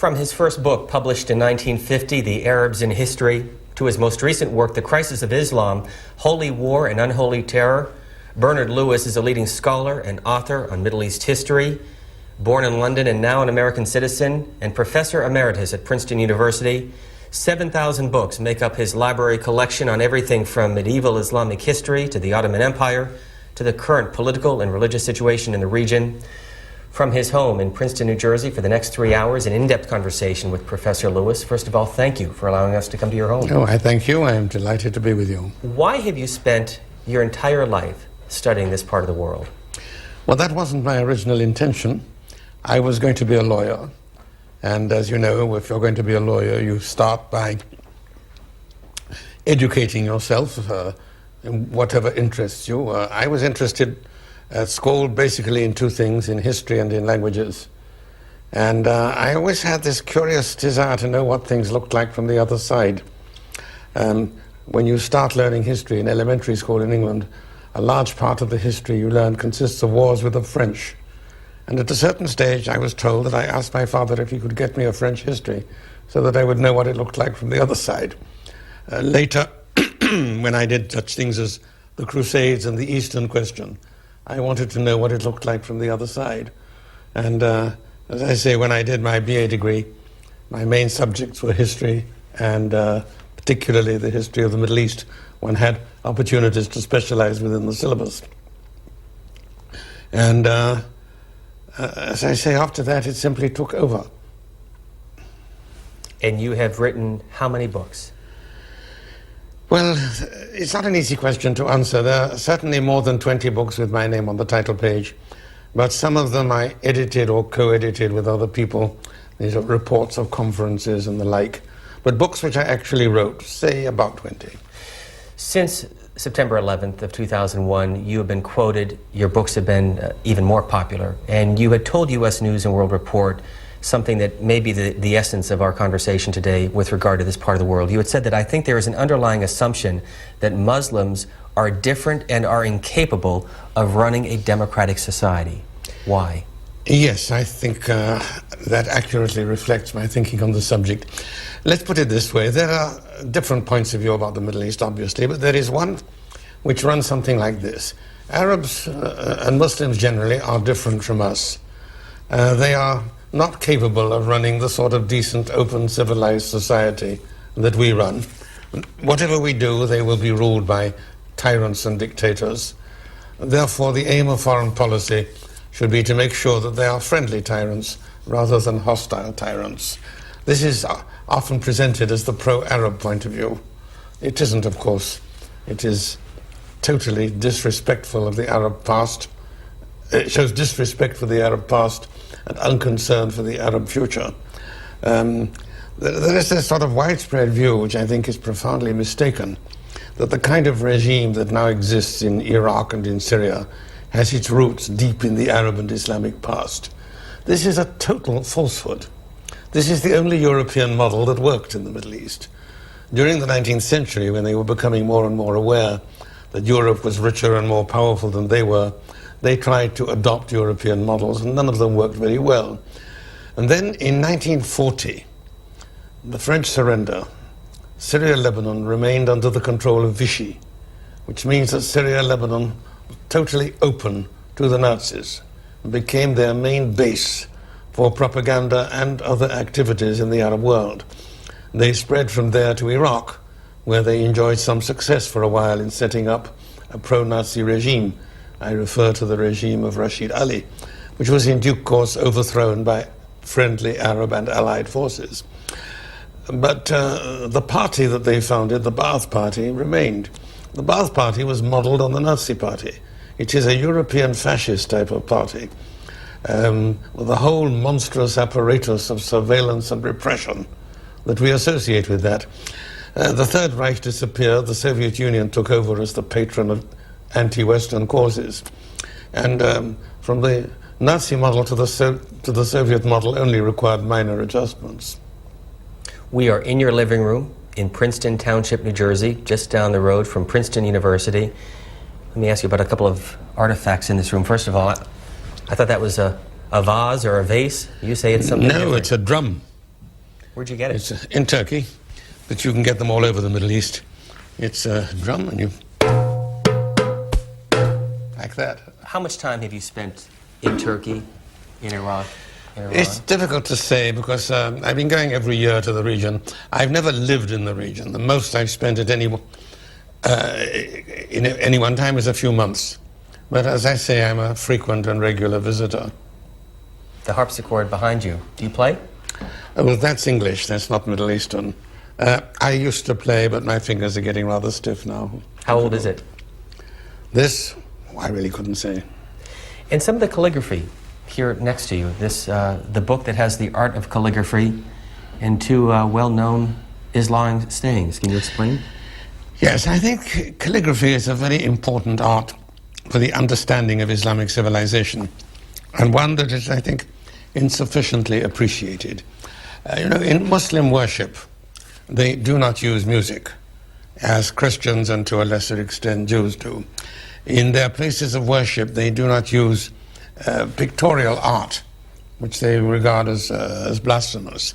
From his first book, published in 1950, The Arabs in History, to his most recent work, The Crisis of Islam, Holy War and Unholy Terror, Bernard Lewis is a leading scholar and author on Middle East history, born in London and now an American citizen, and professor emeritus at Princeton University. 7,000 books make up his library collection on everything from medieval Islamic history to the Ottoman Empire to the current political and religious situation in the region. From his home in Princeton, New Jersey, for the next 3 hours, an in-depth conversation with Professor Lewis. First of all, thank you for allowing us to come to your home. Oh, I thank you. I am delighted to be with you. Why have you spent your entire life studying this part of the world? Well, that wasn't my original intention. I was going to be a lawyer. And as you know, if you're going to be a lawyer, you start by educating yourself in whatever interests you. I was interested at school basically in two things, in history and in languages. And I always had this curious desire to know what things looked like from the other side. When you start learning history in elementary school in England, a large part of the history you learn consists of wars with the French. And at a certain stage, I was told that I asked my father if he could get me a French history so that I would know what it looked like from the other side. Later, when I did such things as the Crusades and the Eastern Question, I wanted to know what it looked like from the other side. And as I say, when I did my BA degree, my main subjects were history and particularly the history of the Middle East. One had opportunities to specialize within the syllabus. And as I say, after that, it simply took over. And you have written how many books? Well, it's not an easy question to answer. There are certainly more than 20 books with my name on the title page, but some of them I edited or co-edited with other people. These are reports of conferences and the like. But books which I actually wrote, say about 20. Since September 11th of 2001, you have been quoted, your books have been even more popular, and you had told U.S. News and World Report something that may be the essence of our conversation today with regard to this part of the world. You had said that I think there is an underlying assumption that Muslims are different and are incapable of running a democratic society. Why? Yes, I think that accurately reflects my thinking on the subject. Let's put it this way. There are different points of view about the Middle East, obviously, but there is one which runs something like this. Arabs and Muslims generally are different from us. They are not capable of running the sort of decent, open, civilized society that we run. Whatever we do, they will be ruled by tyrants and dictators. Therefore, the aim of foreign policy should be to make sure that they are friendly tyrants rather than hostile tyrants. This is often presented as the pro-Arab point of view. It isn't, of course. It is totally disrespectful of the Arab past. It shows disrespect for the Arab past and unconcern for the Arab future. There is this sort of widespread view, which I think is profoundly mistaken, that the kind of regime that now exists in Iraq and in Syria has its roots deep in the Arab and Islamic past. This is a total falsehood. This is the only European model that worked in the Middle East. During the 19th century, when they were becoming more and more aware that Europe was richer and more powerful than they were, they tried to adopt European models, and none of them worked very well. And then in 1940, the French surrender, Syria, Lebanon remained under the control of Vichy, which means that Syria, Lebanon was totally open to the Nazis and became their main base for propaganda and other activities in the Arab world. They spread from there to Iraq, where they enjoyed some success for a while in setting up a pro-Nazi regime. I refer to the regime of Rashid Ali, which was in due course overthrown by friendly Arab and allied forces. But the party that they founded, the Ba'ath Party, remained. The Ba'ath Party was modeled on the Nazi Party. It is a European fascist type of party, with the whole monstrous apparatus of surveillance and repression that we associate with that. The Third Reich disappeared. The Soviet Union took over as the patron of anti-Western causes. And from the Nazi model to the Soviet model only required minor adjustments. We are in your living room in Princeton Township, New Jersey, just down the road from Princeton University. Let me ask you about a couple of artifacts in this room. First of all, I thought that was a vase or a vase. You say it's something different. No, it's a drum. Where'd you get it? It's in Turkey, but you can get them all over the Middle East. It's a drum and you... like that. How much time have you spent in Turkey, in Iraq, in Iran? It's difficult to say because I've been going every year to the region. I've never lived in the region. The most I've spent at any one time is a few months. But as I say, I'm a frequent and regular visitor. The harpsichord behind you, do you play? Well, that's English, that's not Middle Eastern. I used to play, but my fingers are getting rather stiff now. How old is it? This, I really couldn't say. And some of the calligraphy here next to you, this the book that has the art of calligraphy and two well-known Islamic sayings. Can you explain? Yes, I think calligraphy is a very important art for the understanding of Islamic civilization, and one that is, I think, insufficiently appreciated. In Muslim worship, they do not use music, as Christians and to a lesser extent Jews do. In their places of worship, they do not use pictorial art, which they regard as blasphemous.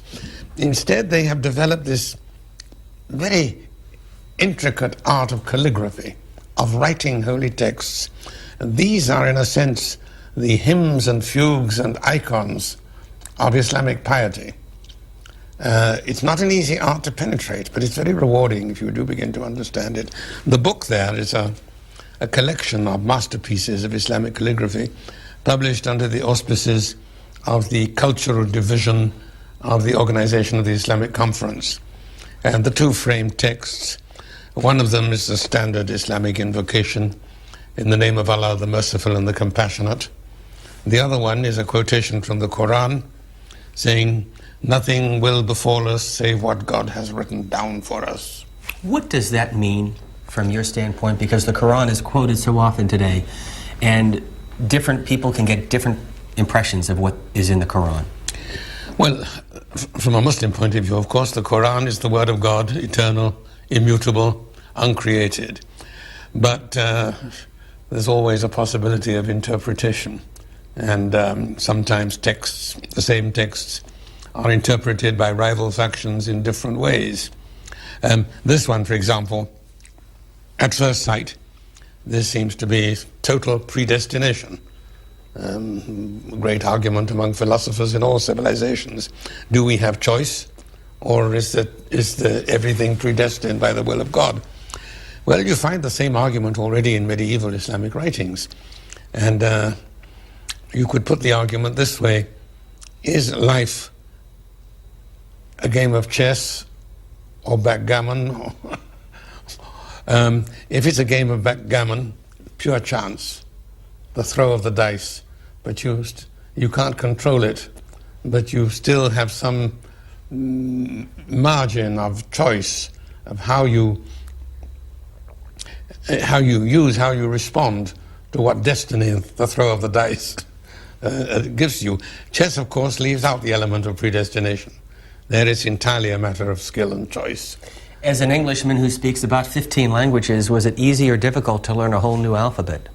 Instead, they have developed this very intricate art of calligraphy, of writing holy texts. And these are, in a sense, the hymns and fugues and icons of Islamic piety. It's not an easy art to penetrate, but it's very rewarding if you do begin to understand it. The book there is a collection of masterpieces of Islamic calligraphy published under the auspices of the Cultural Division of the Organization of the Islamic Conference. And the two framed texts, one of them is the standard Islamic invocation, in the name of Allah, the Merciful and the Compassionate. The other one is a quotation from the Quran saying, "Nothing will befall us save what God has written down for us." What does that mean from your standpoint? Because the Quran is quoted so often today, and different people can get different impressions of what is in the Quran. Well, from a Muslim point of view, of course, the Quran is the word of God, eternal, immutable, uncreated. But there's always a possibility of interpretation. And sometimes texts, the same texts, are interpreted by rival factions in different ways. This one, for example, at first sight, this seems to be total predestination. Great argument among philosophers in all civilizations. Do we have choice, or is everything predestined by the will of God? Well, you find the same argument already in medieval Islamic writings. And you could put the argument this way: is life a game of chess or backgammon? If it's a game of backgammon, pure chance, the throw of the dice, but you can't control it, but you still have some margin of choice of how you respond to what destiny the throw of the dice gives you. Chess, of course, leaves out the element of predestination. There it's entirely a matter of skill and choice. As an Englishman who speaks about 15 languages, was it easy or difficult to learn a whole new alphabet?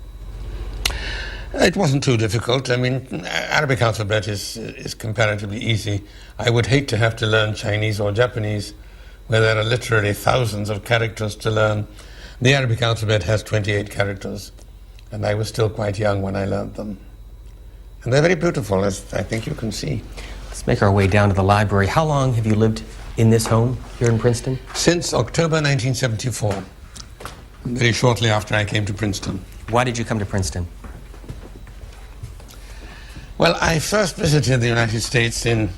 It wasn't too difficult. I mean, Arabic alphabet is comparatively easy. I would hate to have to learn Chinese or Japanese, where there are literally thousands of characters to learn. The Arabic alphabet has 28 characters, and I was still quite young when I learned them. And they're very beautiful, as I think you can see. Let's make our way down to the library. How long have you lived in this home here in Princeton? Since October 1974, very shortly after I came to Princeton. Why did you come to Princeton? Well, I first visited the United States in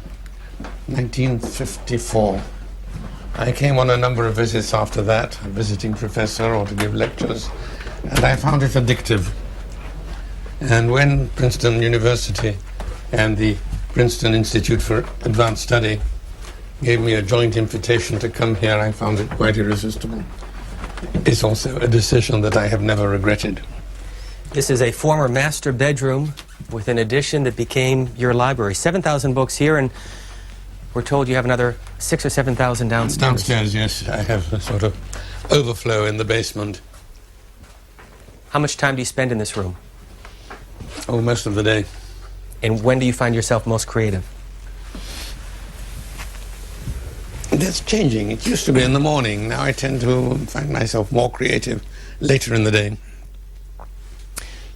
1954. I came on a number of visits after that, a visiting professor or to give lectures, and I found it addictive. And when Princeton University and the Princeton Institute for Advanced Study gave me a joint invitation to come here, I found it quite irresistible. It's also a decision that I have never regretted. This is a former master bedroom with an addition that became your library. 7,000 books here, and we're told you have another 6,000 or 7,000 downstairs. Downstairs, yes. I have a sort of overflow in the basement. How much time do you spend in this room? Oh, most of the day. And when do you find yourself most creative? That's changing. It used to be in the morning. Now I tend to find myself more creative later in the day.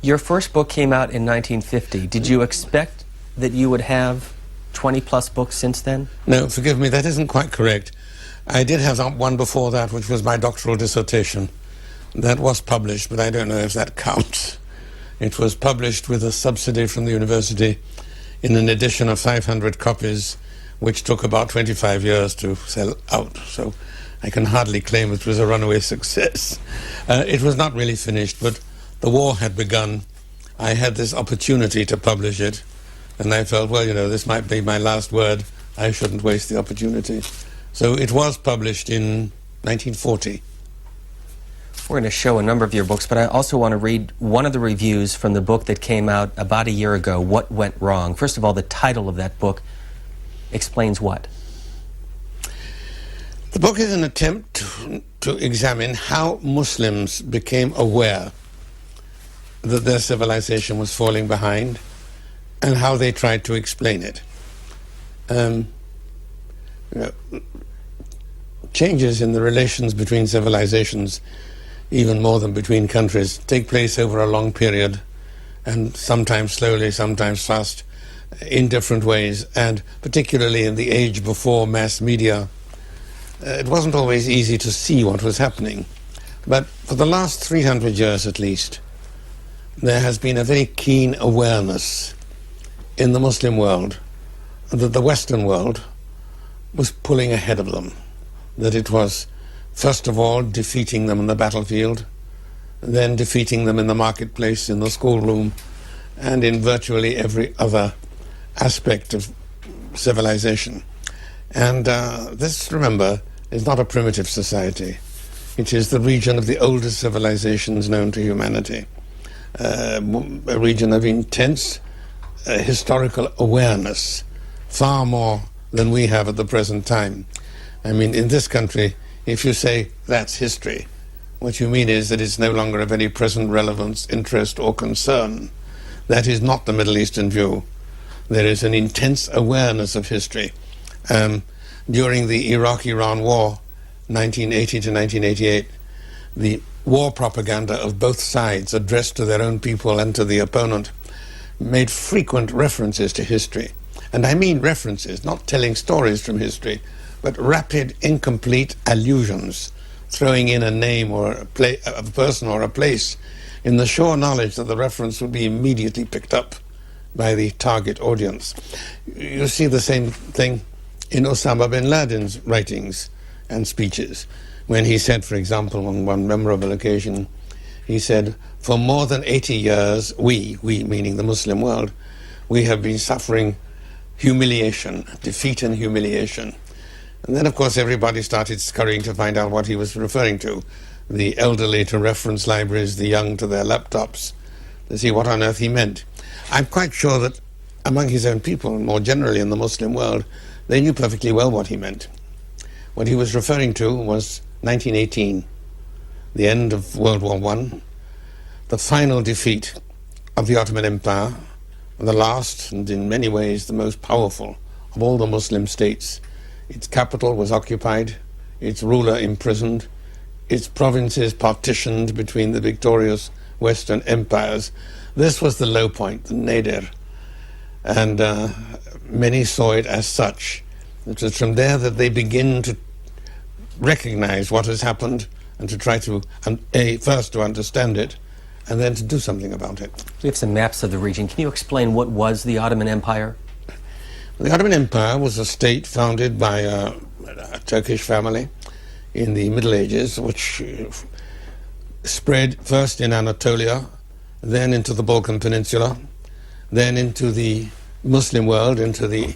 Your first book came out in 1950. Did you expect that you would have 20-plus books since then? No, forgive me, that isn't quite correct. I did have one before that, which was my doctoral dissertation. That was published, but I don't know if that counts. It was published with a subsidy from the university in an edition of 500 copies, which took about 25 years to sell out. So I can hardly claim it was a runaway success. It was not really finished, but the war had begun. I had this opportunity to publish it, and I felt, well, you know, this might be my last word. I shouldn't waste the opportunity. So it was published in 1940. We're going to show a number of your books, but I also want to read one of the reviews from the book that came out about a year ago, What Went Wrong. First of all, the title of that book explains what? The book is an attempt to examine how Muslims became aware that their civilization was falling behind and how they tried to explain it. You know, changes in the relations between civilizations, even more than between countries, take place over a long period, and sometimes slowly, sometimes fast, in different ways, and particularly in the age before mass media, it wasn't always easy to see what was happening. But for the last 300 years at least, there has been a very keen awareness in the Muslim world that the Western world was pulling ahead of them, that it was, first of all, defeating them in the battlefield, then defeating them in the marketplace, in the schoolroom, and in virtually every other aspect of civilization. And this, remember, is not a primitive society. It is the region of the oldest civilizations known to humanity. A region of intense historical awareness, far more than we have at the present time. I mean, in this country, if you say that's history, what you mean is that it's no longer of any present relevance, interest, or concern. That is not the Middle Eastern view. There is an intense awareness of history. During the Iraq-Iran War, 1980 to 1988, the war propaganda of both sides, addressed to their own people and to the opponent, made frequent references to history. And I mean references, not telling stories from history, but rapid, incomplete allusions, throwing in a name or a person or a place in the sure knowledge that the reference would be immediately picked up by the target audience. You see the same thing in Osama bin Laden's writings and speeches, when he said, for example, on one memorable occasion, he said, for more than 80 years, we meaning the Muslim world, we have been suffering humiliation, defeat and humiliation. And then, of course, everybody started scurrying to find out what he was referring to. The elderly to reference libraries, the young to their laptops, to see what on earth he meant. I'm quite sure that among his own people, and more generally in the Muslim world, they knew perfectly well what he meant. What he was referring to was 1918, the end of World War I, the final defeat of the Ottoman Empire, the last and in many ways the most powerful of all the Muslim states. Its capital was occupied, its ruler imprisoned, its provinces partitioned between the victorious Western empires. This was the low point, the nadir, and many saw it as such. It was from there that they begin to recognize what has happened and to try to, first to understand it, and then to do something about it. We have some maps of the region. Can you explain what was the Ottoman Empire? The Ottoman Empire was a state founded by a Turkish family in the Middle Ages, which spread first in Anatolia, then into the Balkan Peninsula, then into the Muslim world, into the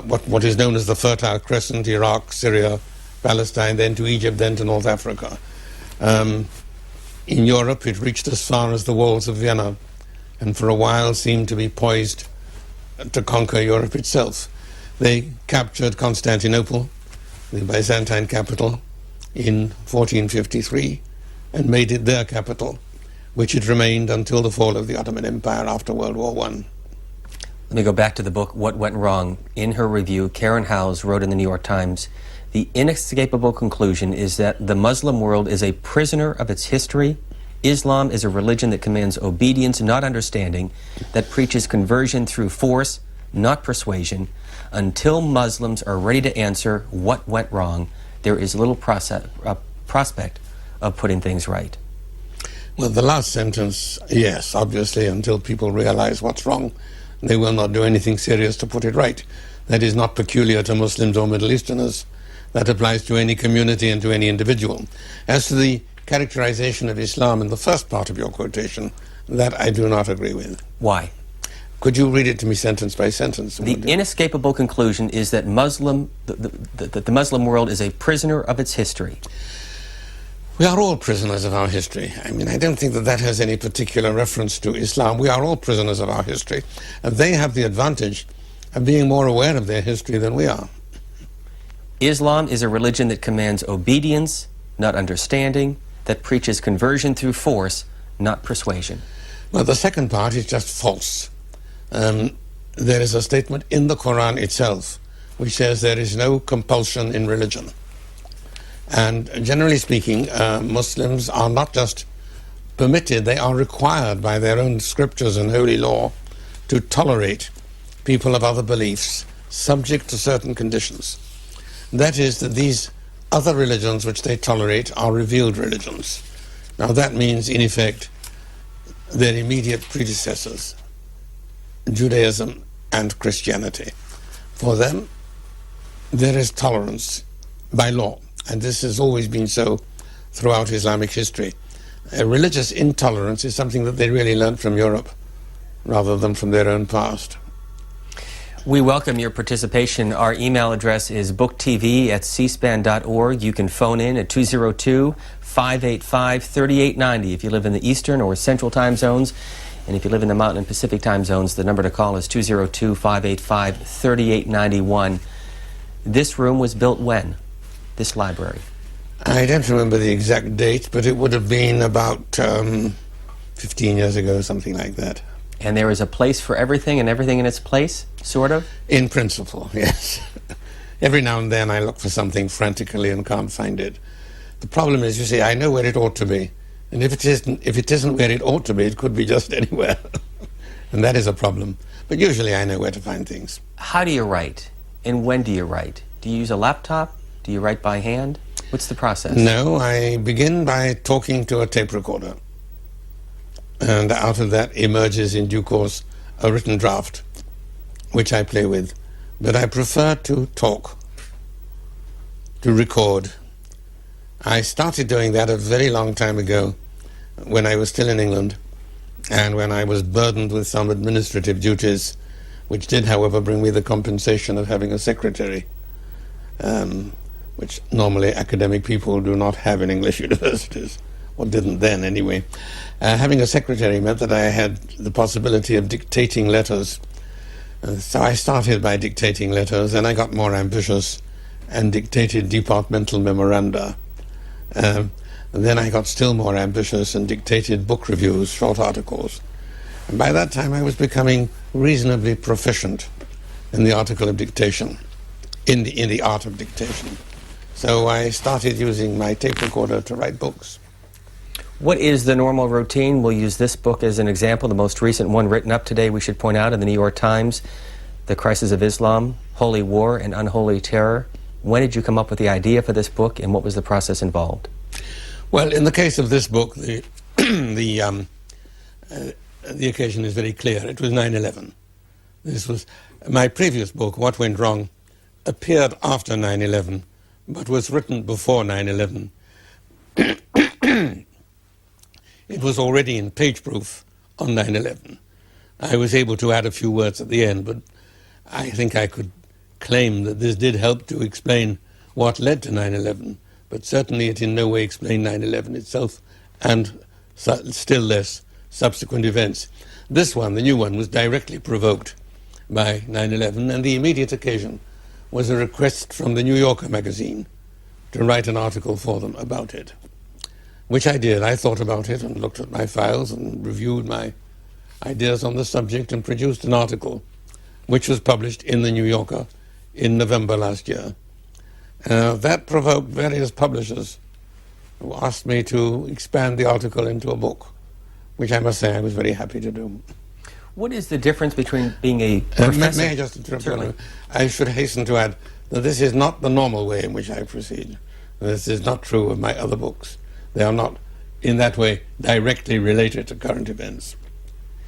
what is known as the Fertile Crescent, Iraq, Syria, Palestine, then to Egypt, then to North Africa. In Europe, it reached as far as the walls of Vienna, and for a while seemed to be poised to conquer Europe itself. They captured Constantinople, the Byzantine capital, in 1453, and made it their capital, which it remained until the fall of the Ottoman Empire after World War I. Let me go back to the book, What Went Wrong. In her review, Karen Howes wrote in the New York Times The inescapable conclusion is that the Muslim world is a prisoner of its history. Islam is a religion that commands obedience, not understanding, that preaches conversion through force, not persuasion. Until Muslims are ready to answer what went wrong, there is little prospect of putting things right. Well, the last sentence, yes, obviously, until people realize what's wrong, they will not do anything serious to put it right. That is not peculiar to Muslims or Middle Easterners. That applies to any community and to any individual. As to the characterization of Islam in the first part of your quotation, that I do not agree with. Why? Could you read it to me sentence by sentence? The inescapable conclusion is that the Muslim world is a prisoner of its history. We are all prisoners of our history. I mean, I don't think that that has any particular reference to Islam. We are all prisoners of our history. And they have the advantage of being more aware of their history than we are. Islam is a religion that commands obedience, not understanding, that preaches conversion through force, not persuasion. Well, the second part is just false. There is a statement in the Quran itself which says there is no compulsion in religion. And generally speaking, Muslims are not just permitted, they are required by their own scriptures and holy law to tolerate people of other beliefs subject to certain conditions. That is, that these other religions which they tolerate are revealed religions. Now that means, in effect, their immediate predecessors, Judaism and Christianity. For them, there is tolerance by law, and this has always been so throughout Islamic history. Religious intolerance is something that they really learned from Europe rather than from their own past. We welcome your participation. Our email address is booktv@cspan.org. You can phone in at 202-585-3890 if you live in the Eastern or Central time zones. And if you live in the Mountain and Pacific time zones, the number to call is 202-585-3891. This room was built when? This library? I don't remember the exact date, but it would have been about 15 years ago, something like that. And there is a place for everything and everything in its place, sort of? In principle, yes. Every now and then I look for something frantically and can't find it. The problem is, you see, I know where it ought to be. And if it isn't where it ought to be, it could be just anywhere. And that is a problem. But usually I know where to find things. How do you write? And when do you write? Do you use a laptop? Do you write by hand? What's the process? No, I begin by talking to a tape recorder. And out of that emerges in due course a written draft, which I play with. But I prefer to talk, to record. I started doing that a very long time ago when I was still in England and when I was burdened with some administrative duties, which did, however, bring me the compensation of having a secretary, which normally academic people do not have in English universities, or didn't then anyway. Having a secretary meant that I had the possibility of dictating letters. So I started by dictating letters, and I got more ambitious and dictated departmental memoranda. And then I got still more ambitious and dictated book reviews, short articles. And by that time I was becoming reasonably proficient in the article of dictation, in the art of dictation. So I started using my tape recorder to write books. What is the normal routine? We'll use this book as an example, the most recent one written up today, we should point out, in the New York Times, The Crisis of Islam, Holy War and Unholy Terror. When did you come up with the idea for this book, and what was the process involved? Well, in the case of this book, the occasion is very clear. It was 9/11. This was my previous book, What Went Wrong, appeared after 9/11, but was written before 9/11. It was already in page proof on 9/11. I was able to add a few words at the end, but I think I could claim that this did help to explain what led to 9/11, but certainly it in no way explained 9/11 itself, and still less subsequent events. This one, the new one, was directly provoked by 9/11, and the immediate occasion was a request from the New Yorker magazine to write an article for them about it, which I did. I thought about it and looked at my files and reviewed my ideas on the subject and produced an article which was published in the New Yorker in November last year. That provoked various publishers who asked me to expand the article into a book, which I must say I was very happy to do. What is the difference between being a professor? May I just interrupt? Certainly. I should hasten to add that this is not the normal way in which I proceed. This is not true of my other books. They are not, in that way, directly related to current events.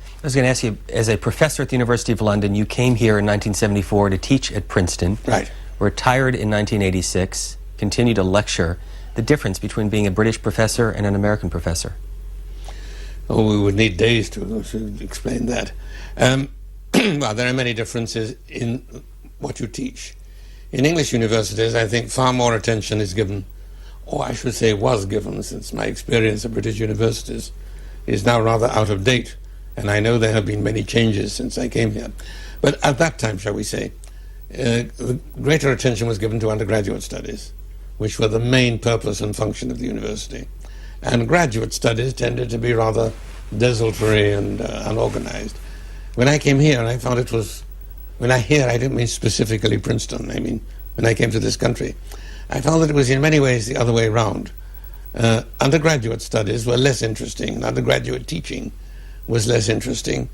I was going to ask you, as a professor at the University of London, you came here in 1974 to teach at Princeton. Right. Retired in 1986, continued to lecture. The difference between being a British professor and an American professor? Oh, we would need days to explain that. Well, there are many differences in what you teach. In English universities, I think far more attention is given, or I should say was given, since my experience at British universities is now rather out of date, and I know there have been many changes since I came here. But at that time, shall we say, greater attention was given to undergraduate studies, which were the main purpose and function of the university. And graduate studies tended to be rather desultory and unorganized. When I came here, I found it was, when I hear, I didn't mean specifically Princeton, I mean when I came to this country, I found that it was in many ways the other way around. Undergraduate studies were less interesting, undergraduate teaching was less interesting,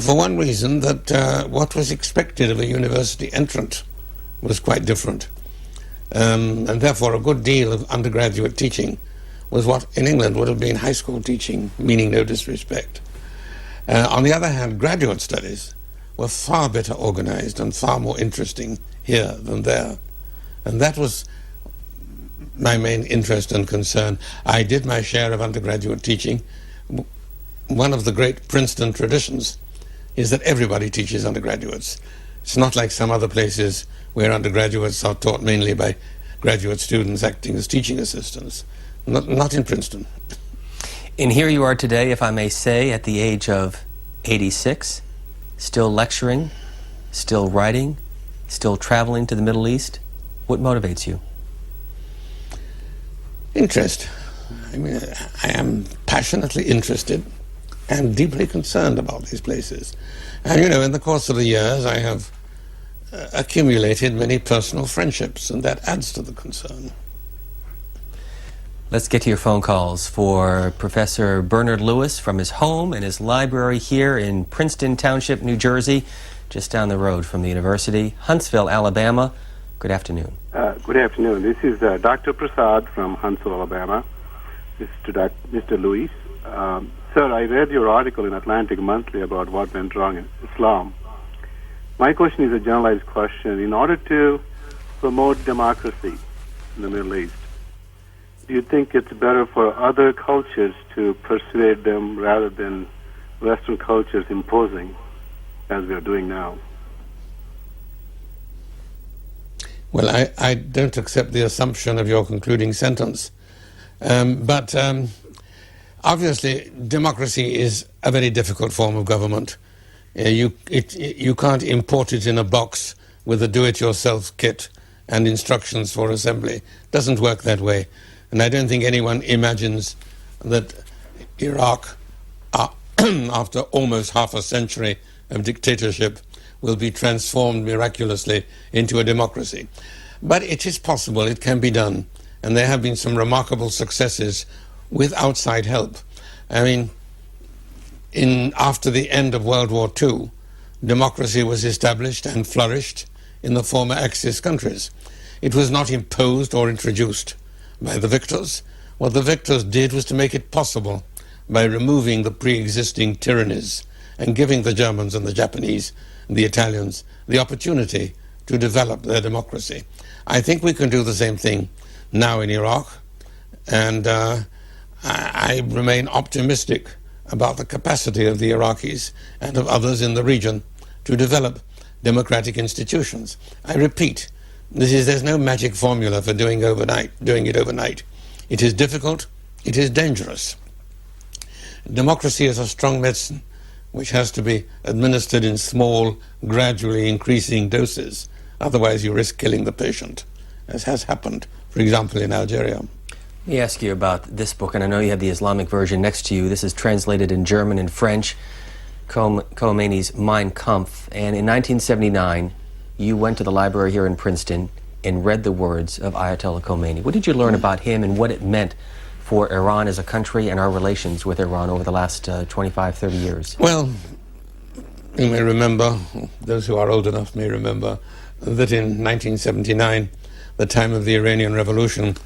for one reason, that what was expected of a university entrant was quite different. And therefore a good deal of undergraduate teaching was what in England would have been high school teaching, meaning no disrespect. On the other hand, graduate studies were far better organized and far more interesting here than there. And that was my main interest and concern. I did my share of undergraduate teaching. One of the great Princeton traditions is that everybody teaches undergraduates. It's not like some other places where undergraduates are taught mainly by graduate students acting as teaching assistants. Not in Princeton. And here you are today, if I may say, at the age of 86, still lecturing, still writing, still traveling to the Middle East. What motivates you? Interest. I mean, I am passionately interested and deeply concerned about these places. And, you know, in the course of the years, I have accumulated many personal friendships, and that adds to the concern. Let's get to your phone calls for Professor Bernard Lewis from his home and his library here in Princeton Township, New Jersey, just down the road from the university. Huntsville, Alabama. Good afternoon. Good afternoon. This is Dr. Prasad from Huntsville, Alabama. This is to Mr. Lewis. Sir, I read your article in Atlantic Monthly about what went wrong in Islam. My question is a generalized question. In order to promote democracy in the Middle East, do you think it's better for other cultures to persuade them rather than Western cultures imposing, as we are doing now? Well, I don't accept the assumption of your concluding sentence. But obviously, democracy is a very difficult form of government. You can't import it in a box with a do-it-yourself kit and instructions for assembly. It doesn't work that way. And I don't think anyone imagines that Iraq, after almost half a century of dictatorship, will be transformed miraculously into a democracy. But it is possible, it can be done. And there have been some remarkable successes with outside help. I mean, after the end of World War II, democracy was established and flourished in the former Axis countries. It was not imposed or introduced by the victors. What the victors did was to make it possible by removing the pre-existing tyrannies and giving the Germans and the Japanese and the Italians the opportunity to develop their democracy. I think we can do the same thing now in Iraq, and I remain optimistic about the capacity of the Iraqis and of others in the region to develop democratic institutions. I repeat, there's no magic formula for doing it overnight. It is difficult, it is dangerous. Democracy is a strong medicine which has to be administered in small, gradually increasing doses. Otherwise you risk killing the patient, as has happened, for example, in Algeria. Let me ask you about this book, and I know you have the Islamic version next to you. This is translated in German and French, Khomeini's Mein Kampf. And in 1979, you went to the library here in Princeton and read the words of Ayatollah Khomeini? What did you learn about him and what it meant for Iran as a country and our relations with Iran over the last 25, 30 years? Well, you may remember, those who are old enough may remember, that in 1979, the time of the Iranian Revolution,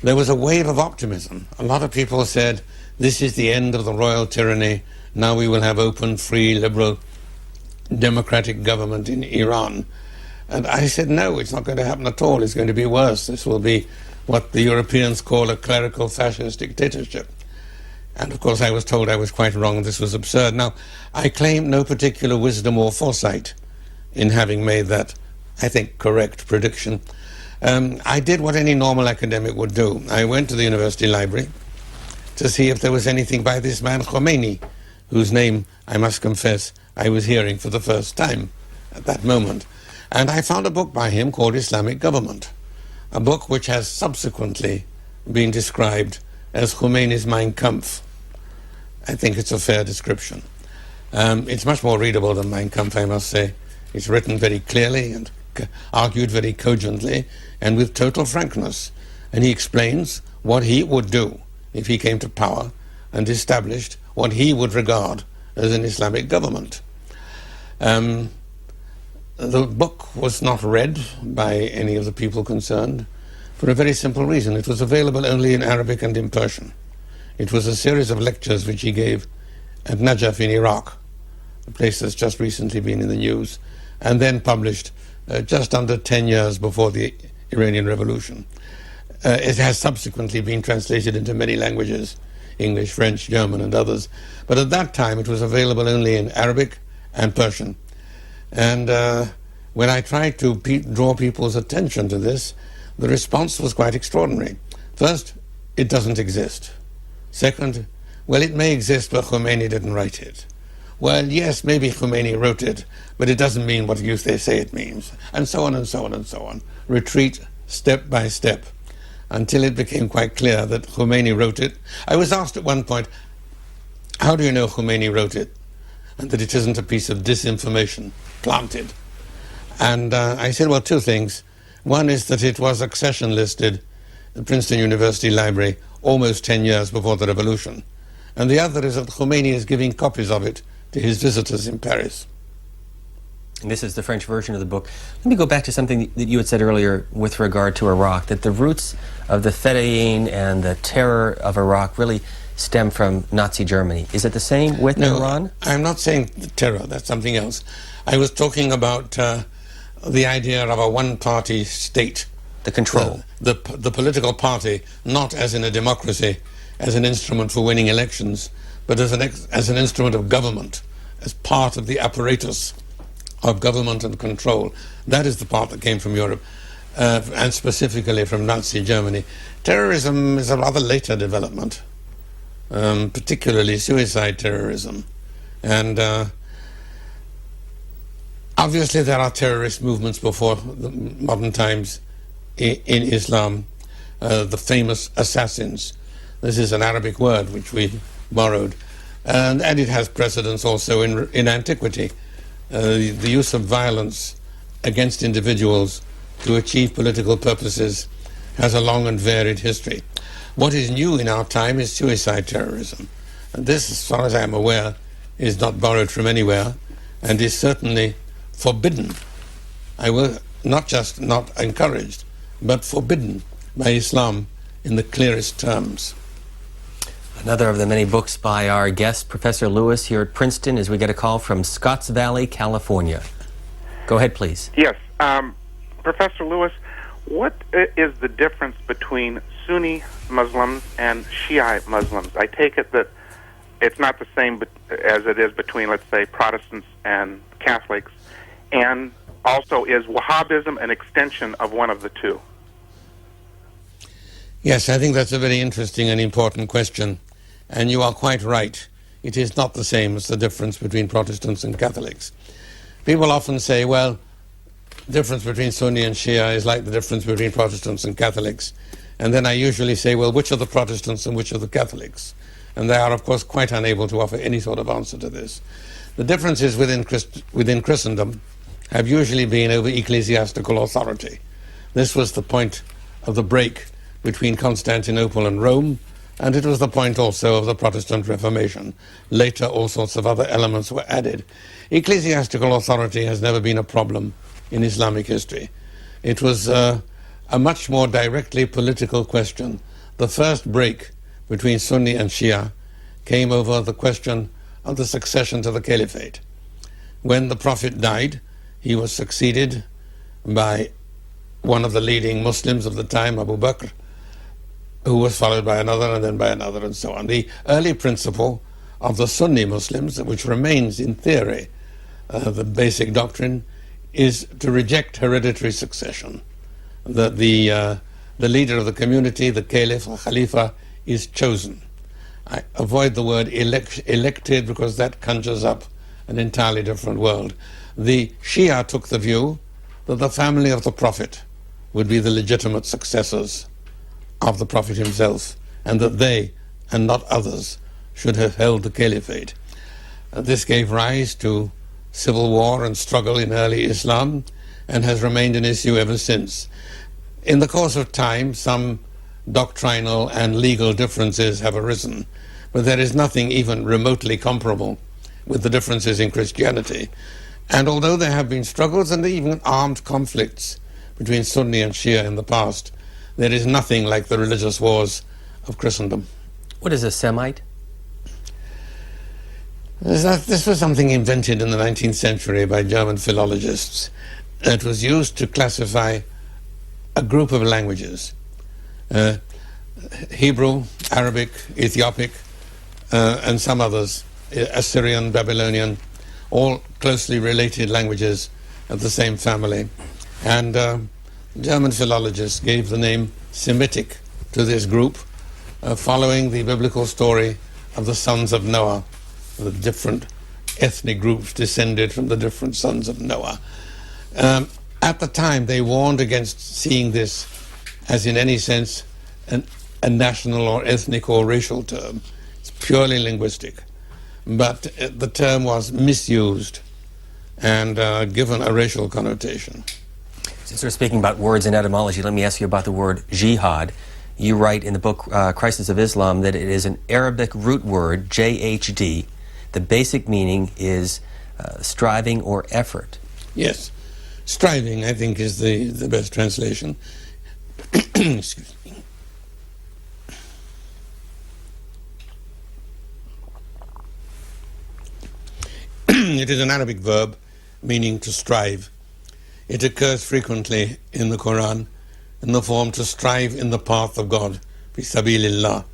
there was a wave of optimism. A lot of people said, this is the end of the royal tyranny. Now we will have open, free, liberal, democratic government in Iran. And I said, no, it's not going to happen at all. It's going to be worse. This will be what the Europeans call a clerical fascist dictatorship. And of course I was told I was quite wrong. This was absurd. Now, I claim no particular wisdom or foresight in having made that, I think, correct prediction. I did what any normal academic would do. I went to the university library to see if there was anything by this man Khomeini, whose name, I must confess, I was hearing for the first time at that moment. And I found a book by him called Islamic Government, a book which has subsequently been described as Khomeini's Mein Kampf. I think it's a fair description. It's much more readable than Mein Kampf, I must say. It's written very clearly and argued very cogently and with total frankness. And he explains what he would do if he came to power and established what he would regard as an Islamic government. The book was not read by any of the people concerned for a very simple reason. It was available only in Arabic and in Persian. It was a series of lectures which he gave at Najaf in Iraq, a place that's just recently been in the news, and then published just under 10 years before the Iranian Revolution. It has subsequently been translated into many languages, English, French, German, and others. But at that time it was available only in Arabic and Persian. And when I tried to draw people's attention to this, the response was quite extraordinary. First, it doesn't exist. Second, well, it may exist, but Khomeini didn't write it. Well, yes, maybe Khomeini wrote it, but it doesn't mean what they say it means. And so on and so on and so on. Retreat step by step until it became quite clear that Khomeini wrote it. I was asked at one point, how do you know Khomeini wrote it and that it isn't a piece of disinformation planted? And I said, well, two things. One is that it was accession listed at the Princeton University Library almost 10 years before the revolution. And the other is that Khomeini is giving copies of it to his visitors in Paris. And this is the French version of the book. Let me go back to something that you had said earlier with regard to Iraq, that the roots of the Fedayeen and the terror of Iraq really stem from Nazi Germany. Is it the same with Iran? I'm not saying terror, that's something else. I was talking about the idea of a one-party state. The control. The political party, not as in a democracy, as an instrument for winning elections, but as an instrument of government, as part of the apparatus of government and control. That is the part that came from Europe, and specifically from Nazi Germany. Terrorism is a rather later development, particularly suicide terrorism. And obviously there are terrorist movements before the modern times in Islam, the famous assassins. This is an Arabic word which we borrowed, and it has precedence also in antiquity. The use of violence against individuals to achieve political purposes has a long and varied history. What is new in our time is suicide terrorism. And this, as far as I am aware, is not borrowed from anywhere and is certainly forbidden. I will not just not encouraged, but forbidden by Islam in the clearest terms. Another of the many books by our guest, Professor Lewis, here at Princeton, as we get a call from Scotts Valley, California. Go ahead, please. Yes. Professor Lewis, what is the difference between Sunni Muslims and Shiite Muslims? I take it that it's not the same as it is between, let's say, Protestants and Catholics, and also is Wahhabism an extension of one of the two? Yes, I think that's a very interesting and important question. And you are quite right. It is not the same as the difference between Protestants and Catholics. People often say, well, the difference between Sunni and Shia is like the difference between Protestants and Catholics. And then I usually say, well, which are the Protestants and which are the Catholics? And they are, of course, quite unable to offer any sort of answer to this. The differences within Christendom have usually been over ecclesiastical authority. This was the point of the break between Constantinople and Rome, and it was the point also of the Protestant Reformation. Later, all sorts of other elements were added. Ecclesiastical authority has never been a problem in Islamic history. It was a much more directly political question. The first break between Sunni and Shia came over the question of the succession to the caliphate. When the Prophet died, he was succeeded by one of the leading Muslims of the time, Abu Bakr, who was followed by another and then by another and so on. The early principle of the Sunni Muslims, which remains in theory the basic doctrine, is to reject hereditary succession. That the leader of the community, the caliph or khalifa, is chosen. I avoid the word elected because that conjures up an entirely different world. The Shia took the view that the family of the Prophet would be the legitimate successors of the Prophet himself, and that they, and not others, should have held the caliphate. This gave rise to civil war and struggle in early Islam, and has remained an issue ever since. In the course of time, some doctrinal and legal differences have arisen, but there is nothing even remotely comparable with the differences in Christianity. And although there have been struggles and even armed conflicts between Sunni and Shia in the past, there is nothing like the religious wars of Christendom. What is a Semite? This was something invented in the 19th century by German philologists. It was used to classify a group of languages. Hebrew, Arabic, Ethiopic, and some others, Assyrian, Babylonian, all closely related languages of the same family. And German philologists gave the name Semitic to this group, following the biblical story of the sons of Noah. The different ethnic groups descended from the different sons of Noah. At the time, they warned against seeing this as in any sense a national or ethnic or racial term. It's purely linguistic. But the term was misused and given a racial connotation. Since we're speaking about words and etymology, let me ask you about the word jihad. You write in the book Crisis of Islam that it is an Arabic root word, JHD. The basic meaning is striving or effort. Yes. Striving, I think, is the best translation. Excuse me. It is an Arabic verb meaning to strive. It occurs frequently in the Quran in the form to strive in the path of God, fi sabilillah.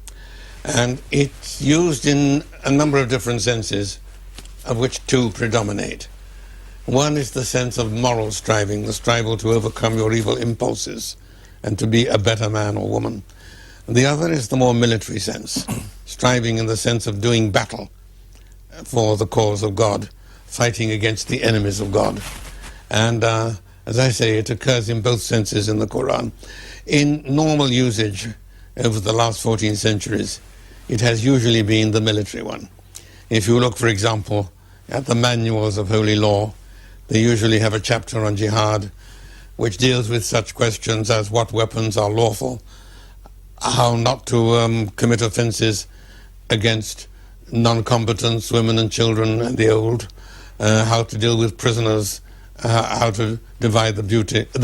And it's used in a number of different senses, of which two predominate. One is the sense of moral striving, the striving to overcome your evil impulses and to be a better man or woman. The other is the more military sense, striving in the sense of doing battle for the cause of God, fighting against the enemies of God. And as I say, it occurs in both senses in the Quran. In normal usage over the last 14 centuries, it has usually been the military one. If you look, for example, at the manuals of holy law, they usually have a chapter on jihad, which deals with such questions as what weapons are lawful, how not to commit offenses against non-combatants, women and children and the old, how to deal with prisoners, how to divide the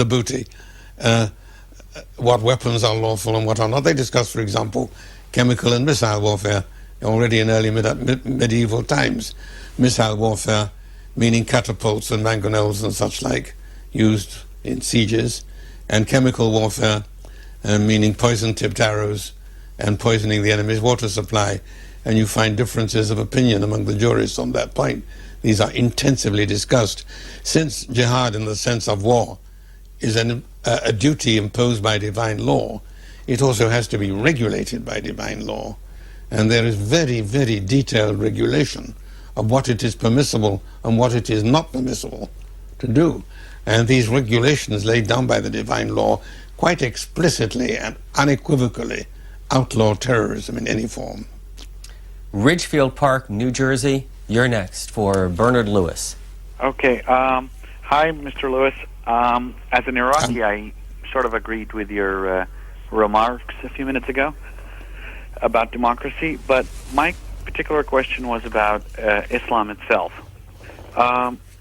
booty, what weapons are lawful and what are not. They discuss, for example, chemical and missile warfare already in early medieval times. Missile warfare, meaning catapults and mangonels and such like, used in sieges, and chemical warfare, meaning poison-tipped arrows and poisoning the enemy's water supply. And you find differences of opinion among the jurists on that point. These are intensively discussed. Since jihad in the sense of war is a duty imposed by divine law, it also has to be regulated by divine law. And there is very, very detailed regulation of what it is permissible and what it is not permissible to do. And these regulations laid down by the divine law quite explicitly and unequivocally outlaw terrorism in any form. Ridgefield Park, New Jersey. You're next for Bernard Lewis. Okay. Hi, Mr. Lewis. As an Iraqi, I sort of agreed with your remarks a few minutes ago about democracy, but my particular question was about Islam itself.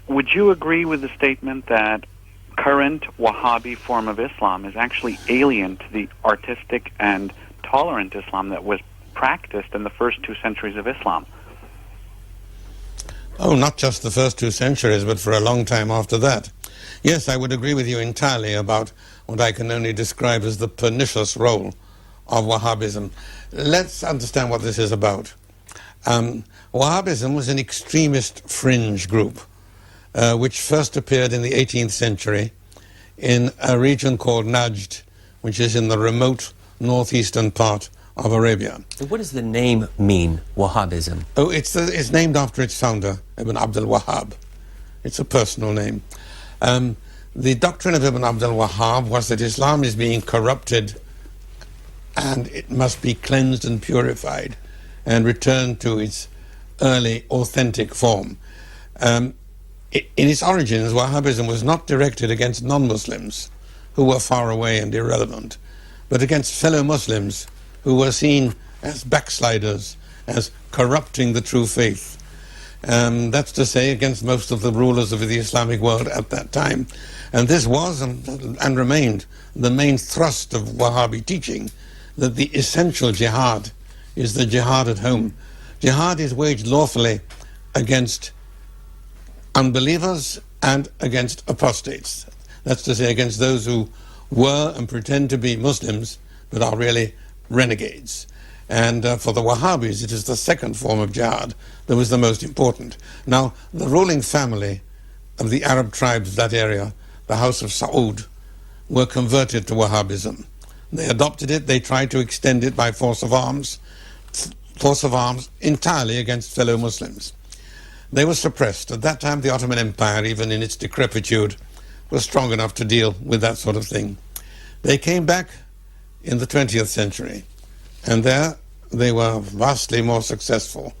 Would you agree with the statement that current Wahhabi form of Islam is actually alien to the artistic and tolerant Islam that was practiced in the first 2 centuries of Islam? Oh, not just the first 2 centuries, but for a long time after that. Yes, I would agree with you entirely about what I can only describe as the pernicious role of Wahhabism. Let's understand what this is about. Wahhabism was an extremist fringe group which first appeared in the 18th century in a region called Najd, which is in the remote northeastern part of Arabia. What does the name mean, Wahhabism? Oh, it's named after its founder, Ibn Abdul Wahhab. It's a personal name. The doctrine of Ibn Abdul Wahhab was that Islam is being corrupted and it must be cleansed and purified and returned to its early authentic form. In its origins, Wahhabism was not directed against non-Muslims who were far away and irrelevant, but against fellow Muslims who were seen as backsliders, as corrupting the true faith. That's to say, against most of the rulers of the Islamic world at that time. And this was and remained the main thrust of Wahhabi teaching, that the essential jihad is the jihad at home. Jihad is waged lawfully against unbelievers and against apostates. That's to say, against those who were and pretend to be Muslims but are really renegades. And for the Wahhabis, it is the second form of jihad that was the most important. Now, the ruling family of the Arab tribes of that area, the House of Saud, were converted to Wahhabism. They adopted it, they tried to extend it by force of arms entirely against fellow Muslims. They were suppressed. At that time, the Ottoman Empire, even in its decrepitude, was strong enough to deal with that sort of thing. They came back in the 20th century, and there they were vastly more successful.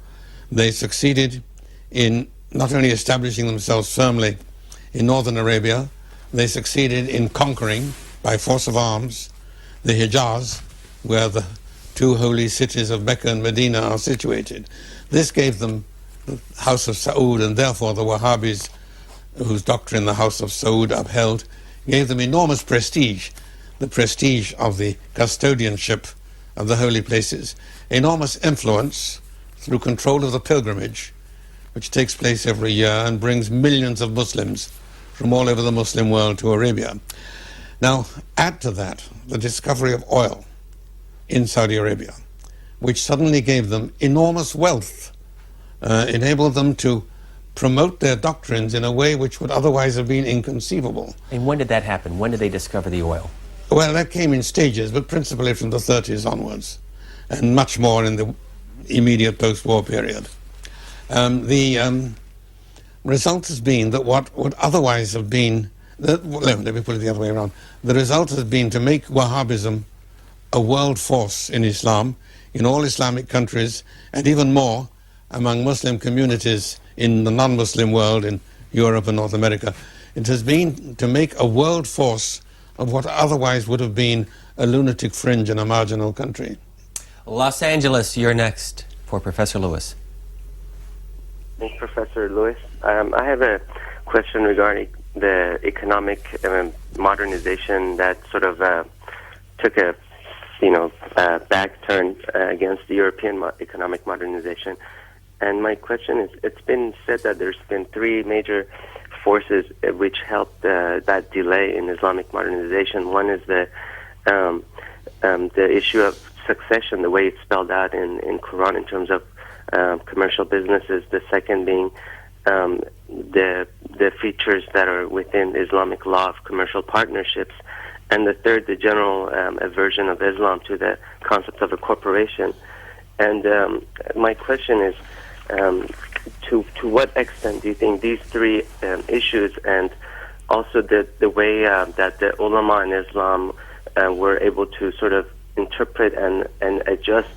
They succeeded in not only establishing themselves firmly in northern Arabia, they succeeded in conquering, by force of arms, the Hijaz, where the 2 holy cities of Mecca and Medina are situated. This gave them the House of Saud, and therefore the Wahhabis, whose doctrine the House of Saud upheld, gave them enormous prestige, the prestige of the custodianship of the holy places, enormous influence through control of the pilgrimage, which takes place every year and brings millions of Muslims from all over the Muslim world to Arabia. Now, add to that the discovery of oil in Saudi Arabia, which suddenly gave them enormous wealth, enabled them to promote their doctrines in a way which would otherwise have been inconceivable. And when did that happen? When did they discover the oil? Well, that came in stages, but principally from the 30s onwards, and much more in the immediate post-war period. The result has been that what would otherwise have been, let me put it the other way around, the result has been to make Wahhabism a world force in Islam, in all Islamic countries, and even more among Muslim communities in the non-Muslim world, in Europe and North America. It has been to make a world force of what otherwise would have been a lunatic fringe in a marginal country. Los Angeles, you're next for Professor Lewis. Thanks, Professor Lewis. I have a question regarding the economic modernization that sort of took a back turn against the European economic modernization. And my question is, it's been said that there's been 3 major forces which helped that delay in Islamic modernization. One is the issue of succession, the way it's spelled out in Quran in terms of commercial businesses. The second being the features that are within Islamic law of commercial partnerships. And the third, the general aversion of Islam to the concept of a corporation. And my question is, to what extent do you think these 3 issues, and also the way that the ulama in Islam were able to sort of interpret and adjust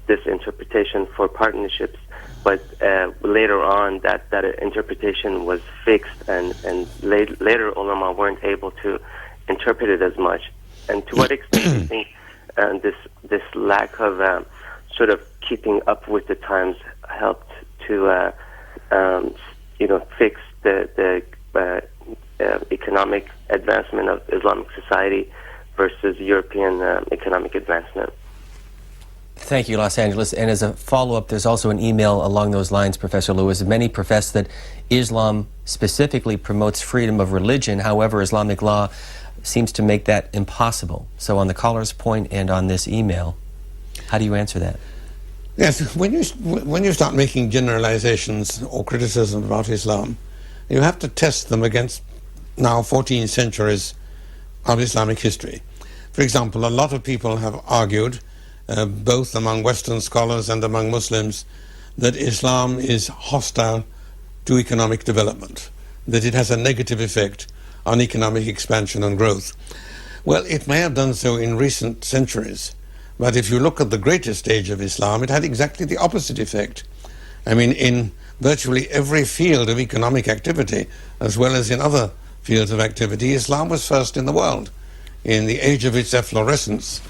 this interpretation for partnerships, but later on that interpretation was fixed, and later ulama weren't able to interpreted as much? And to what extent do you think this lack of sort of keeping up with the times helped to fix the economic advancement of Islamic society versus European economic advancement? Thank you, Los Angeles. And as a follow-up, there's also an email along those lines, Professor Lewis. Many profess that Islam specifically promotes freedom of religion. However, Islamic law seems to make that impossible. So on the caller's point and on this email, how do you answer that? Yes, when you start making generalizations or criticism about Islam, you have to test them against now 14 centuries of Islamic history. For example, a lot of people have argued, both among Western scholars and among Muslims, that Islam is hostile to economic development, that it has a negative effect on economic expansion and growth. Well, it may have done so in recent centuries, but if you look at the greatest age of Islam, it had exactly the opposite effect. I mean, in virtually every field of economic activity, as well as in other fields of activity, Islam was first in the world. In the age of its efflorescence,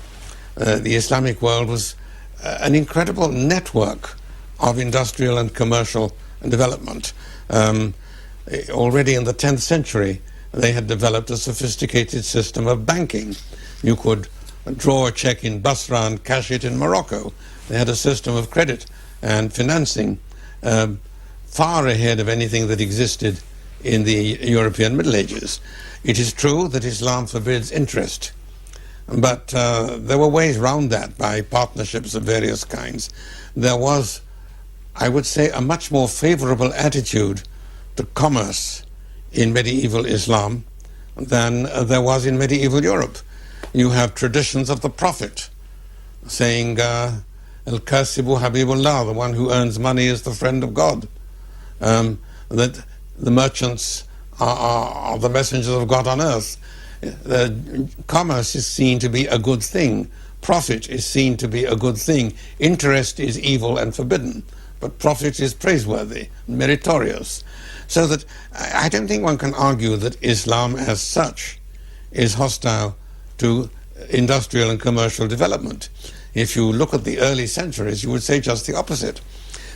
the Islamic world was an incredible network of industrial and commercial development. Already in the 10th century, they had developed a sophisticated system of banking. You could draw a check in Basra and cash it in Morocco. They had a system of credit and financing far ahead of anything that existed in the European Middle Ages. It is true that Islam forbids interest, but there were ways around that by partnerships of various kinds. There was, I would say, a much more favorable attitude to commerce in medieval Islam than there was in medieval Europe. You have traditions of the Prophet saying, Al-Kasibu Habibullah, the one who earns money is the friend of God. That the merchants are the messengers of God on earth. Commerce is seen to be a good thing. Profit is seen to be a good thing. Interest is evil and forbidden, but profit is praiseworthy, meritorious. So that I don't think one can argue that Islam as such is hostile to industrial and commercial development. If you look at the early centuries, you would say just the opposite.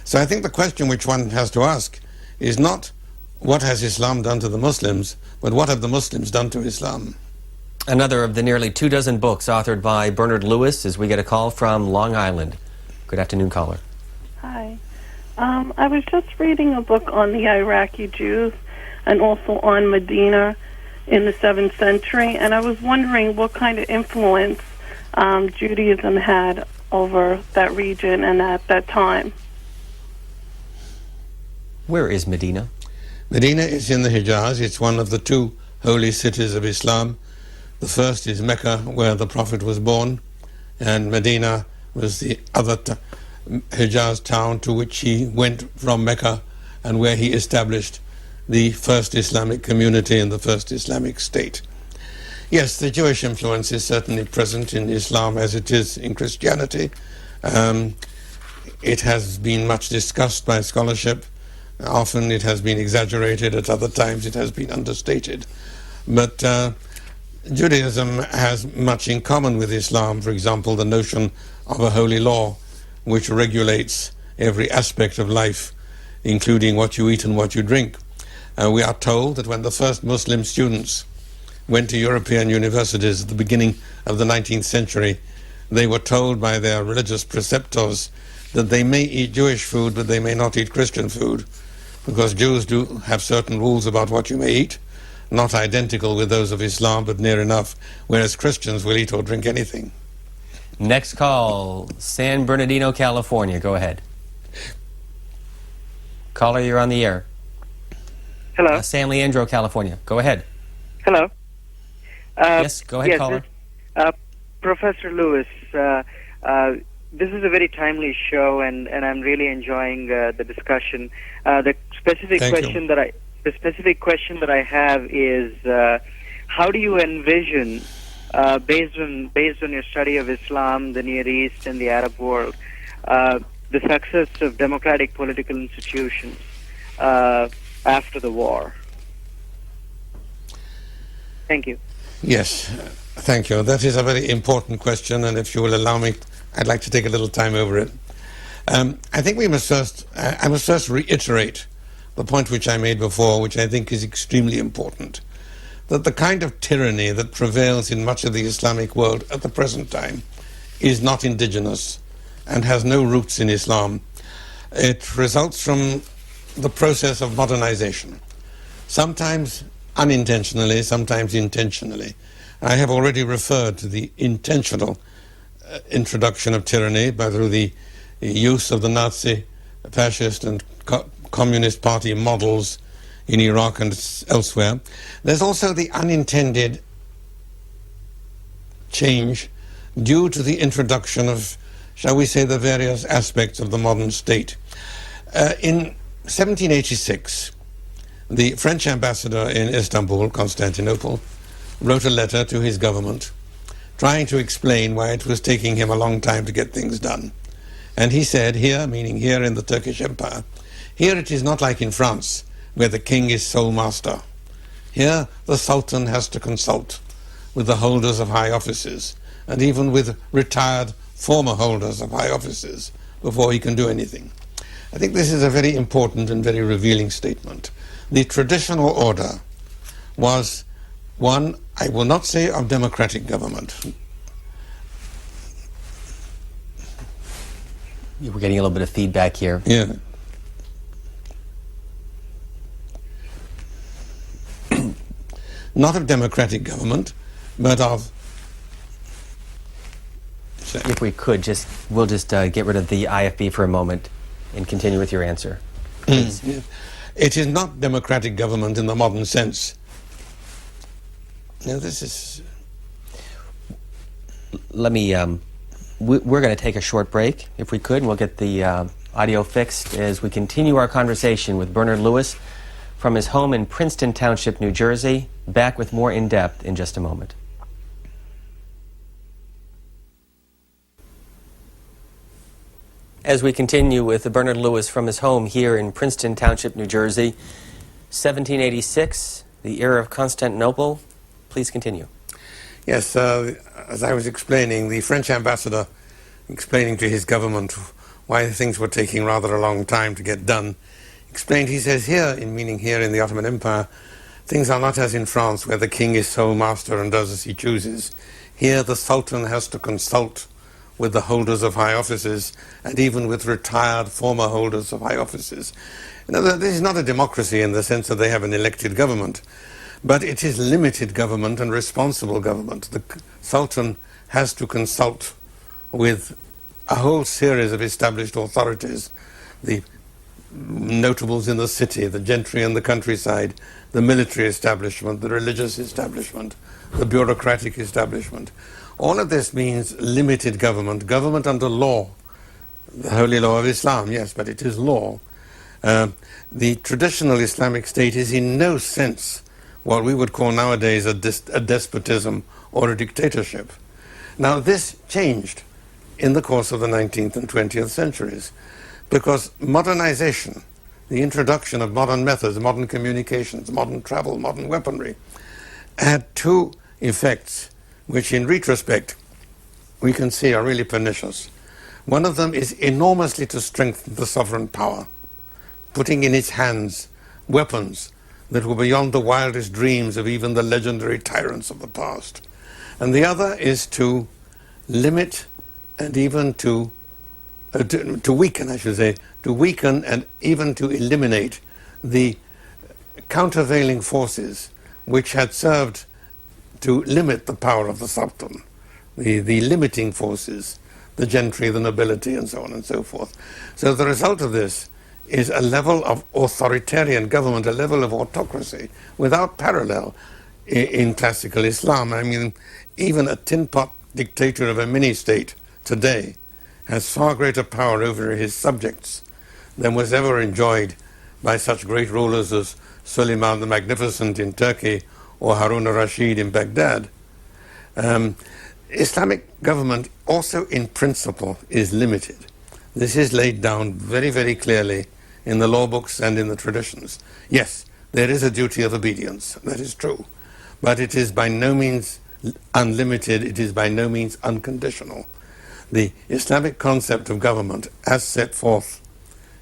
So I think the question which one has to ask is not what has Islam done to the Muslims, but what have the Muslims done to Islam? Another of the nearly 24 books authored by Bernard Lewis, as we get a call from Long Island. Good afternoon, caller. Hi. I was just reading a book on the Iraqi Jews and also on Medina in the 7th century, and I was wondering what kind of influence Judaism had over that region and at that time. Where is Medina? Medina is in the Hijaz. It's one of the two holy cities of Islam. The first is Mecca, where the Prophet was born, and Medina was the other Hijaz town to which he went from Mecca and where he established the first Islamic community and the first Islamic state. Yes, the Jewish influence is certainly present in Islam as it is in Christianity. It has been much discussed by scholarship. Often it has been exaggerated, at other times it has been understated. But Judaism has much in common with Islam. For example, the notion of a holy law which regulates every aspect of life, including what you eat and what you drink. We are told that when the first Muslim students went to European universities at the beginning of the 19th century, they were told by their religious preceptors that they may eat Jewish food, but they may not eat Christian food, because Jews do have certain rules about what you may eat, not identical with those of Islam, but near enough, whereas Christians will eat or drink anything. Next call, San Bernardino, California. Go ahead. Caller, you're on the air. Hello. San Leandro, California. Go ahead. Hello. Yes, go ahead, caller. Professor Lewis, this is a very timely show, and I'm really enjoying the discussion. The specific question that I have is, how do you envision, based on your study of Islam, the Near East, and the Arab world, the success of democratic political institutions after the war? Thank you. Yes, thank you. That is a very important question, and if you will allow me, I'd like to take a little time over it. I think I must first reiterate the point which I made before, which I think is extremely important, that the kind of tyranny that prevails in much of the Islamic world at the present time is not indigenous and has no roots in Islam. It results from the process of modernization, sometimes unintentionally, sometimes intentionally. I have already referred to the intentional introduction of tyranny through the use of the Nazi, fascist and communist party models in Iraq and elsewhere. There's also the unintended change due to the introduction of, shall we say, the various aspects of the modern state. In 1786, the French ambassador in Istanbul, Constantinople, wrote a letter to his government trying to explain why it was taking him a long time to get things done. And he said, here, meaning here in the Turkish Empire, here it is not like in France, where the king is sole master. Here the Sultan has to consult with the holders of high offices, and even with retired former holders of high offices, before he can do anything. I think this is a very important and very revealing statement. The traditional order was one, I will not say of democratic government. We're getting a little bit of feedback here. Yeah. Not of democratic government, but of... If we could, we'll just get rid of the IFB for a moment and continue with your answer. Please. Yeah. It is not democratic government in the modern sense. Now, this is... Let me... we're going to take a short break, if we could, and we'll get the audio fixed as we continue our conversation with Bernard Lewis from his home in Princeton Township, New Jersey. Back with more in depth in just a moment. As we continue with Bernard Lewis from his home here in Princeton Township, New Jersey, 1786, the era of Constantinople. Please continue. Yes, as I was explaining, the French ambassador explaining to his government why things were taking rather a long time to get done, explained, he says, here, meaning here in the Ottoman Empire, things are not as in France, where the king is sole master and does as he chooses. Here the Sultan has to consult with the holders of high offices, and even with retired former holders of high offices. Now, this is not a democracy in the sense that they have an elected government, but it is limited government and responsible government. The Sultan has to consult with a whole series of established authorities, the notables in the city, the gentry in the countryside, the military establishment, the religious establishment, the bureaucratic establishment. All of this means limited government, government under law, the holy law of Islam, yes, but it is law. The traditional Islamic state is in no sense what we would call nowadays a despotism or a dictatorship. Now, this changed in the course of the 19th and 20th centuries, because modernization, the introduction of modern methods, modern communications, modern travel, modern weaponry, had two effects which in retrospect we can see are really pernicious. One of them is enormously to strengthen the sovereign power, putting in its hands weapons that were beyond the wildest dreams of even the legendary tyrants of the past. And the other is to limit and even to weaken, I should say, to weaken and even to eliminate the countervailing forces which had served to limit the power of the Sultan, the limiting forces, the gentry, the nobility, and so on and so forth. So the result of this is a level of authoritarian government, a level of autocracy without parallel in classical Islam. I mean, even a tin-pot dictator of a mini-state today has far greater power over his subjects than was ever enjoyed by such great rulers as Suleiman the Magnificent in Turkey or Harun al-Rashid in Baghdad. Islamic government also in principle is limited. This is laid down very, very clearly in the law books and in the traditions. Yes, there is a duty of obedience, that is true. but it is by no means unlimited, it is by no means unconditional. The Islamic concept of government, as set forth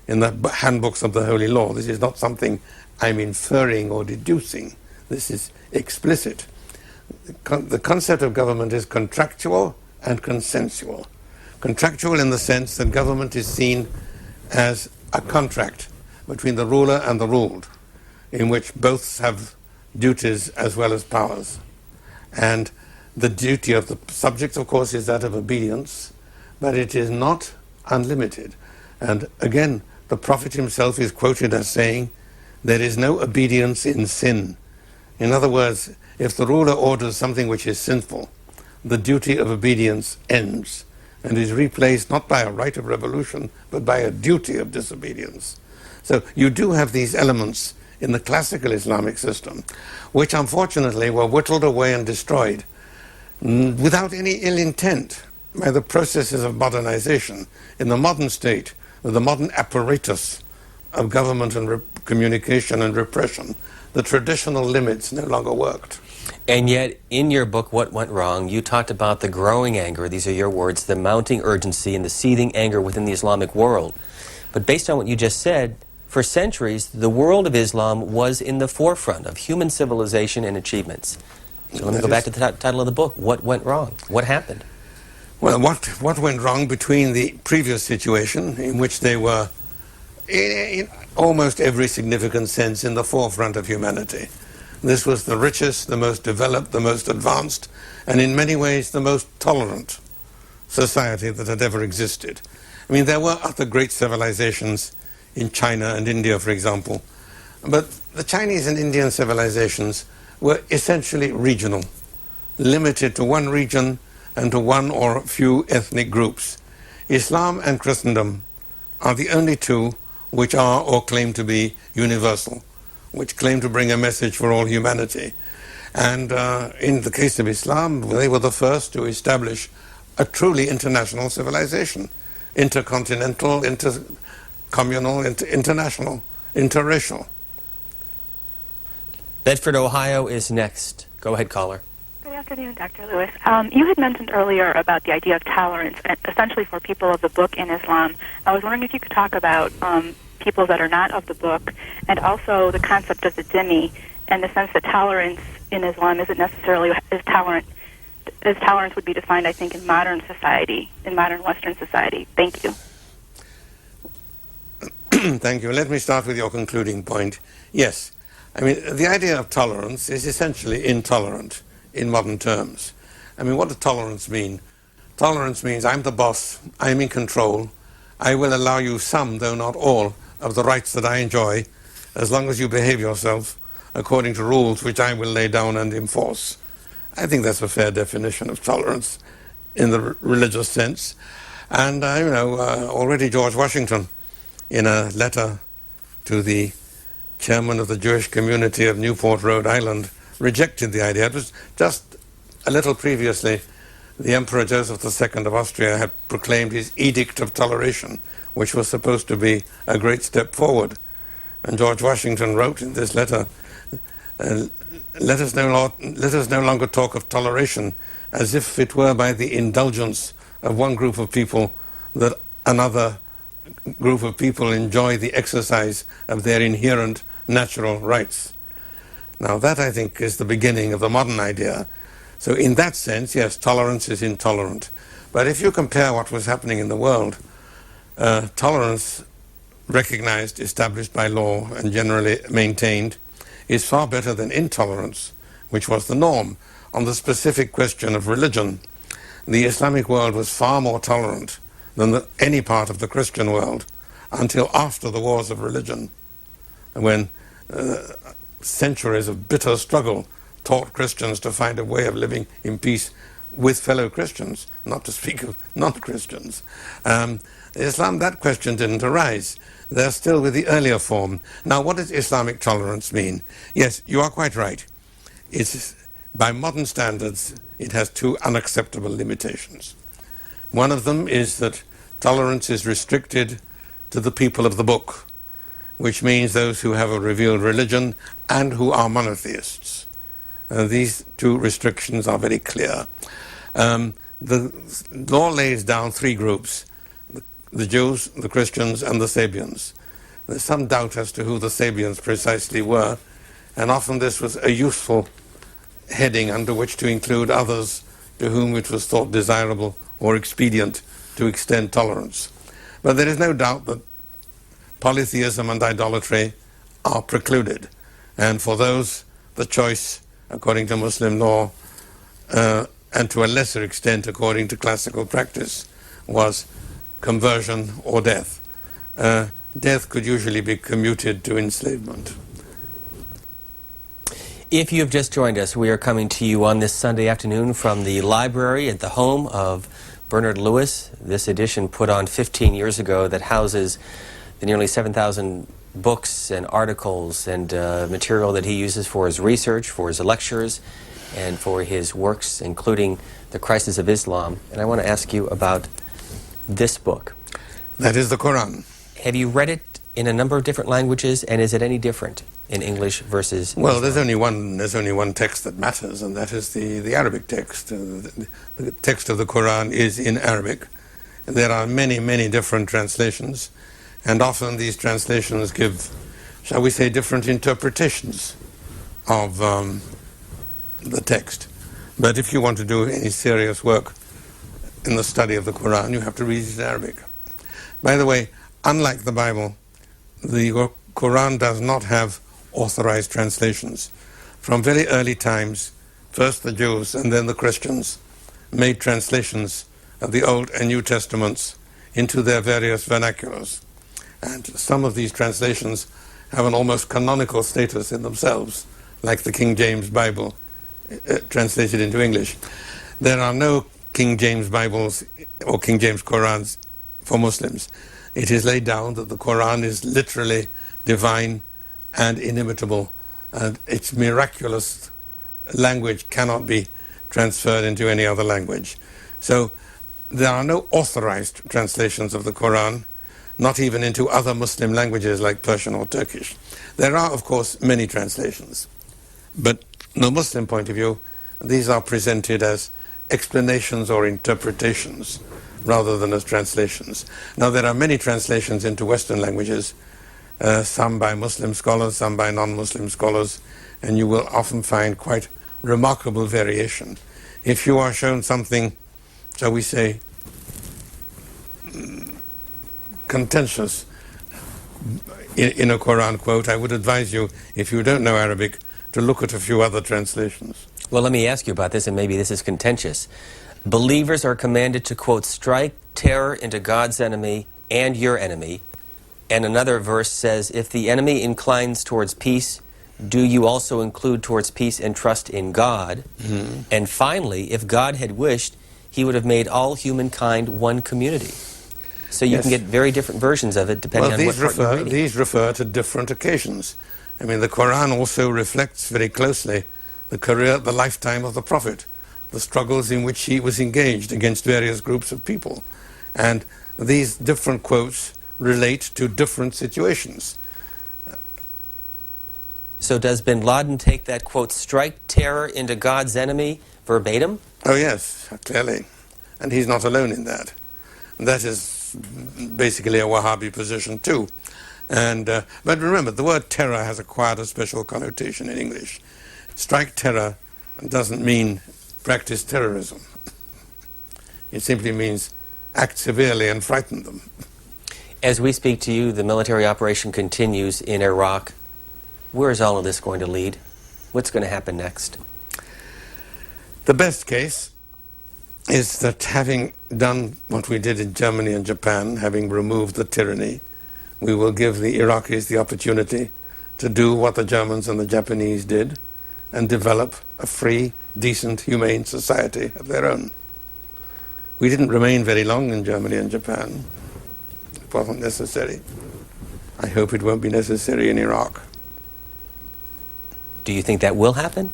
in the handbooks of the Holy Law, this is not something I'm inferring or deducing. This is explicit. The concept of government is contractual and consensual. Contractual in the sense that government is seen as a contract between the ruler and the ruled, in which both have duties as well as powers. And the duty of the subject, of course, is that of obedience, but it is not unlimited. And again, the Prophet himself is quoted as saying, there is no obedience in sin. In other words, if the ruler orders something which is sinful, the duty of obedience ends and is replaced not by a right of revolution, but by a duty of disobedience. So you do have these elements in the classical Islamic system, which unfortunately were whittled away and destroyed without any ill intent by the processes of modernization. In the modern state, the modern apparatus of government and communication and repression, the traditional limits no longer worked. And yet, in your book, What Went Wrong, you talked about the growing anger, these are your words, the mounting urgency and the seething anger within the Islamic world. But based on what you just said, for centuries, the world of Islam was in the forefront of human civilization and achievements. So let me go back to the title of the book, What Went Wrong? What happened? Well, what went wrong between the previous situation, in which they were, in almost every significant sense, in the forefront of humanity. This was the richest, the most developed, the most advanced, and in many ways the most tolerant society that had ever existed. I mean, there were other great civilizations in China and India, for example, but the Chinese and Indian civilizations were essentially regional, limited to one region and to one or a few ethnic groups. Islam and Christendom are the only two which are or claim to be universal, which claim to bring a message for all humanity. And in the case of Islam, they were the first to establish a truly international civilization, intercontinental, intercommunal, international, interracial. Bedford, Ohio is next. Go ahead, caller. Good afternoon, Dr. Lewis. You had mentioned earlier about the idea of tolerance, essentially for people of the book in Islam. I was wondering if you could talk about people that are not of the book, and also the concept of the dhimmi, and the sense that tolerance in Islam isn't necessarily as tolerance would be defined, I think, in modern society, in modern Western society. Thank you. Thank you. Let me start with your concluding point. Yes. I mean, the idea of tolerance is essentially intolerant in modern terms. I mean, what does tolerance mean? Tolerance means I'm the boss, I'm in control, I will allow you some, though not all, of the rights that I enjoy, as long as you behave yourself according to rules which I will lay down and enforce. I think that's a fair definition of tolerance in the religious sense. And, already George Washington, in a letter to the chairman of the Jewish community of Newport, Rhode Island, rejected the idea. It was just a little previously, the Emperor Joseph II of Austria had proclaimed his Edict of Toleration, which was supposed to be a great step forward. And George Washington wrote in this letter, let us no longer talk of toleration as if it were by the indulgence of one group of people that another group of people enjoy the exercise of their inherent natural rights. Now that, I think, is the beginning of the modern idea. So in that sense, yes, tolerance is intolerant. But if you compare what was happening in the world, tolerance, recognized, established by law, and generally maintained, is far better than intolerance, which was the norm. On the specific question of religion, the Islamic world was far more tolerant than any part of the Christian world until after the wars of religion, when centuries of bitter struggle taught Christians to find a way of living in peace with fellow Christians, not to speak of non-Christians. Islam, that question didn't arise. They're still with the earlier form. Now, what does Islamic tolerance mean? Yes, you are quite right. It's, by modern standards, it has two unacceptable limitations. One of them is that tolerance is restricted to the people of the book, which means those who have a revealed religion and who are monotheists. these two restrictions are very clear. The law lays down three groups: the Jews, the Christians, and the Sabians. There's some doubt as to who the Sabians precisely were, and often this was a useful heading under which to include others to whom it was thought desirable or expedient to extend tolerance. But there is no doubt that polytheism and idolatry are precluded, and for those the choice, according to Muslim law, and to a lesser extent according to classical practice, was conversion or death. Death could usually be commuted to enslavement. If you have just joined us, we are coming to you on this Sunday afternoon from the library at the home of Bernard Lewis. This edition put on 15 years ago that houses the nearly 7,000 books and articles and material that he uses for his research, for his lectures, and for his works, including The Crisis of Islam. And I want to ask you about this book. That is the Quran. Have you read it in a number of different languages, and is it any different in English versus Well, Islam? there's only one text that matters, and that is the Arabic text. The text of the Quran is in Arabic. There are many, many different translations, and often these translations give, shall we say, different interpretations of the text. But if you want to do any serious work in the study of the Quran, you have to read it in Arabic. By the way, unlike the Bible, the Quran does not have authorized translations. From very early times, first the Jews and then the Christians made translations of the Old and New Testaments into their various vernaculars. And some of these translations have an almost canonical status in themselves, like the King James Bible translated into English. There are no King James Bibles or King James Qurans for Muslims. It is laid down that the Quran is literally divine and inimitable, and its miraculous language cannot be transferred into any other language. So there are no authorized translations of the Quran, not even into other Muslim languages like Persian or Turkish. There are, of course, many translations, but from the Muslim point of view, these are presented as explanations or interpretations rather than as translations. Now, there are many translations into Western languages, some by Muslim scholars, some by non-Muslim scholars, and you will often find quite remarkable variation. If you are shown something, shall we say, contentious in a Quran quote, I would advise you, if you don't know Arabic, to look at a few other translations. Well, let me ask you about this, and maybe this is contentious. Believers are commanded to, quote, strike terror into God's enemy and your enemy. And another verse says, if the enemy inclines towards peace, do you also include towards peace and trust in God? Mm-hmm. And finally, if God had wished, he would have made all humankind one community. So you can get very different versions of it depending on what part you're reading. These refer to different occasions. I mean, the Quran also reflects very closely the lifetime of the Prophet, the struggles in which he was engaged against various groups of people. And these different quotes relate to different situations. So does bin Laden take that, quote, strike terror into God's enemy verbatim? Oh, yes, clearly. And he's not alone in that. That is basically a Wahhabi position too. And but remember, the word terror has acquired a special connotation in English. Strike terror doesn't mean practice terrorism. It simply means act severely and frighten them. As we speak to you, the military operation continues in Iraq. Where is all of this going to lead? What's going to happen next? The best case is that having done what we did in Germany and Japan, having removed the tyranny, we will give the Iraqis the opportunity to do what the Germans and the Japanese did and develop a free, decent, humane society of their own. We didn't remain very long in Germany and Japan. It wasn't necessary. I hope it won't be necessary in Iraq. Do you think that will happen?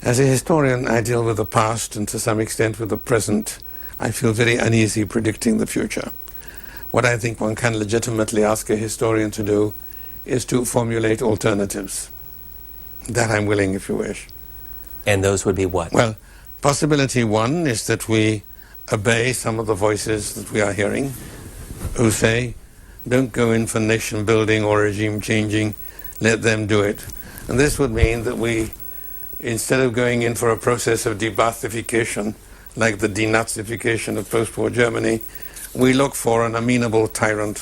As a historian, I deal with the past and to some extent with the present. I feel very uneasy predicting the future. What I think one can legitimately ask a historian to do is to formulate alternatives. That I'm willing, if you wish. And those would be what? Well, possibility one is that we obey some of the voices that we are hearing who say, don't go in for nation building or regime changing, let them do it. And this would mean that we, instead of going in for a process of de-Baathification, like the denazification of post-war Germany, we look for an amenable tyrant,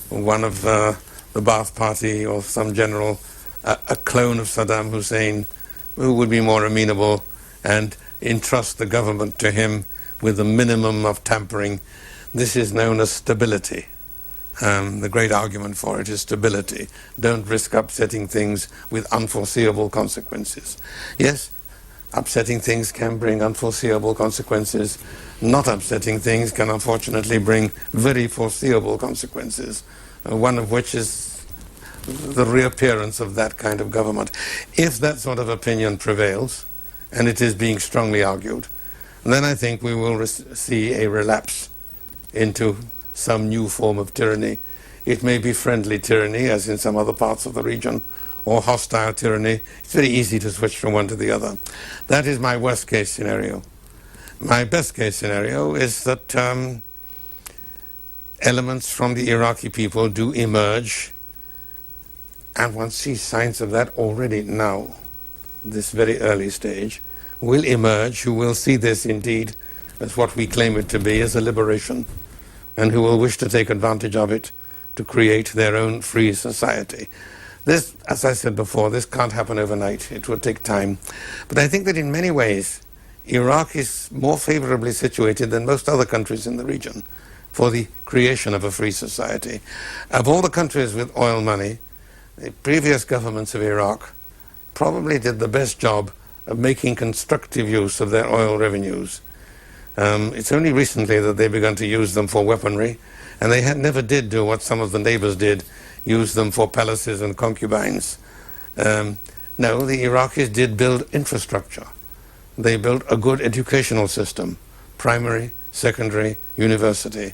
one of the Ba'ath Party or some general, a clone of Saddam Hussein, who would be more amenable, and entrust the government to him with a minimum of tampering. This is known as stability. The great argument for it is stability. Don't risk upsetting things with unforeseeable consequences. Yes, upsetting things can bring unforeseeable consequences. Not upsetting things can unfortunately bring very foreseeable consequences, one of which is the reappearance of that kind of government. If that sort of opinion prevails, and it is being strongly argued, then I think we will see a relapse into some new form of tyranny. It may be friendly tyranny, as in some other parts of the region, or hostile tyranny. It's very easy to switch from one to the other. That is my worst case scenario. My best case scenario is that elements from the Iraqi people do emerge, and one sees signs of that already now, this very early stage, will emerge, who will see this indeed as what we claim it to be, as a liberation, and who will wish to take advantage of it to create their own free society. This, as I said before, this can't happen overnight. It will take time. But I think that in many ways, Iraq is more favorably situated than most other countries in the region for the creation of a free society. Of all the countries with oil money, the previous governments of Iraq probably did the best job of making constructive use of their oil revenues. It's only recently that they've begun to use them for weaponry, and they never did do what some of the neighbors did, use them for palaces and concubines. No, the Iraqis did build infrastructure. They built a good educational system, primary, secondary, university.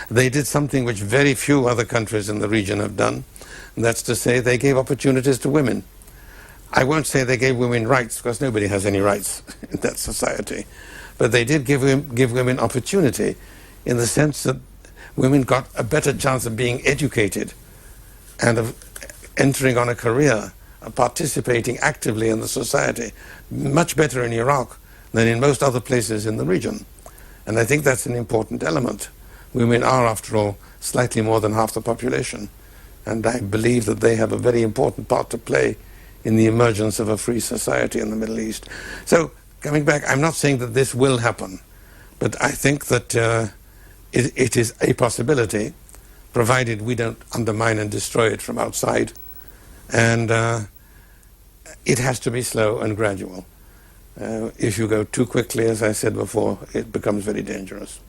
They did something which very few other countries in the region have done, and that's to say they gave opportunities to women. I won't say they gave women rights, because nobody has any rights in that society. But they did give women opportunity in the sense that women got a better chance of being educated and of entering on a career, of participating actively in the society, much better in Iraq than in most other places in the region. And I think that's an important element. Women are, after all, slightly more than half the population. And I believe that they have a very important part to play in the emergence of a free society in the Middle East. So, coming back, I'm not saying that this will happen, but I think that it is a possibility, provided we don't undermine and destroy it from outside. And it has to be slow and gradual. If you go too quickly, as I said before, it becomes very dangerous.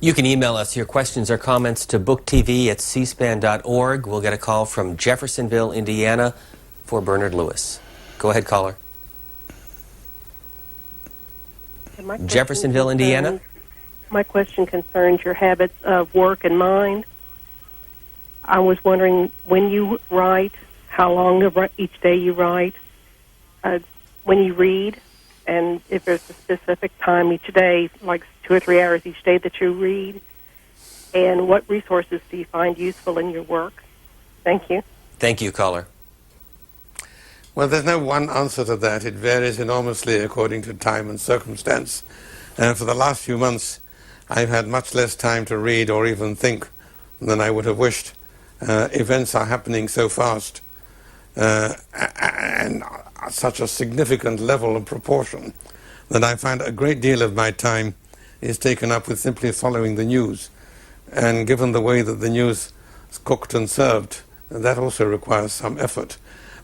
You can email us your questions or comments to booktv@cspan.org. We'll get a call from Jeffersonville, Indiana, for Bernard Lewis. Go ahead, caller. Jeffersonville, Indiana. My question concerns your habits of work and mind. I was wondering, when you write, how long of each day you write, when you read, and if there's a specific time each day, like 2 or 3 hours each day that you read, and what resources do you find useful in your work? Thank you. Thank you, caller. Well, there's no one answer to that. It varies enormously according to time and circumstance. For the last few months, I've had much less time to read or even think than I would have wished. Events are happening so fast and at such a significant level and proportion that I find a great deal of my time is taken up with simply following the news. And given the way that the news is cooked and served, that also requires some effort.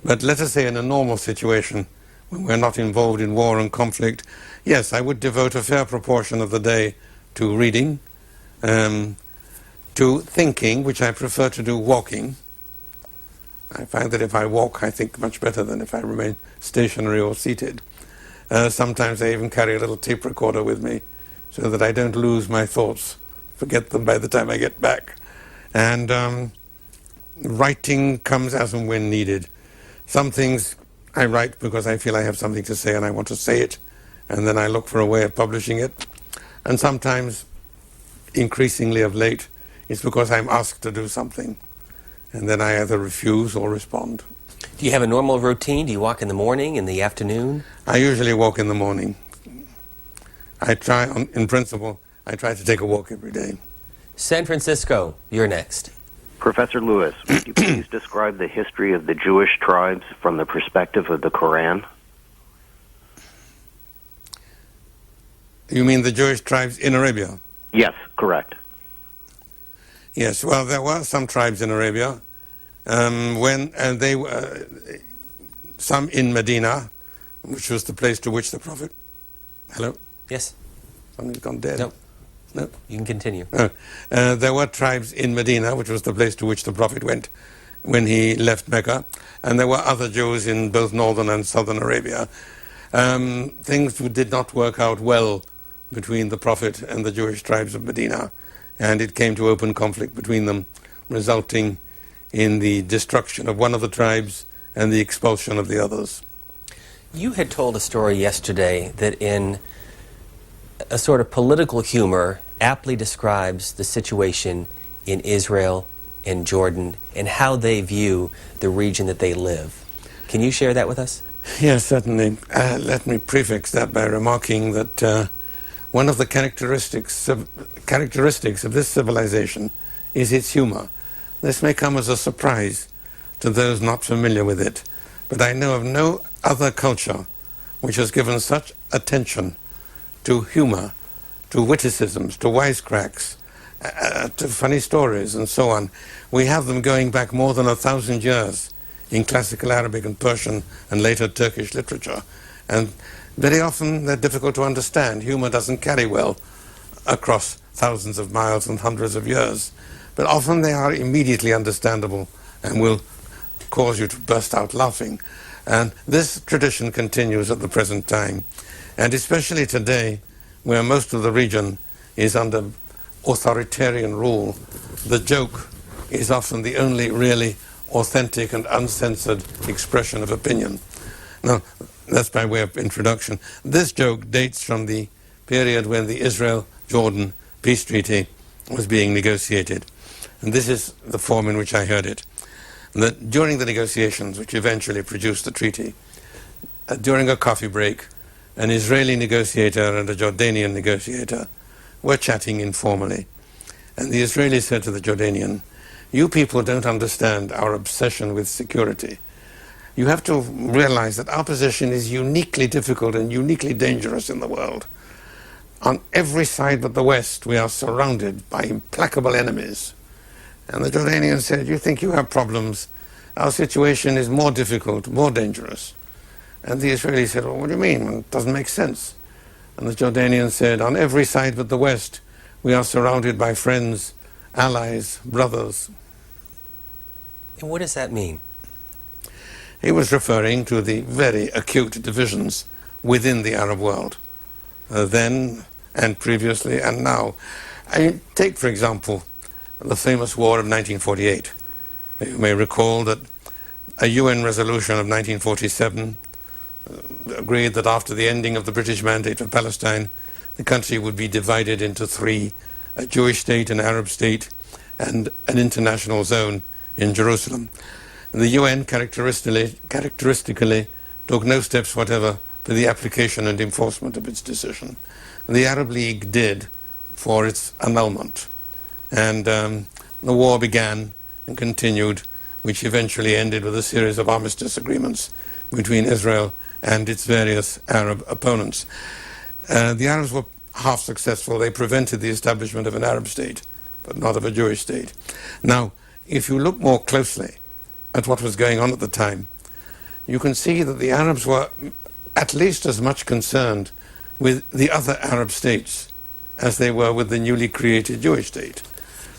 But let us say in a normal situation, when we're not involved in war and conflict, yes, I would devote a fair proportion of the day to reading, to thinking, which I prefer to do walking. I find that if I walk, I think much better than if I remain stationary or seated. Sometimes I even carry a little tape recorder with me so that I don't lose my thoughts, forget them by the time I get back. And writing comes as and when needed. Some things I write because I feel I have something to say and I want to say it, and then I look for a way of publishing it. And sometimes, increasingly of late, it's because I'm asked to do something, and then I either refuse or respond. Do you have a normal routine? Do you walk in the morning, in the afternoon? I usually walk in the morning. I try, in principle, I try to take a walk every day. San Francisco, you're next. Professor Lewis, would you please describe the history of the Jewish tribes from the perspective of the Quran? You mean the Jewish tribes in Arabia? Yes, correct. Yes, well, there were some tribes in Arabia. They were some in Medina, which was the place to which the Prophet... Hello? Yes. Somebody's gone dead. No, you can continue. There were tribes in Medina, which was the place to which the Prophet went when he left Mecca, and there were other Jews in both northern and southern Arabia. Things did not work out well between the Prophet and the Jewish tribes of Medina, and it came to open conflict between them, resulting in the destruction of one of the tribes and the expulsion of the others. You had told a story yesterday that in a sort of political humor aptly describes the situation in Israel and Jordan and how they view the region that they live. Can you share that with us? Yes, certainly. Let me prefix that by remarking that one of the characteristics of this civilization is its humor. This may come as a surprise to those not familiar with it, but I know of no other culture which has given such attention to humor, to witticisms, to wisecracks, to funny stories and so on. We have them going back more than 1,000 years in classical Arabic and Persian and later Turkish literature. And very often they're difficult to understand. Humor doesn't carry well across thousands of miles and hundreds of years. But often they are immediately understandable and will cause you to burst out laughing. And this tradition continues at the present time. And especially today, where most of the region is under authoritarian rule, the joke is often the only really authentic and uncensored expression of opinion. Now, that's by way of introduction. This joke dates from the period when the Israel-Jordan peace treaty was being negotiated. And this is the form in which I heard it. That during the negotiations, which eventually produced the treaty, during a coffee break, an Israeli negotiator and a Jordanian negotiator were chatting informally. And the Israeli said to the Jordanian, "You people don't understand our obsession with security. You have to realize that our position is uniquely difficult and uniquely dangerous in the world. On every side but the West, we are surrounded by implacable enemies." And the Jordanian said, "You think you have problems? Our situation is more difficult, more dangerous." And the Israeli said, "Well, what do you mean? It doesn't make sense." And the Jordanian said, "On every side but the West, we are surrounded by friends, allies, brothers." And what does that mean? He was referring to the very acute divisions within the Arab world, then and previously and now. Take, for example, the famous war of 1948. You may recall that a UN resolution of 1947 agreed that after the ending of the British mandate for Palestine, the country would be divided into three: a Jewish state, an Arab state, and an international zone in Jerusalem. And the UN characteristically took no steps whatever for the application and enforcement of its decision. The Arab League did for its annulment. And the war began and continued, which eventually ended with a series of armistice agreements between Israel and its various Arab opponents. The Arabs were half successful. They prevented the establishment of an Arab state, but not of a Jewish state. Now, if you look more closely at what was going on at the time, you can see that the Arabs were at least as much concerned with the other Arab states as they were with the newly created Jewish state.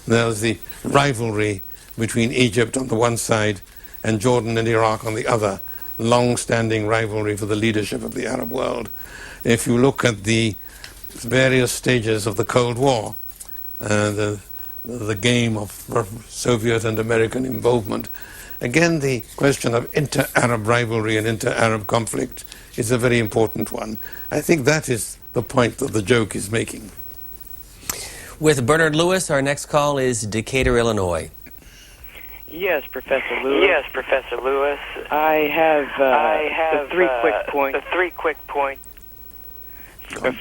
There was the rivalry between Egypt on the one side and Jordan and Iraq on the other, long-standing rivalry for the leadership of the Arab world. If you look at the various stages of the Cold War, the game of Soviet and American involvement, Again, the question of inter-Arab rivalry and inter-Arab conflict is a very important one. I think that is the point that the joke is making. With Bernard Lewis, our next call is Decatur, Illinois. Yes, Professor Lewis. I have the three quick points.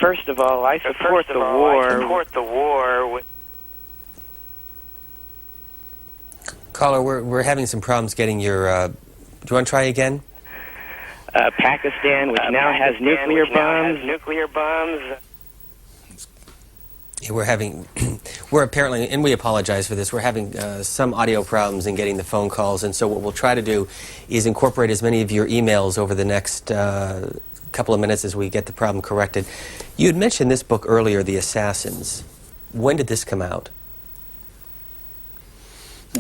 First of all, I support the war. Caller, we're having some problems getting your... do you want to try again? Pakistan, which now has nuclear bombs. Yeah, we're apparently, and we apologize for this, we're having some audio problems in getting the phone calls, and so what we'll try to do is incorporate as many of your emails over the next couple of minutes as we get the problem corrected. You had mentioned this book earlier, The Assassins. When did this come out?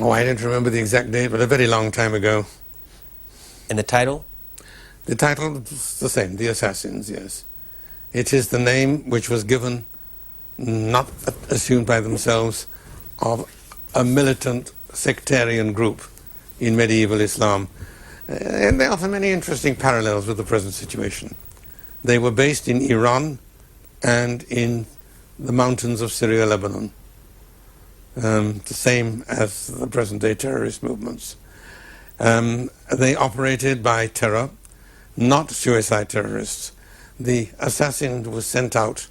Oh, I don't remember the exact date, but a very long time ago. And the title? The title is the same, The Assassins, yes. It is the name which was given, not assumed by themselves, of a militant sectarian group in medieval Islam. And they offer many interesting parallels with the present situation. They were based in Iran and in the mountains of Syria, Lebanon. The same as the present-day terrorist movements. They operated by terror, not suicide terrorists. The assassin was sent out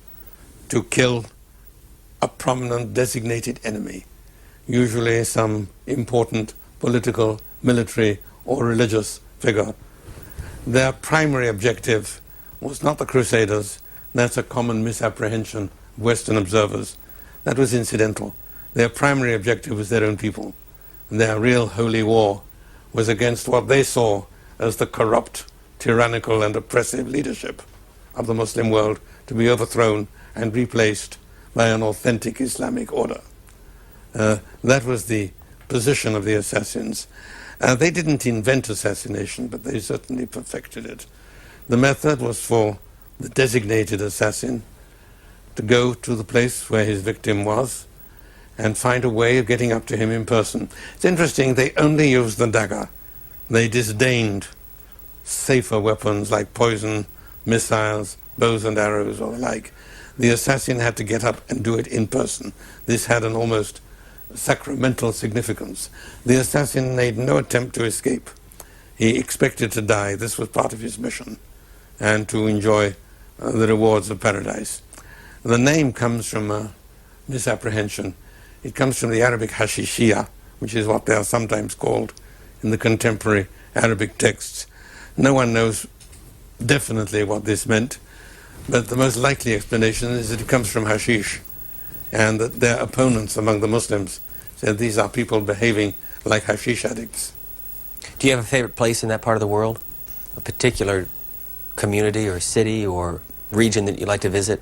to kill a prominent designated enemy, usually some important political, military, or religious figure. Their primary objective was not the Crusaders. That's a common misapprehension of Western observers. That was incidental. Their primary objective was their own people. Their real holy war was against what they saw as the corrupt, tyrannical, and oppressive leadership of the Muslim world, to be overthrown and replaced by an authentic Islamic order. That was the position of the assassins. They didn't invent assassination, but they certainly perfected it. The method was for the designated assassin to go to the place where his victim was and find a way of getting up to him in person. It's interesting, they only used the dagger. They disdained safer weapons like poison, missiles, bows and arrows or the like. The assassin had to get up and do it in person. This had an almost sacramental significance. The assassin made no attempt to escape. He expected to die. This was part of his mission, and to enjoy the rewards of paradise. The name comes from a misapprehension. It comes from the Arabic hashishiyah, which is what they are sometimes called in the contemporary Arabic texts. No one knows definitely what this meant, but the most likely explanation is that it comes from hashish, and that their opponents among the Muslims said these are people behaving like hashish addicts. Do you have a favorite place in that part of the world? A particular community or city or region that you like to visit?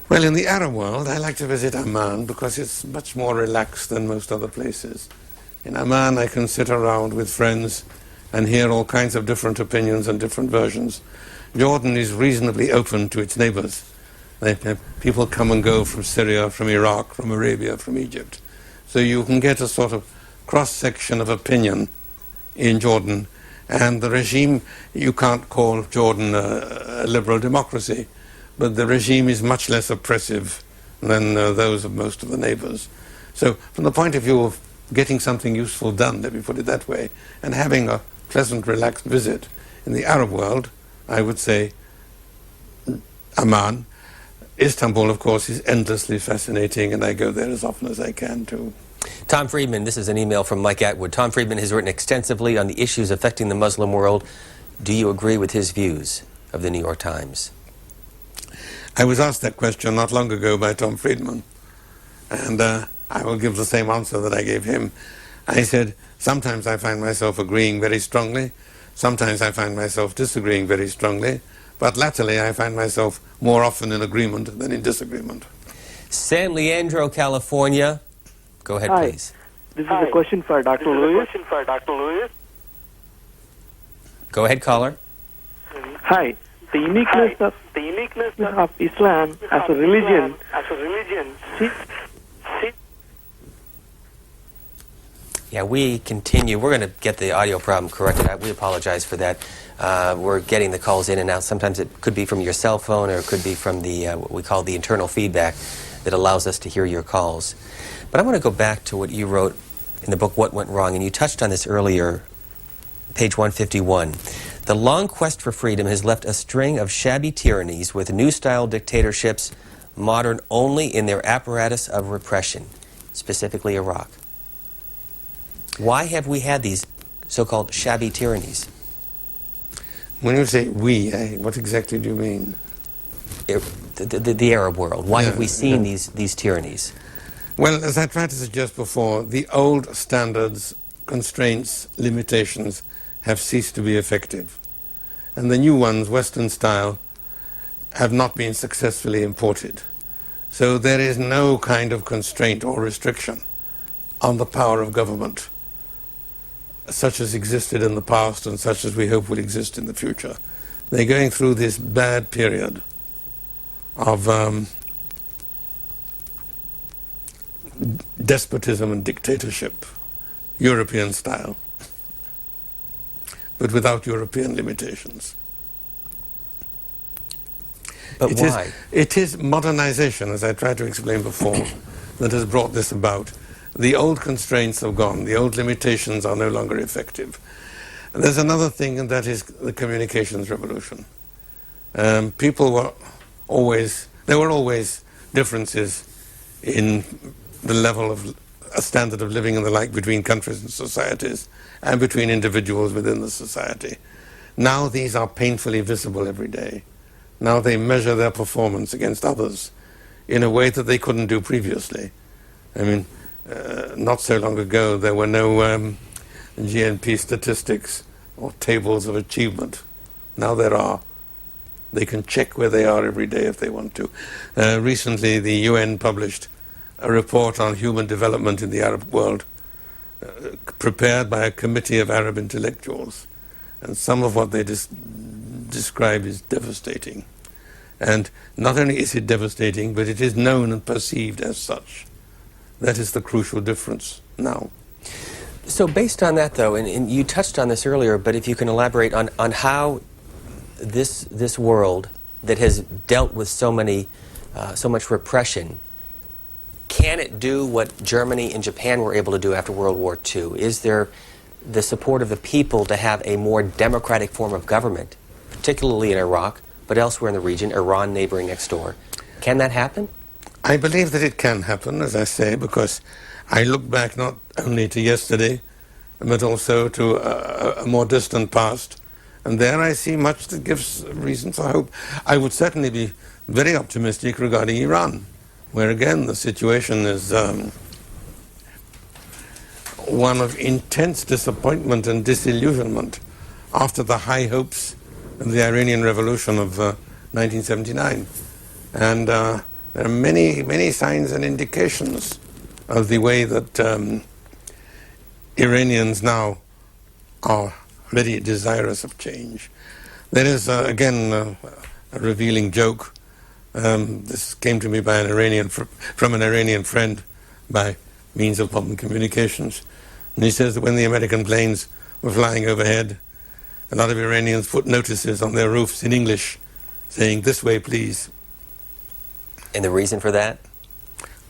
Well, in the Arab world, I like to visit Amman because it's much more relaxed than most other places. In Amman, I can sit around with friends and hear all kinds of different opinions and different versions. Jordan is reasonably open to its neighbors. People come and go from Syria, from Iraq, from Arabia, from Egypt. So you can get a sort of cross-section of opinion in Jordan. And the regime, you can't call Jordan a liberal democracy, but the regime is much less oppressive than those of most of the neighbors. So from the point of view of getting something useful done, let me put it that way, and having a pleasant, relaxed visit in the Arab world, I would say Amman. Istanbul, of course, is endlessly fascinating, and I go there as often as I can too. Tom Friedman, this is an email from Mike Atwood. Tom Friedman has written extensively on the issues affecting the Muslim world. Do you agree with his views of the New York Times? I was asked that question not long ago by Tom Friedman, and I will give the same answer that I gave him. I said, sometimes I find myself agreeing very strongly, sometimes I find myself disagreeing very strongly, but latterly I find myself more often in agreement than in disagreement. San Leandro, California. Go ahead, Hi. please. This is a question for Dr. Lewis. Go ahead, caller. Hi. The uniqueness of Islam as a religion. Yeah, we continue. We're going to get the audio problem corrected. We apologize for that. We're getting the calls in and out. Sometimes it could be from your cell phone, or it could be from the what we call the internal feedback that allows us to hear your calls. But I want to go back to what you wrote in the book, What Went Wrong, and you touched on this earlier, page 151. The long quest for freedom has left a string of shabby tyrannies with new-style dictatorships, modern only in their apparatus of repression, specifically Iraq. Why have we had these so-called shabby tyrannies? When you say we, what exactly do you mean? The Arab world. Why have we seen these tyrannies? Well, as I tried to suggest before, the old standards, constraints, limitations have ceased to be effective. And the new ones, Western style, have not been successfully imported. So there is no kind of constraint or restriction on the power of government, such as existed in the past and such as we hope will exist in the future. They're going through this bad period of despotism and dictatorship, European style, but without European limitations. But why? It is modernization, as I tried to explain before, that has brought this about. The old constraints have gone. The old limitations are no longer effective. And there's another thing, and that is the communications revolution. There were always differences in the level of a standard of living and the like between countries and societies and between individuals within the society. Now these are painfully visible every day. Now they measure their performance against others in a way that they couldn't do previously. I mean, not so long ago there were no GNP statistics or tables of achievement. Now there are. They can check where they are every day if they want to. Recently the UN published a report on human development in the Arab world, prepared by a committee of Arab intellectuals. And some of what they describe is devastating. And not only is it devastating, but it is known and perceived as such. That is the crucial difference now. So based on that, though, and you touched on this earlier, but if you can elaborate on how this world that has dealt with so much repression, can it do what Germany and Japan were able to do after World War II? Is there the support of the people to have a more democratic form of government, particularly in Iraq, but elsewhere in the region, Iran neighboring next door? Can that happen? I believe that it can happen, as I say, because I look back not only to yesterday, but also to a more distant past, and there I see much that gives reason for hope. I would certainly be very optimistic regarding Iran, where again the situation is one of intense disappointment and disillusionment after the high hopes of the Iranian Revolution of 1979. And there are many signs and indications of the way that Iranians now are very desirous of change. There is, again, a revealing joke. This came to me by from an Iranian friend by means of public communications. And he says that when the American planes were flying overhead, a lot of Iranians put notices on their roofs in English saying, "This way, please." And the reason for that?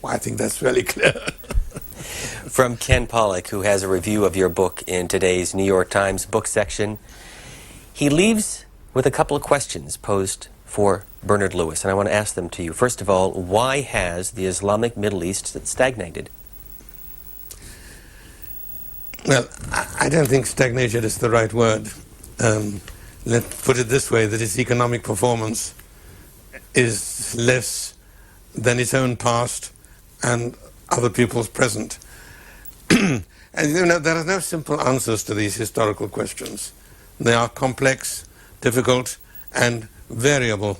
Well, I think that's fairly clear. From Ken Pollack, who has a review of your book in today's New York Times book section, he leaves with a couple of questions posed for Bernard Lewis, and I want to ask them to you. First of all, why has the Islamic Middle East stagnated? Well, I don't think stagnated is the right word. Let's put it this way, that its economic performance is less than its own past and other people's present. And you know, there are no simple answers to these historical questions. They are complex, difficult, and variable.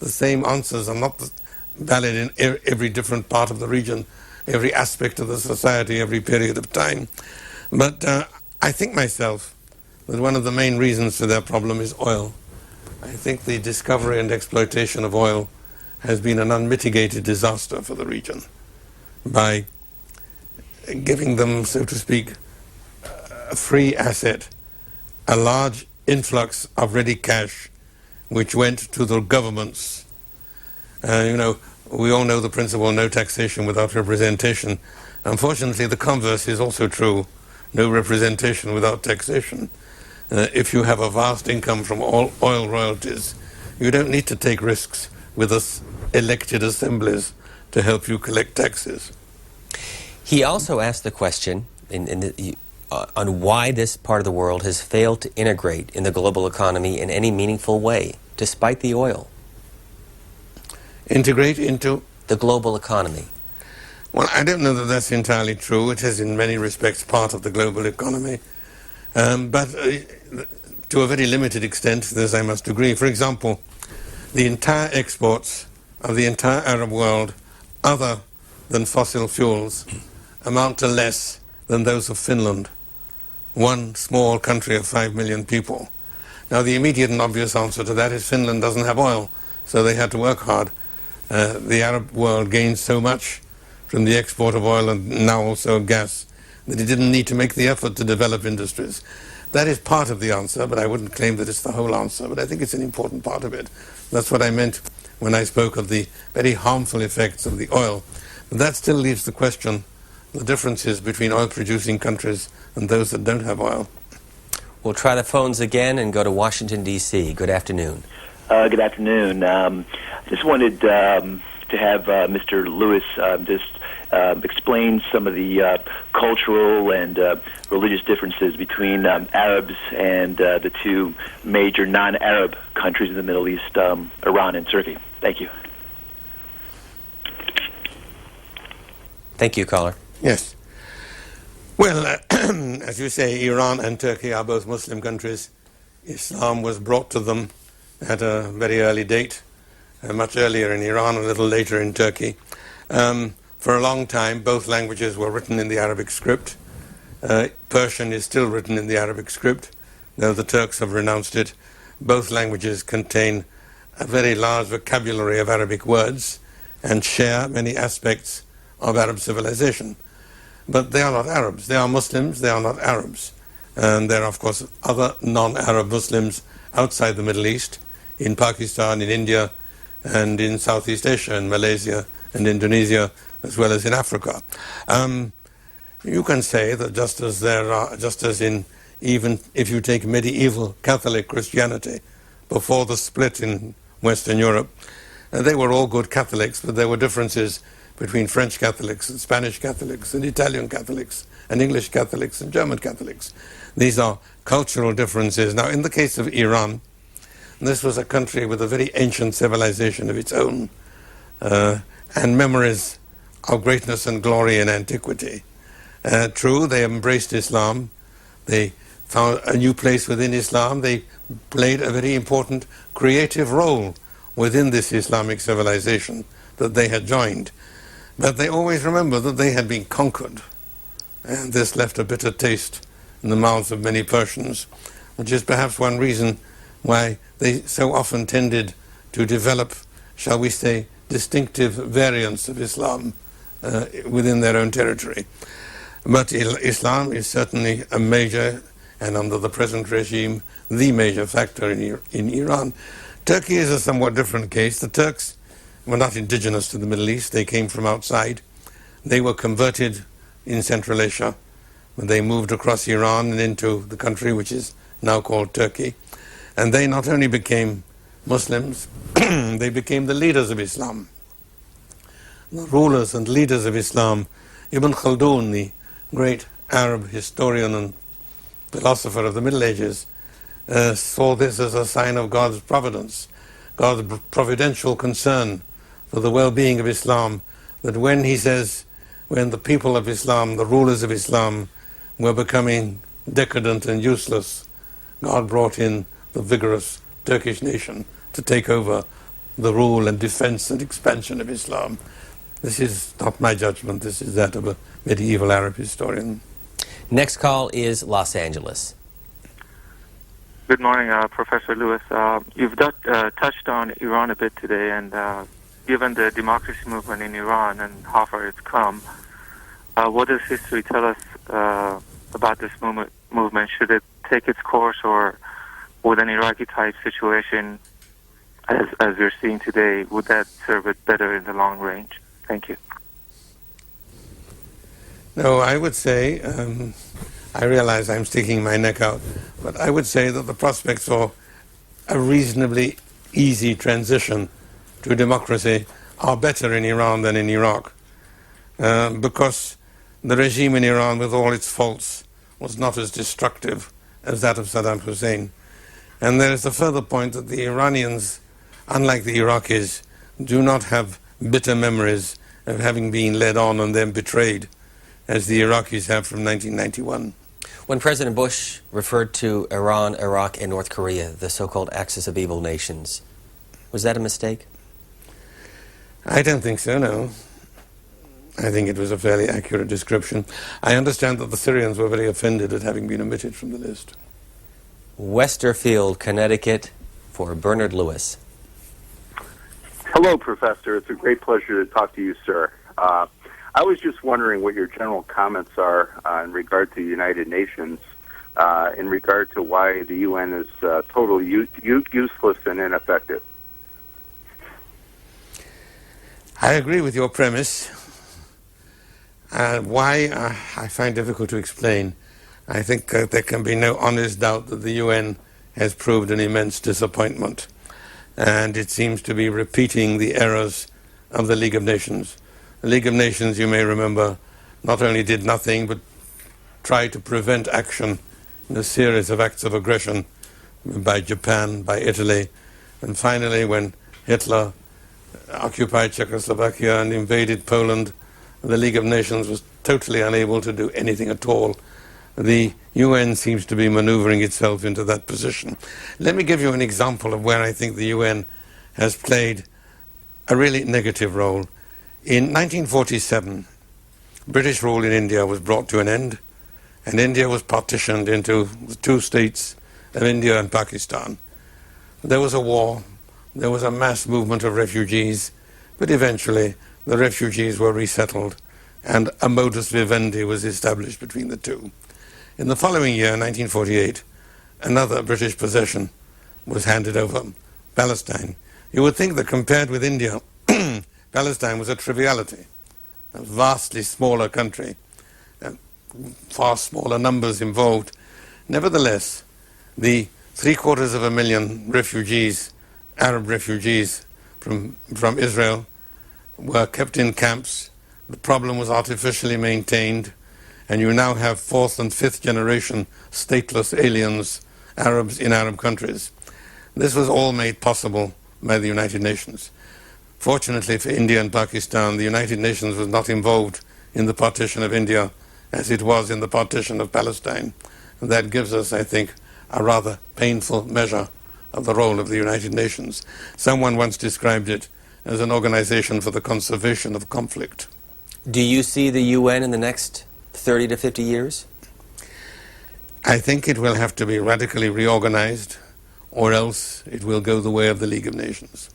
The same answers are not valid in every different part of the region, every aspect of the society, every period of time. But I think myself that one of the main reasons for their problem is oil. I think the discovery and exploitation of oil has been an unmitigated disaster for the region by giving them, so to speak, free asset, a large influx of ready cash which went to the governments. We all know the principle, no taxation without representation. Unfortunately, the converse is also true, no representation without taxation. If you have a vast income from all oil royalties, you don't need to take risks with us elected assemblies to help you collect taxes. He also asked the question on why this part of the world has failed to integrate in the global economy in any meaningful way, despite the oil. Integrate into? The global economy. Well, I don't know that that's entirely true. It is in many respects part of the global economy. But to a very limited extent, this I must agree. For example, the entire exports of the entire Arab world, other than fossil fuels, amount to less than those of Finland, one small country of 5 million people. Now, the immediate and obvious answer to that is Finland doesn't have oil, so they had to work hard. The Arab world gained so much from the export of oil and now also gas that it didn't need to make the effort to develop industries. That is part of the answer, but I wouldn't claim that it's the whole answer, but I think it's an important part of it. That's what I meant when I spoke of the very harmful effects of the oil. But that still leaves the question, the differences between oil-producing countries and those that don't have oil. We'll try the phones again and go to Washington, D.C. Good afternoon. Good afternoon. Just wanted to have Mr. Lewis just explain some of the cultural and religious differences between Arabs and the two major non-Arab countries in the Middle East, Iran and Turkey. Thank you. Thank you, caller. Yes. Well, as you say, Iran and Turkey are both Muslim countries. Islam was brought to them at a very early date, much earlier in Iran, a little later in Turkey. For a long time, both languages were written in the Arabic script. Persian is still written in the Arabic script, though the Turks have renounced it. Both languages contain a very large vocabulary of Arabic words and share many aspects of Arab civilization. But they are not Arabs. They are Muslims, they are not Arabs. And there are, of course, other non-Arab Muslims outside the Middle East, in Pakistan, in India, and in Southeast Asia, in Malaysia and Indonesia, as well as in Africa. You can say that just as in, even if you take medieval Catholic Christianity, before the split in Western Europe, they were all good Catholics, but there were differences between French Catholics and Spanish Catholics and Italian Catholics and English Catholics and German Catholics. These are cultural differences. Now, in the case of Iran, this was a country with a very ancient civilization of its own, and memories of greatness and glory in antiquity. True, they embraced Islam. They found a new place within Islam. They played a very important creative role within this Islamic civilization that they had joined. But they always remember that they had been conquered, and this left a bitter taste in the mouths of many Persians, which is perhaps one reason why they so often tended to develop, shall we say, distinctive variants of Islam within their own territory. But Islam is certainly a major, and under the present regime, the major factor in Iran. Turkey is a somewhat different case. The Turks were not indigenous to the Middle East. They came from outside. They were converted in Central Asia when they moved across Iran and into the country which is now called Turkey. And they not only became Muslims, they became the leaders of Islam. The rulers and leaders of Islam. Ibn Khaldun, the great Arab historian and philosopher of the Middle Ages, saw this as a sign of God's providence, God's providential concern for the well-being of Islam, that when he says, when the people of Islam, the rulers of Islam, were becoming decadent and useless, God brought in the vigorous Turkish nation to take over the rule and defense and expansion of Islam. This is not my judgment, this is that of a medieval Arab historian. Next call is Los Angeles. Good morning, Professor Lewis. You've touched on Iran a bit today, and given the democracy movement in Iran and how far it's come, what does history tell us about this movement? Should it take its course, or with an Iraqi-type situation, as we're seeing today, would that serve it better in the long range? Thank you. No, I would say, I realize I'm sticking my neck out, but I would say that the prospects for a reasonably easy transition to democracy are better in Iran than in Iraq, because the regime in Iran, with all its faults, was not as destructive as that of Saddam Hussein. And there is a further point that the Iranians, unlike the Iraqis, do not have bitter memories of having been led on and then betrayed, as the Iraqis have from 1991. When President Bush referred to Iran, Iraq, and North Korea, the so-called axis of evil nations, was that a mistake? I don't think so, no. I think it was a fairly accurate description. I understand that the Syrians were very offended at having been omitted from the list. Westerfield, Connecticut, for Bernard Lewis. Hello, Professor. It's a great pleasure to talk to you, sir. I was just wondering what your general comments are in regard to the United Nations, in regard to why the UN is totally useless and ineffective. I agree with your premise. Why, I find difficult to explain. I think there can be no honest doubt that the UN has proved an immense disappointment, and it seems to be repeating the errors of the League of Nations. The League of Nations, you may remember, not only did nothing but tried to prevent action in a series of acts of aggression by Japan, by Italy, and finally when Hitler occupied Czechoslovakia and invaded Poland, the League of Nations was totally unable to do anything at all. The UN seems to be maneuvering itself into that position. Let me give you an example of where I think the UN has played a really negative role. In 1947, British rule in India was brought to an end, and India was partitioned into the two states of India and Pakistan. There was a war, there was a mass movement of refugees, but eventually the refugees were resettled, and a modus vivendi was established between the two. In the following year, 1948, another British possession was handed over, Palestine. You would think that compared with India, Palestine was a triviality, a vastly smaller country, far smaller numbers involved. Nevertheless, the 750,000 refugees, Arab refugees from Israel, were kept in camps. The problem was artificially maintained, and you now have fourth and fifth generation stateless aliens, Arabs in Arab countries. This was all made possible by the United Nations. Fortunately for India and Pakistan, the United Nations was not involved in the partition of India as it was in the partition of Palestine. And that gives us, I think, a rather painful measure of the role of the United Nations. Someone once described it as an organization for the conservation of conflict. Do you see the UN in the next 30 to 50 years? I think it will have to be radically reorganized, or else it will go the way of the League of Nations.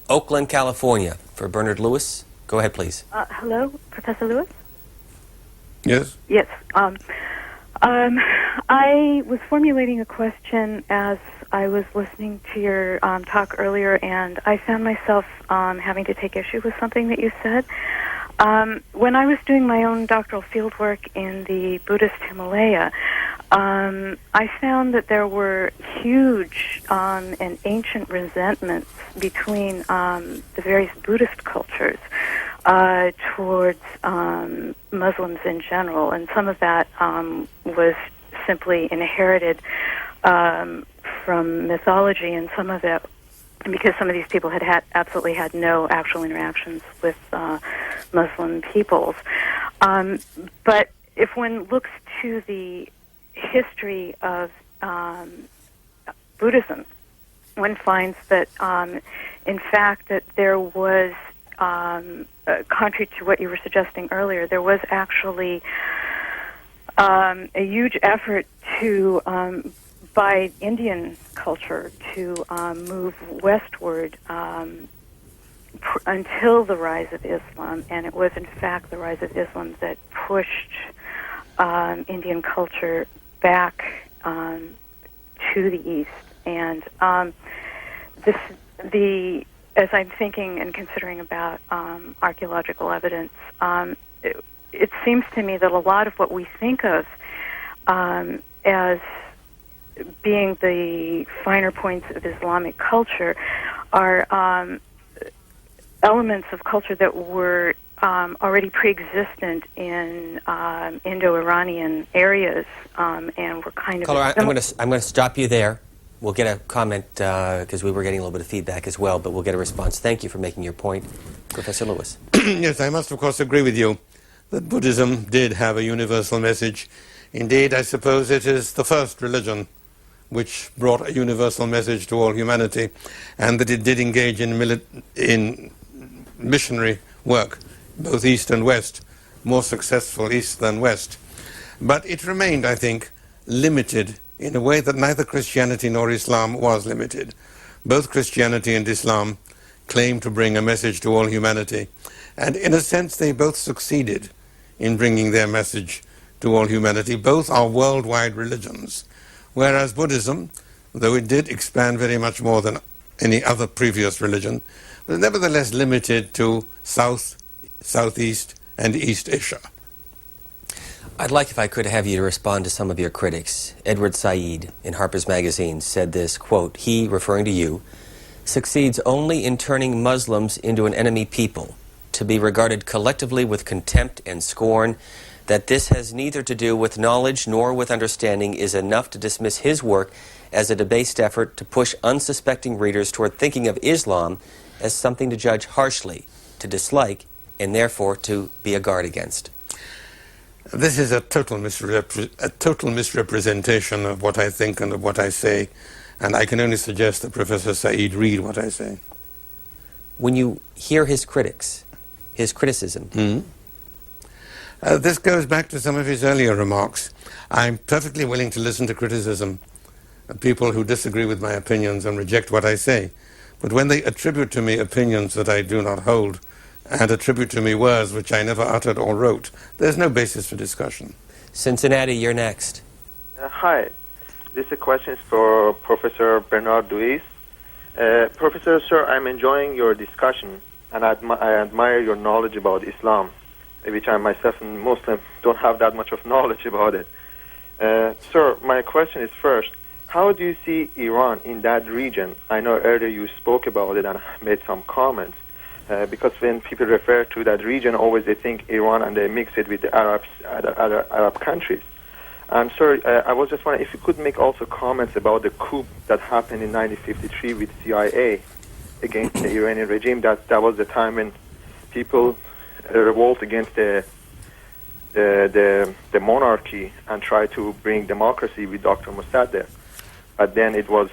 Oakland, California, for Bernard Lewis. Go ahead, please. Hello, Professor Lewis? Yes? Yes. I was formulating a question as I was listening to your talk earlier, and I found myself having to take issue with something that you said. When I was doing my own doctoral fieldwork in the Buddhist Himalaya, I found that there were huge and ancient resentments between the various Buddhist cultures towards Muslims in general, and some of that was simply inherited from mythology, and some of it because some of these people had absolutely had no actual interactions with Muslim peoples. But if one looks to the history of Buddhism, one finds that, in fact, that there was, contrary to what you were suggesting earlier, there was actually a huge effort to by Indian culture to move westward until the rise of Islam, and it was in fact the rise of Islam that pushed Indian culture back to the East. And as I'm thinking and considering about archaeological evidence, it seems to me that a lot of what we think of as being the finer points of Islamic culture are elements of culture that were already pre-existent in Indo-Iranian areas, and were kind of... Caller, I'm going to stop you there. We'll get a comment, because we were getting a little bit of feedback as well, but we'll get a response. Thank you for making your point. Professor Lewis. Yes, I must, of course, agree with you that Buddhism did have a universal message. Indeed, I suppose it is the first religion which brought a universal message to all humanity, and that it did engage in missionary work, both East and West, more successful East than West. But it remained, I think, limited in a way that neither Christianity nor Islam was limited. Both Christianity and Islam claim to bring a message to all humanity, and in a sense they both succeeded in bringing their message to all humanity. Both are worldwide religions, whereas Buddhism, though it did expand very much more than any other previous religion, was nevertheless limited to South, Southeast, and East Asia. I'd like, if I could, have you to respond to some of your critics. Edward Said in Harper's Magazine said this, quote, he, referring to you, succeeds only in turning Muslims into an enemy people, to be regarded collectively with contempt and scorn. That this has neither to do with knowledge nor with understanding is enough to dismiss his work as a debased effort to push unsuspecting readers toward thinking of Islam as something to judge harshly, to dislike, and therefore to be a guard against. This is a total misrepresentation of what I think and of what I say, and I can only suggest that Professor Said read what I say. When you hear his critics, his criticism... this goes back to some of his earlier remarks. I'm perfectly willing to listen to criticism of people who disagree with my opinions and reject what I say. But when they attribute to me opinions that I do not hold, and attribute to me words which I never uttered or wrote, there's no basis for discussion. Cincinnati, you're next. Hi. This is a question for Professor Bernard Lewis. Professor, sir, I'm enjoying your discussion, and I admire your knowledge about Islam, which I myself, a Muslim, don't have that much of knowledge about it. Sir, my question is first, how do you see Iran in that region? I know earlier you spoke about it and made some comments. Because when people refer to that region, always they think Iran and they mix it with the other Arab countries. And sir, I was just wondering if you could make also comments about the coup that happened in 1953 with CIA against the Iranian regime. That was the time when people revolt against the monarchy and tried to bring democracy with Dr. Mossadegh. But then it was,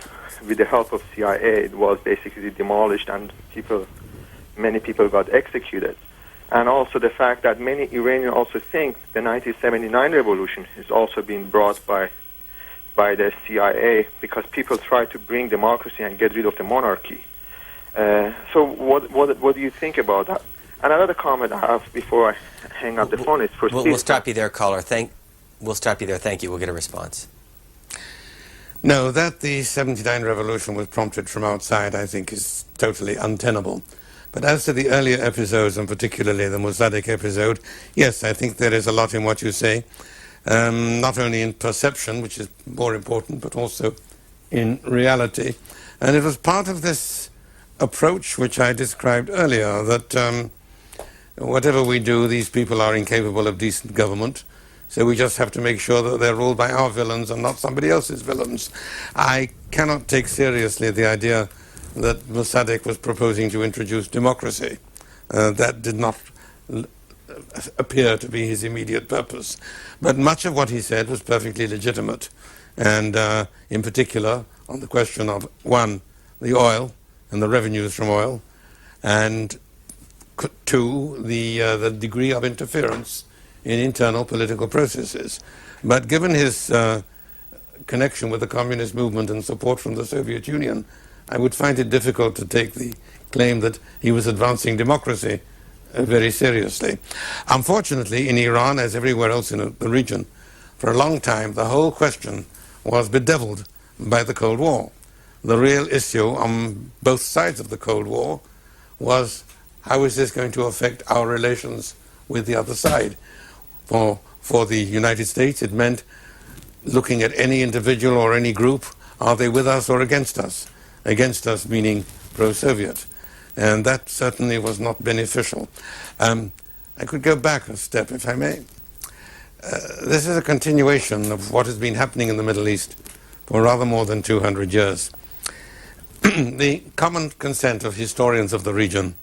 with the help of CIA, it was basically demolished and many people got executed. And also the fact that many Iranians also think the 1979 revolution is also being brought by the CIA because people try to bring democracy and get rid of the monarchy. So what do you think about that? And another comment I have before I hang up the phone is for We'll stop you there, caller. We'll stop you there. Thank you. We'll get a response. No, that the 79 revolution was prompted from outside, I think, is totally untenable. But as to the earlier episodes, and particularly the Mossadegh episode, yes, I think there is a lot in what you say, not only in perception, which is more important, but also in reality. And it was part of this approach which I described earlier, that whatever we do, these people are incapable of decent government, so we just have to make sure that they're ruled by our villains and not somebody else's villains. I cannot take seriously the idea that Mossadegh was proposing to introduce democracy. That did not appear to be his immediate purpose. But much of what he said was perfectly legitimate. And in particular, on the question of, one, the oil and the revenues from oil, and two, the degree of interference in internal political processes. But given his connection with the communist movement and support from the Soviet Union, I would find it difficult to take the claim that he was advancing democracy very seriously. Unfortunately, in Iran, as everywhere else in the region, For a long time, the whole question was bedeviled by the Cold War. The real issue on both sides of the Cold War was, how is this going to affect our relations with the other side? For the United States, it meant looking at any individual or any group, are they with us or against us? Against us meaning pro-Soviet. And that certainly was not beneficial. I could go back a step, if I may. This is a continuation of what has been happening in the Middle East for rather more than 200 years. The common consent of historians of the region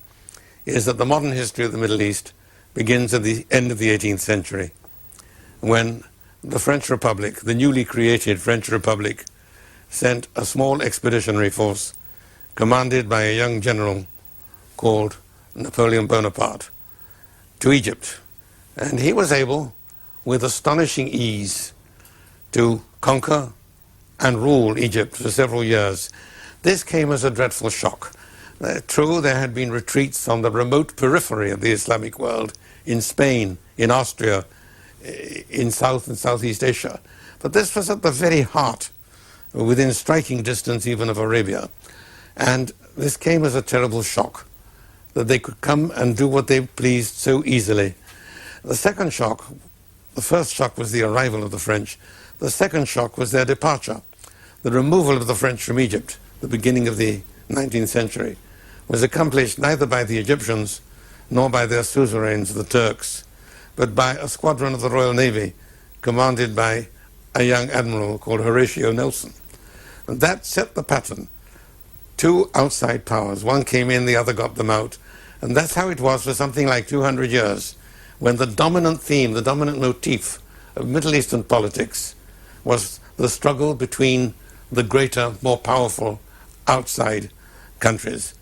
is that the modern history of the Middle East begins at the end of the 18th century, when the French Republic, the newly created French Republic, sent a small expeditionary force commanded by a young general called Napoleon Bonaparte to Egypt. And he was able, with astonishing ease, to conquer and rule Egypt for several years. This came as a dreadful shock. True, there had been retreats on the remote periphery of the Islamic world, in Spain, in Austria, in South and Southeast Asia. But this was at the very heart, within striking distance even of Arabia. And this came as a terrible shock, that they could come and do what they pleased so easily. The second shock, the first shock was the arrival of the French. The second shock was their departure. The removal of the French from Egypt, the beginning of the 19th century, was accomplished neither by the Egyptians nor by their suzerains, the Turks, but by a squadron of the Royal Navy commanded by a young admiral called Horatio Nelson. And that set the pattern. Two outside powers, one came in, the other got them out. And that's how it was for something like 200 years, when the dominant theme, the dominant motif of Middle Eastern politics was the struggle between the greater, more powerful outside countries,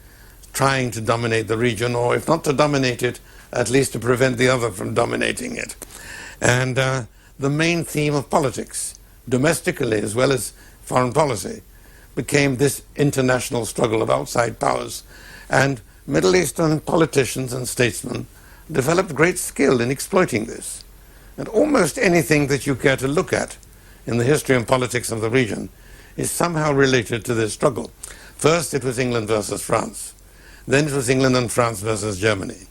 trying to dominate the region, or if not to dominate it, at least to prevent the other from dominating it. And the main theme of politics, domestically as well as foreign policy, became this international struggle of outside powers. And Middle Eastern politicians and statesmen developed great skill in exploiting this. And almost anything that you care to look at in the history and politics of the region is somehow related to this struggle. First, it was England versus France. Then it was England and France versus Germany.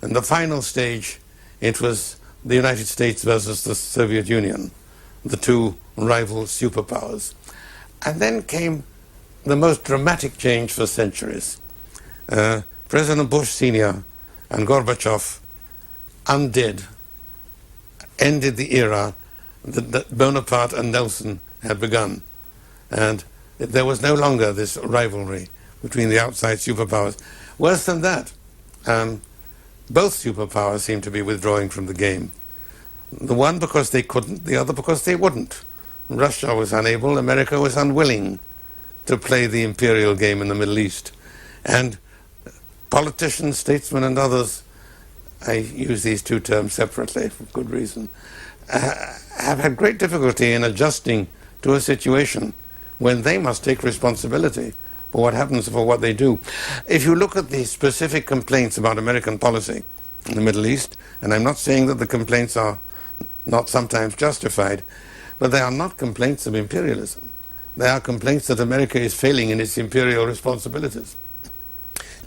And the final stage, it was the United States versus the Soviet Union, the two rival superpowers. And then came the most dramatic change for centuries. President Bush Sr. and Gorbachev ended the era that Bonaparte and Nelson had begun. And there was no longer this rivalry between the outside superpowers. Worse than that, both superpowers seemed to be withdrawing from the game. The one because they couldn't, the other because they wouldn't. Russia was unable, America was unwilling to play the imperial game in the Middle East. And politicians, statesmen and others, I use these two terms separately for good reason, have had great difficulty in adjusting to a situation when they must take responsibility for what happens, for what they do. If you look at the specific complaints about American policy in the Middle East, and I'm not saying that the complaints are not sometimes justified, but they are not complaints of imperialism. They are complaints that America is failing in its imperial responsibilities.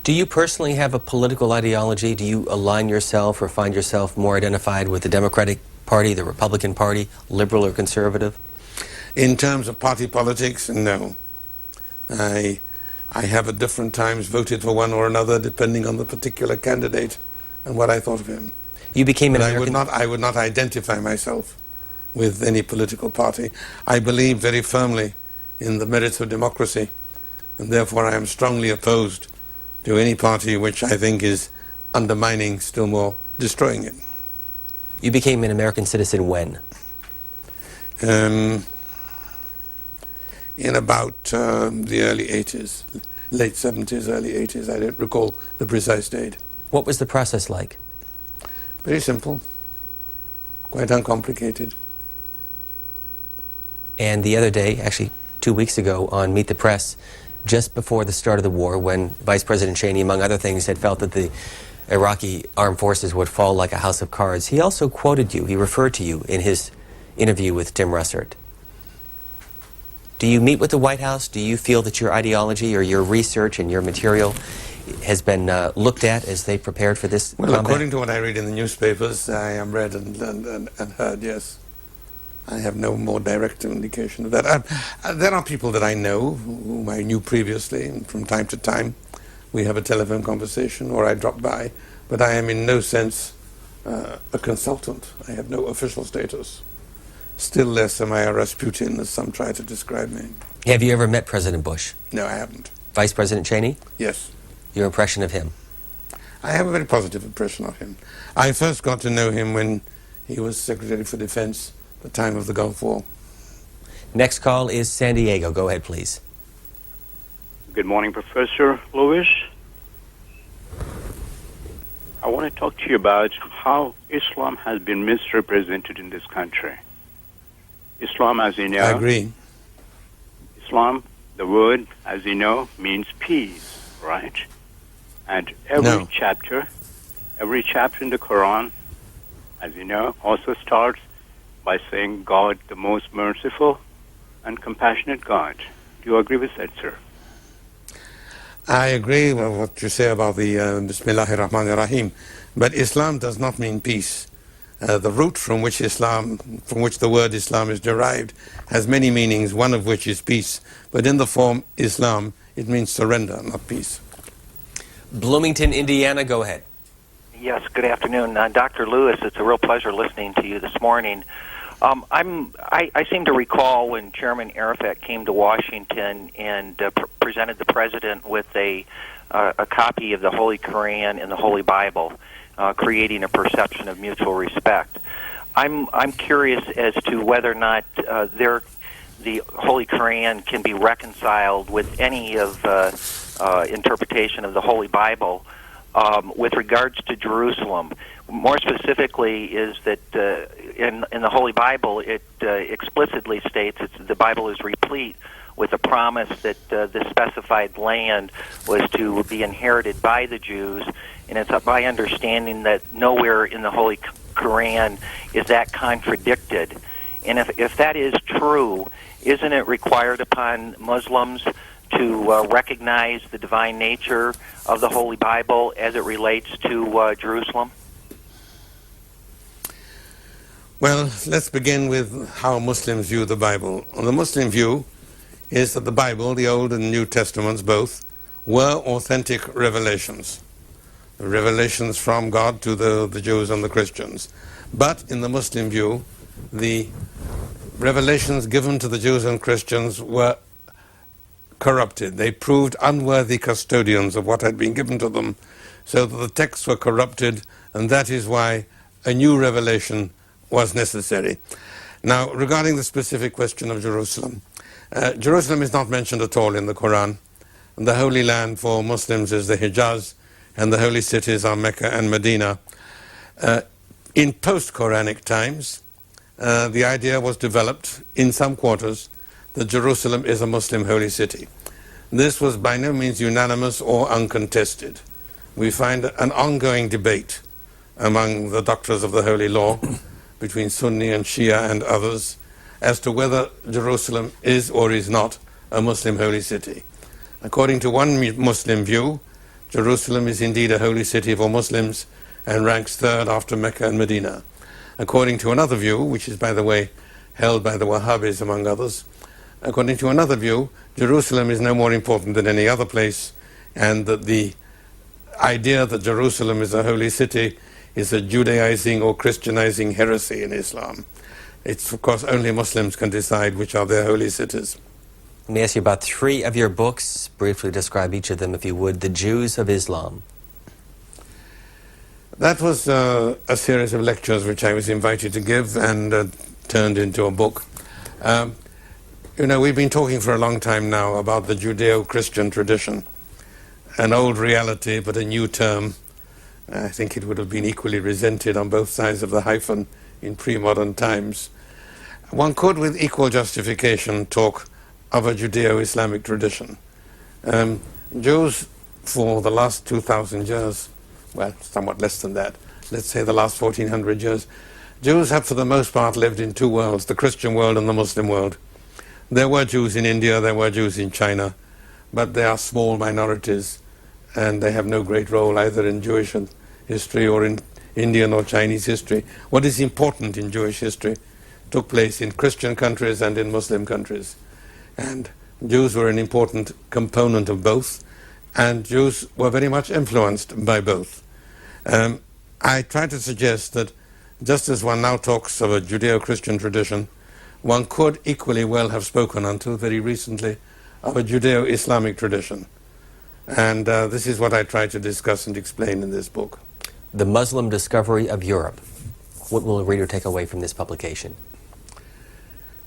Do you personally have a political ideology? Do you align yourself or find yourself more identified with the Democratic Party, the Republican Party, liberal or conservative? In terms of party politics, no. I have at different times voted for one or another depending on the particular candidate and what I thought of him. You became an American... I would not identify myself with any political party. I believe very firmly in the merits of democracy, and therefore I am strongly opposed to any party which I think is undermining, still more destroying it. You became an American citizen when? In about the early 80s, late 70s, early 80s. I don't recall the precise date. What was the process like? Very simple, quite uncomplicated. And the other day, actually 2 weeks ago, on Meet the Press, just before the start of the war, when Vice President Cheney, among other things, had felt that the Iraqi armed forces would fall like a house of cards, he also quoted you, he referred to you in his interview with Tim Russert. Do you meet with the White House? Do you feel that your ideology or your research and your material has been looked at as they prepared for this Well, combat? according to what I read in the newspapers, I am read and heard, yes. I have no more direct indication of that. There are people that I know, whom I knew previously, and from time to time we have a telephone conversation or I drop by, but I am in no sense a consultant. I have no official status. Still less am I a Rasputin, as some try to describe me. Have you ever met President Bush? No, I haven't. Vice President Cheney? Yes. Your impression of him? I have a very positive impression of him. I first got to know him when he was Secretary for Defense at the time of the Gulf War. Next call is San Diego. Go ahead, please. Good morning, Professor Lewis. I want to talk to you about how Islam has been misrepresented in this country. Islam, as you know... I agree. Islam, the word, as you know, means peace, right? And every chapter in the Quran, as you know, also starts by saying God, the most merciful and compassionate God. Do you agree with that, sir? I agree with what you say about the Bismillahir Rahmanir Rahim, but Islam does not mean peace. The root from which the word Islam is derived has many meanings, one of which is peace. But in the form Islam, it means surrender, not peace. Bloomington, Indiana, go ahead. Yes, good afternoon. Dr. Lewis, it's a real pleasure listening to you this morning. I seem to recall when Chairman Arafat came to Washington and presented the President with a copy of the Holy Quran and the Holy Bible, creating a perception of mutual respect. I'm curious as to whether or not the Holy Quran can be reconciled with any of interpretation of the Holy Bible with regards to Jerusalem. More specifically is that in the Holy Bible it explicitly states the Bible is replete with a promise that the specified land was to be inherited by the Jews, and it's my understanding that nowhere in the Holy Quran is that contradicted. And if that is true, isn't it required upon Muslims to recognize the divine nature of the Holy Bible as it relates to Jerusalem? Well, let's begin with how Muslims view the Bible. The Muslim view is that the Bible, the Old and New Testaments both, were authentic revelations. Revelations from God to the Jews and the Christians. But in the Muslim view, the revelations given to the Jews and Christians were corrupted. They proved unworthy custodians of what had been given to them, so that the texts were corrupted, and that is why a new revelation was necessary. Now, regarding the specific question of Jerusalem, Jerusalem is not mentioned at all in the Quran. The Holy Land for Muslims is the Hijaz, and the holy cities are Mecca and Medina. In post-Quranic times, the idea was developed in some quarters that Jerusalem is a Muslim holy city. This was by no means unanimous or uncontested. We find an ongoing debate among the doctors of the Holy Law, between Sunni and Shia and others, as to whether Jerusalem is or is not a Muslim holy city. According to one Muslim view, Jerusalem is indeed a holy city for Muslims and ranks third after Mecca and Medina. According to another view, which is, by the way, held by the Wahhabis among others, according to another view, Jerusalem is no more important than any other place, and that the idea that Jerusalem is a holy city is a Judaizing or Christianizing heresy in Islam. It's, of course, only Muslims can decide which are their holy cities. Let me ask you about 3 of your books. Briefly describe each of them, if you would. The Jews of Islam. That was a series of lectures which I was invited to give and turned into a book. You know, we've been talking for a long time now about the Judeo-Christian tradition, an old reality but a new term. I think it would have been equally resented on both sides of the hyphen in pre-modern times. One could, with equal justification, talk of a Judeo-Islamic tradition. Jews, for the last 2,000 years, well, somewhat less than that, let's say the last 1,400 years, Jews have for the most part lived in two worlds, the Christian world and the Muslim world. There were Jews in India, there were Jews in China, but they are small minorities and they have no great role either in Jewish history or in Indian or Chinese history. What is important in Jewish history took place in Christian countries and in Muslim countries. And Jews were an important component of both, and Jews were very much influenced by both. I try to suggest that just as one now talks of a Judeo-Christian tradition, one could equally well have spoken until very recently of a Judeo-Islamic tradition. And this is what I try to discuss and explain in this book. The Muslim Discovery of Europe. What will a reader take away from this publication?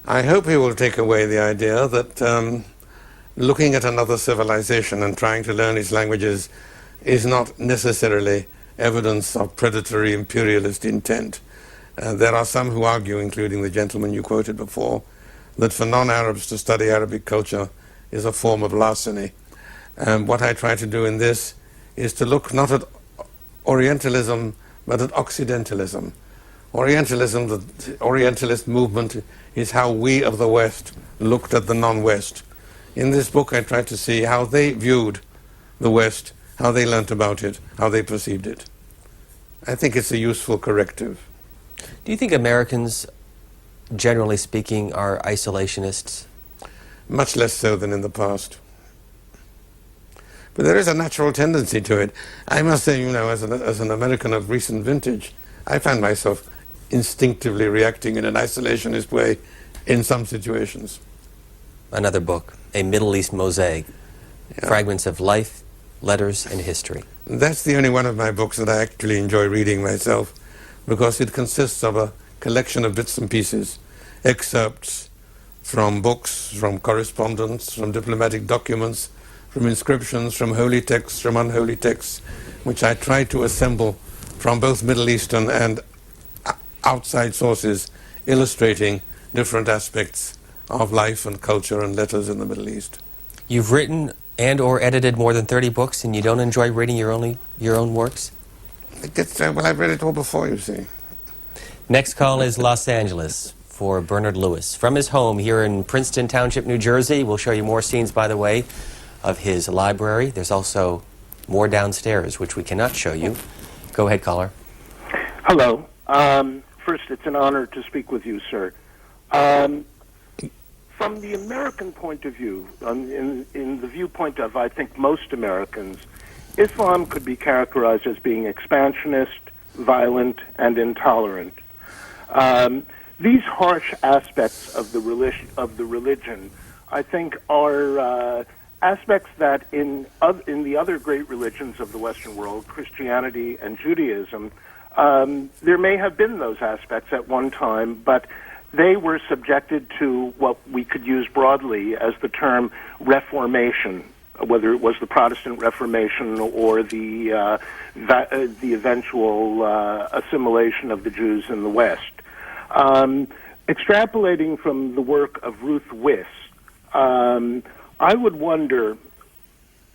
I hope he will take away the idea that looking at another civilization and trying to learn its languages is not necessarily evidence of predatory imperialist intent. There are some who argue, including the gentleman you quoted before, that for non-Arabs to study Arabic culture is a form of larceny. What I try to do in this is to look not at Orientalism, but at Occidentalism. Orientalism, the Orientalist movement, is how we of the West looked at the non-West. In this book I try to see how they viewed the West, how they learnt about it, how they perceived it. I think it's a useful corrective. Do you think Americans, generally speaking, are isolationists? Much less so than in the past. But there is a natural tendency to it. I must say, you know, as an American of recent vintage, I find myself instinctively reacting in an isolationist way in some situations. Another book, A Middle East Mosaic, Fragments of Life, Letters, and History. That's the only one of my books that I actually enjoy reading myself, because it consists of a collection of bits and pieces, excerpts from books, from correspondence, from diplomatic documents, from inscriptions, from holy texts, from unholy texts, which I try to assemble from both Middle Eastern and outside sources, illustrating different aspects of life and culture and letters in the Middle East. You've written and or edited more than 30 books, and you don't enjoy reading your own works? Well, I've read it all before, you see. Next call is Los Angeles for Bernard Lewis. From his home here in Princeton Township, New Jersey, we'll show you more scenes, by the way, of his library. There's also more downstairs, which we cannot show you. Go ahead, caller. Hello. First, it's an honor to speak with you, sir. From the American point of view, in the viewpoint of, I think, most Americans, Islam could be characterized as being expansionist, violent, and intolerant. These harsh aspects of the religion, I think, are aspects that in the other great religions of the Western world, Christianity and Judaism, there may have been those aspects at one time, but they were subjected to what we could use broadly as the term Reformation, whether it was the Protestant Reformation or the eventual assimilation of the Jews in the West. Extrapolating from the work of Ruth Wyss, I would wonder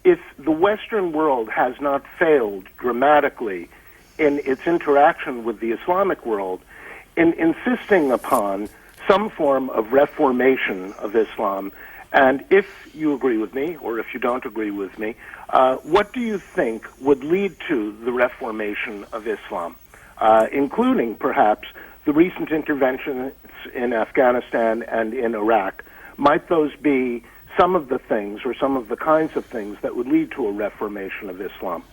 if the Western world has not failed dramatically in its interaction with the Islamic world in insisting upon some form of reformation of Islam. And if you agree with me, or if you don't agree with me, what do you think would lead to the reformation of Islam, including perhaps the recent interventions in Afghanistan and in Iraq? Might those be some of the things or some of the kinds of things that would lead to a reformation of Islam?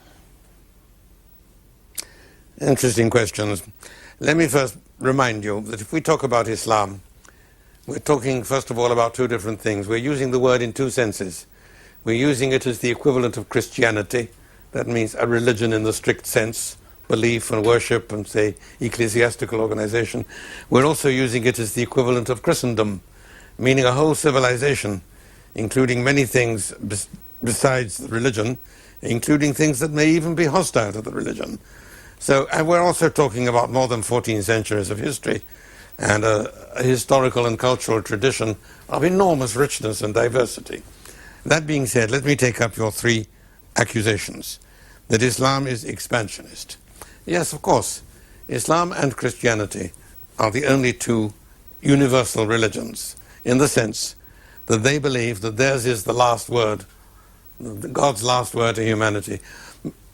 Interesting questions. Let me first remind you that if we talk about Islam, we're talking first of all about two different things. We're using the word in two senses. We're using it as the equivalent of Christianity. That means a religion in the strict sense, belief and worship and, say, ecclesiastical organization. We're also using it as the equivalent of Christendom, meaning a whole civilization, including many things besides religion, including things that may even be hostile to the religion. So, and we're also talking about more than 14 centuries of history and a historical and cultural tradition of enormous richness and diversity. That being said, let me take up your three accusations. That Islam is expansionist. Yes, of course, Islam and Christianity are the only two universal religions, in the sense that they believe that theirs is the last word, God's last word to humanity.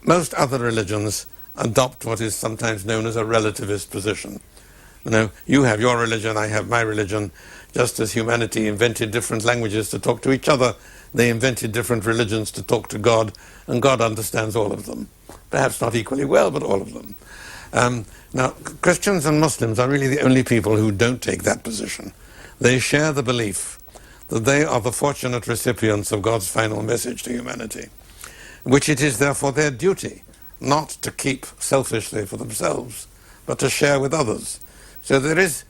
Most other religions adopt what is sometimes known as a relativist position. You know, you have your religion, I have my religion. Just as humanity invented different languages to talk to each other, they invented different religions to talk to God, and God understands all of them. Perhaps not equally well, but all of them. Now, Christians and Muslims are really the only people who don't take that position. They share the belief that they are the fortunate recipients of God's final message to humanity, which it is therefore their duty not to keep selfishly for themselves, but to share with others. So there is,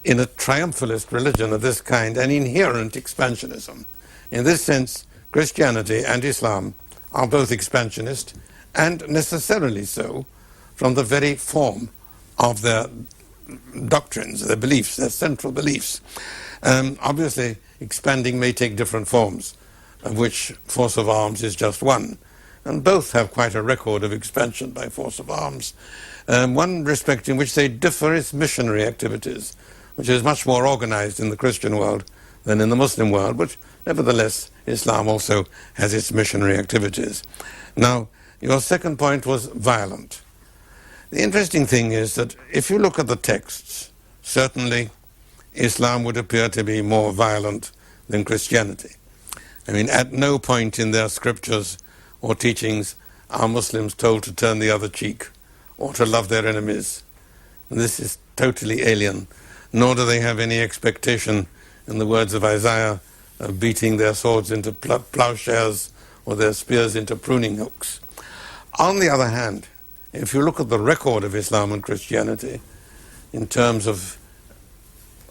in a triumphalist religion of this kind, an inherent expansionism. In this sense, Christianity and Islam are both expansionist, and necessarily so, from the very form of their doctrines, their beliefs, their central beliefs. Obviously, expanding may take different forms, of which force of arms is just one. And both have quite a record of expansion by force of arms. One respect in which they differ is missionary activities, which is much more organized in the Christian world than in the Muslim world, but nevertheless, Islam also has its missionary activities. Now, your second point was violent. The interesting thing is that if you look at the texts, certainly Islam would appear to be more violent than Christianity. I mean, at no point in their scriptures or teachings are Muslims told to turn the other cheek or to love their enemies. And this is totally alien, nor do they have any expectation, in the words of Isaiah, of beating their swords into plowshares or their spears into pruning hooks. On the other hand, if you look at the record of Islam and Christianity in terms of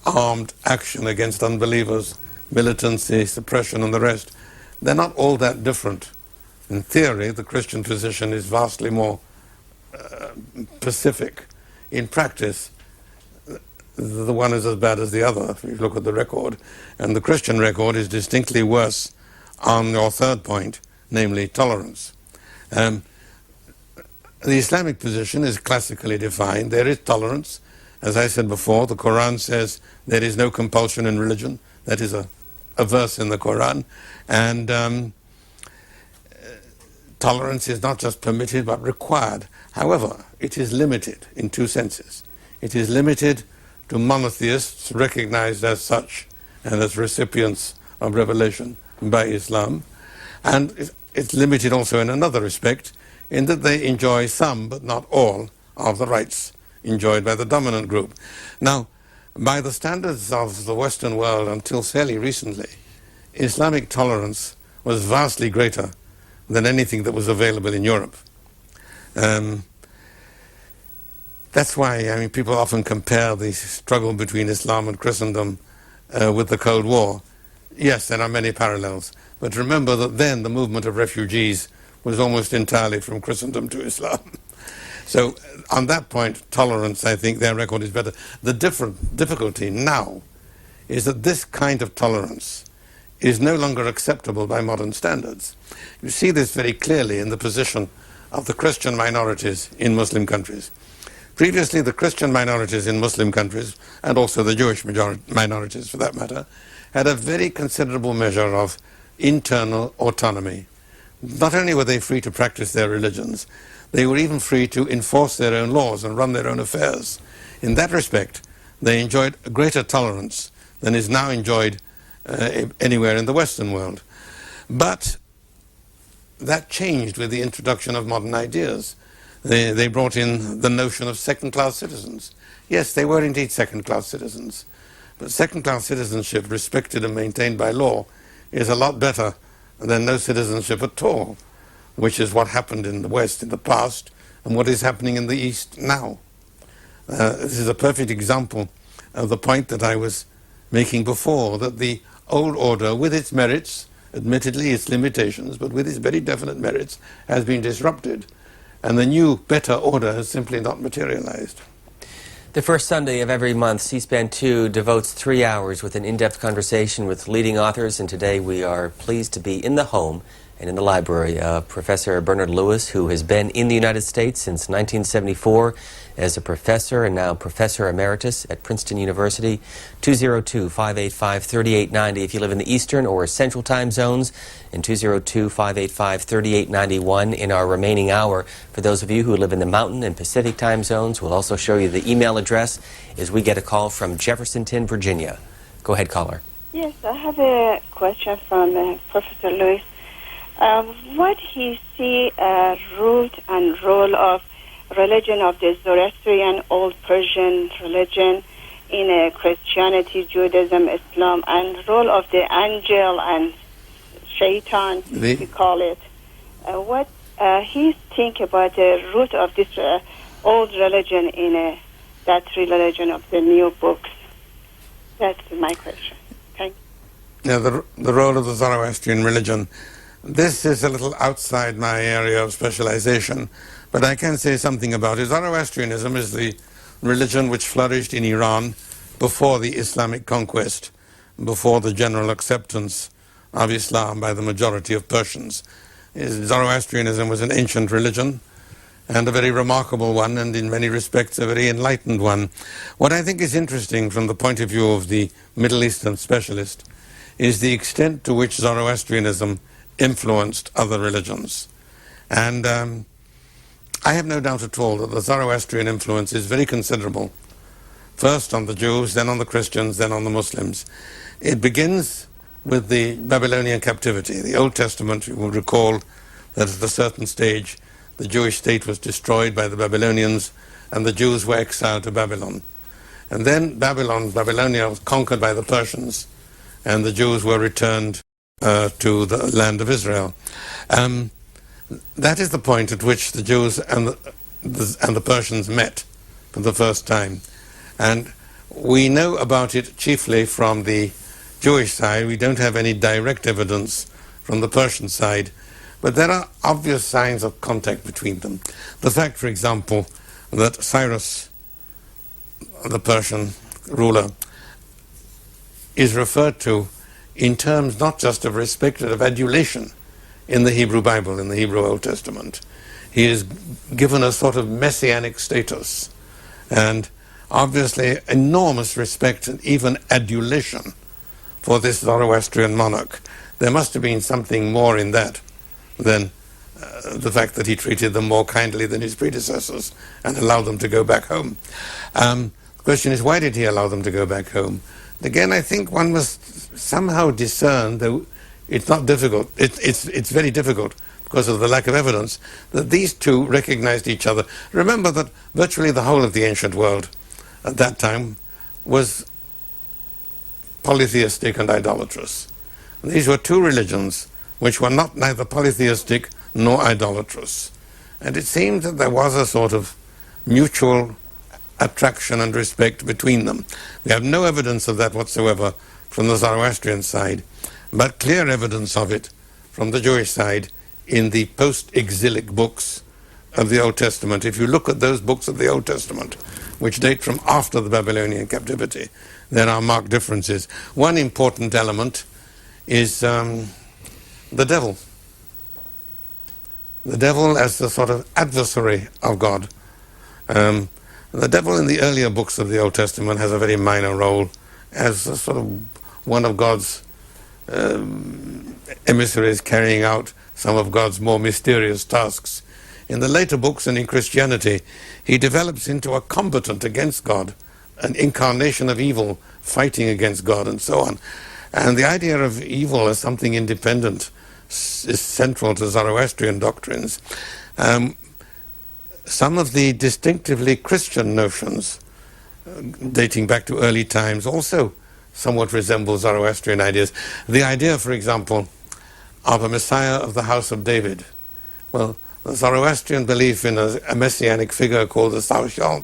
armed action against unbelievers, militancy, suppression and the rest, they're not all that different. In theory, the Christian position is vastly more pacific. In practice, the one is as bad as the other, if you look at the record. And the Christian record is distinctly worse on your third point, namely tolerance. The Islamic position is classically defined. There is tolerance. As I said before, the Quran says there is no compulsion in religion. That is a verse in the Quran. And tolerance is not just permitted but required. However, it is limited in two senses. It is limited to monotheists recognized as such and as recipients of revelation by Islam. And it's limited also in another respect, in that they enjoy some, but not all, of the rights enjoyed by the dominant group. Now, by the standards of the Western world until fairly recently, Islamic tolerance was vastly greater than anything that was available in Europe. That's why, I mean, people often compare the struggle between Islam and Christendom with the Cold War. Yes, there are many parallels, but remember that then the movement of refugees was almost entirely from Christendom to Islam. So on that point, tolerance, I think their record is better. The difficulty now is that this kind of tolerance is no longer acceptable by modern standards. You see this very clearly in the position of the Christian minorities in Muslim countries. Previously, the Christian minorities in Muslim countries, and also the Jewish minorities for that matter, had a very considerable measure of internal autonomy. Not only were they free to practice their religions, they were even free to enforce their own laws and run their own affairs. In that respect, they enjoyed a greater tolerance than is now enjoyed anywhere in the Western world. But that changed with the introduction of modern ideas. They brought in the notion of second-class citizens. Yes, they were indeed second-class citizens, but second-class citizenship respected and maintained by law is a lot better than no citizenship at all, which is what happened in the West in the past and what is happening in the East now. This is a perfect example of the point that I was making before, that the old order, with its merits, admittedly its limitations, but with its very definite merits, has been disrupted, and the new, better order has simply not materialized. The first Sunday of every month, C-SPAN 2 devotes 3 hours with an in-depth conversation with leading authors, and today we are pleased to be in the home And in the library, Professor Bernard Lewis, who has been in the United States since 1974 as a professor and now Professor Emeritus at Princeton University. 202-585-3890 if you live in the Eastern or Central time zones, and 202-585-3891 in our remaining hour. For those of you who live in the Mountain and Pacific time zones, we'll also show you the email address as we get a call from Jeffersonton, Virginia. Go ahead, caller. Yes, I have a question from Professor Lewis. What he see root and role of religion of the Zoroastrian Old Persian religion in Christianity, Judaism, Islam, and role of the angel and shaitan, we call it. What he think about the root of this old religion in that religion of the new books? That's my question. Thank you. Now, the role of the Zoroastrian religion. This is a little outside my area of specialization, but I can say something about it. Zoroastrianism is the religion which flourished in Iran before the Islamic conquest, before the general acceptance of Islam by the majority of Persians. Zoroastrianism was an ancient religion and a very remarkable one, and in many respects a very enlightened one. What I think is interesting from the point of view of the Middle Eastern specialist is the extent to which Zoroastrianism influenced other religions. And I have no doubt at all that the Zoroastrian influence is very considerable. First on the Jews, then on the Christians, then on the Muslims. It begins with the Babylonian captivity. The Old Testament, you will recall that at a certain stage the Jewish state was destroyed by the Babylonians and the Jews were exiled to Babylon. And then Babylonia was conquered by the Persians and the Jews were returned to the land of Israel. That is the point at which the Jews and the Persians met for the first time. And we know about it chiefly from the Jewish side. We don't have any direct evidence from the Persian side, but there are obvious signs of contact between them. The fact, for example, that Cyrus, the Persian ruler, is referred to in terms not just of respect but of adulation in the Hebrew Bible, in the Hebrew Old Testament. He is given a sort of messianic status and obviously enormous respect and even adulation for this Zoroastrian monarch. There must have been something more in that than the fact that he treated them more kindly than his predecessors and allowed them to go back home. The question is, why did he allow them to go back home? Again, I think one must somehow discern, though it's not difficult, it's very difficult because of the lack of evidence, that these two recognized each other. Remember that virtually the whole of the ancient world at that time was polytheistic and idolatrous. And these were two religions which were neither polytheistic nor idolatrous. And it seemed that there was a sort of mutual attraction and respect between them. We have no evidence of that whatsoever from the Zoroastrian side, but clear evidence of it from the Jewish side in the post-exilic books of the Old Testament. If you look at those books of the Old Testament, which date from after the Babylonian captivity, there are marked differences. One important element is the devil. The devil as the sort of adversary of God. The devil in the earlier books of the Old Testament has a very minor role as a sort of one of God's emissaries carrying out some of God's more mysterious tasks. In the later books and in Christianity, he develops into a combatant against God, an incarnation of evil fighting against God and so on. And the idea of evil as something independent is central to Zoroastrian doctrines. Some of the distinctively Christian notions dating back to early times also somewhat resemble Zoroastrian ideas. The idea, for example, of a Messiah of the house of David. Well, the Zoroastrian belief in a messianic figure called the Saoshal,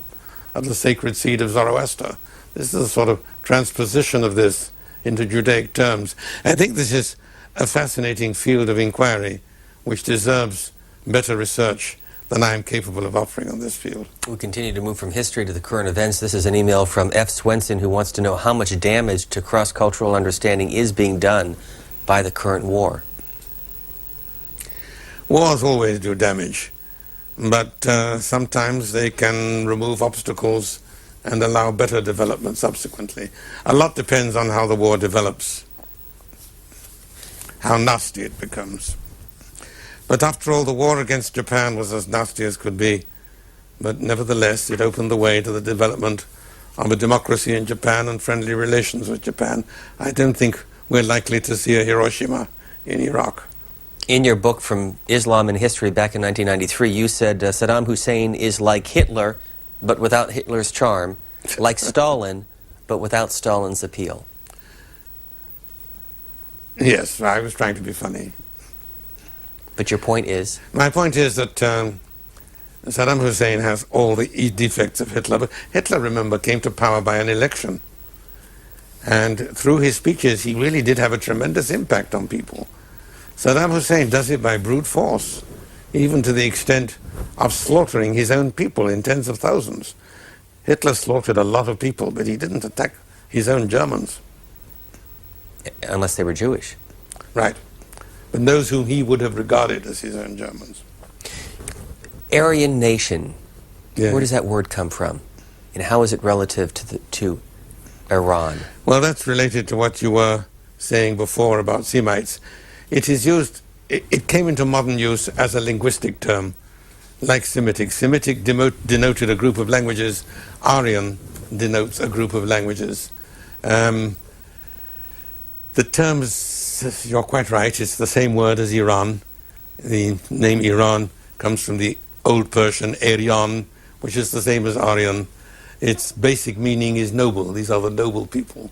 of the sacred seed of Zoroaster. This is a sort of transposition of this into Judaic terms. I think this is a fascinating field of inquiry which deserves better research than I am capable of offering on this field. We continue to move from history to the current events. This is an email from F. Swenson who wants to know how much damage to cross-cultural understanding is being done by the current war. Wars always do damage, but sometimes they can remove obstacles and allow better development subsequently. A lot depends on how the war develops, how nasty it becomes. But after all, the war against Japan was as nasty as could be, but nevertheless it opened the way to the development of a democracy in Japan and friendly relations with Japan. I don't think we're likely to see a Hiroshima in Iraq. In your book From Islam and History back in 1993, you said Saddam Hussein is like Hitler, but without Hitler's charm, like Stalin, but without Stalin's appeal. Yes, I was trying to be funny. But your point is? My point is that Saddam Hussein has all the defects of Hitler, but Hitler, remember, came to power by an election. And through his speeches, he really did have a tremendous impact on people. Saddam Hussein does it by brute force, even to the extent of slaughtering his own people in tens of thousands. Hitler slaughtered a lot of people, but he didn't attack his own Germans. Unless they were Jewish. Right. But those whom he would have regarded as his own Germans. Aryan nation, yeah. Where does that word come from? And how is it relative to Iran? Well, that's related to what you were saying before about Semites. It is used, it came into modern use as a linguistic term, like Semitic. Semitic denoted a group of languages. Aryan denotes a group of languages. The term is, you're quite right, it's the same word as Iran. The name Iran comes from the Old Persian Aryan, which is the same as Aryan. Its basic meaning is noble. These are the noble people.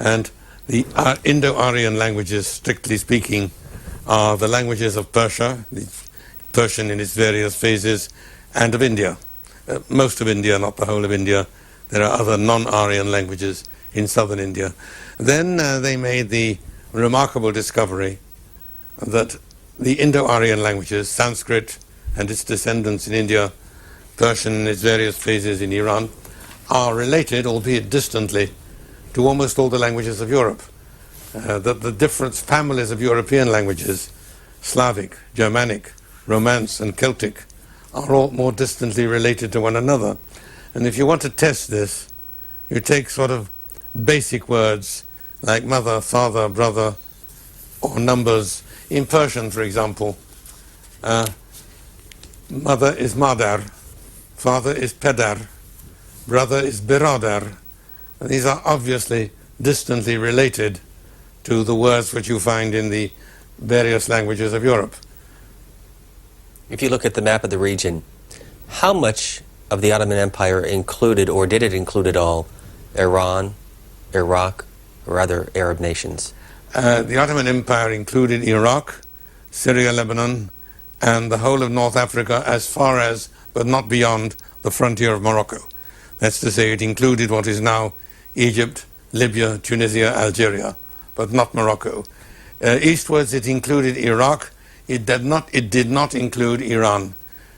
And the Indo-Aryan languages, strictly speaking, are the languages of Persia, the Persian in its various phases, and of India. Most of India, not the whole of India. There are other non-Aryan languages in southern India. Then they made the remarkable discovery that the Indo-Aryan languages, Sanskrit and its descendants in India, Persian in its various phases in Iran, are related, albeit distantly, to almost all the languages of Europe. That the different families of European languages, Slavic, Germanic, Romance and Celtic, are all more distantly related to one another. And if you want to test this, you take sort of basic words like mother, father, brother, or numbers. In Persian, for example, mother is madar, father is pedar, brother is biradar. And these are obviously distantly related to the words which you find in the various languages of Europe. If you look at the map of the region, how much of the Ottoman Empire included, or did it include at all, Iran, Iraq, or other Arab nations? The Ottoman Empire included Iraq, Syria, Lebanon, and the whole of North Africa as far as, but not beyond, the frontier of Morocco. That's to say, it included what is now Egypt, Libya, Tunisia, Algeria, but not Morocco. Eastwards, it included Iraq. It did not include Iran.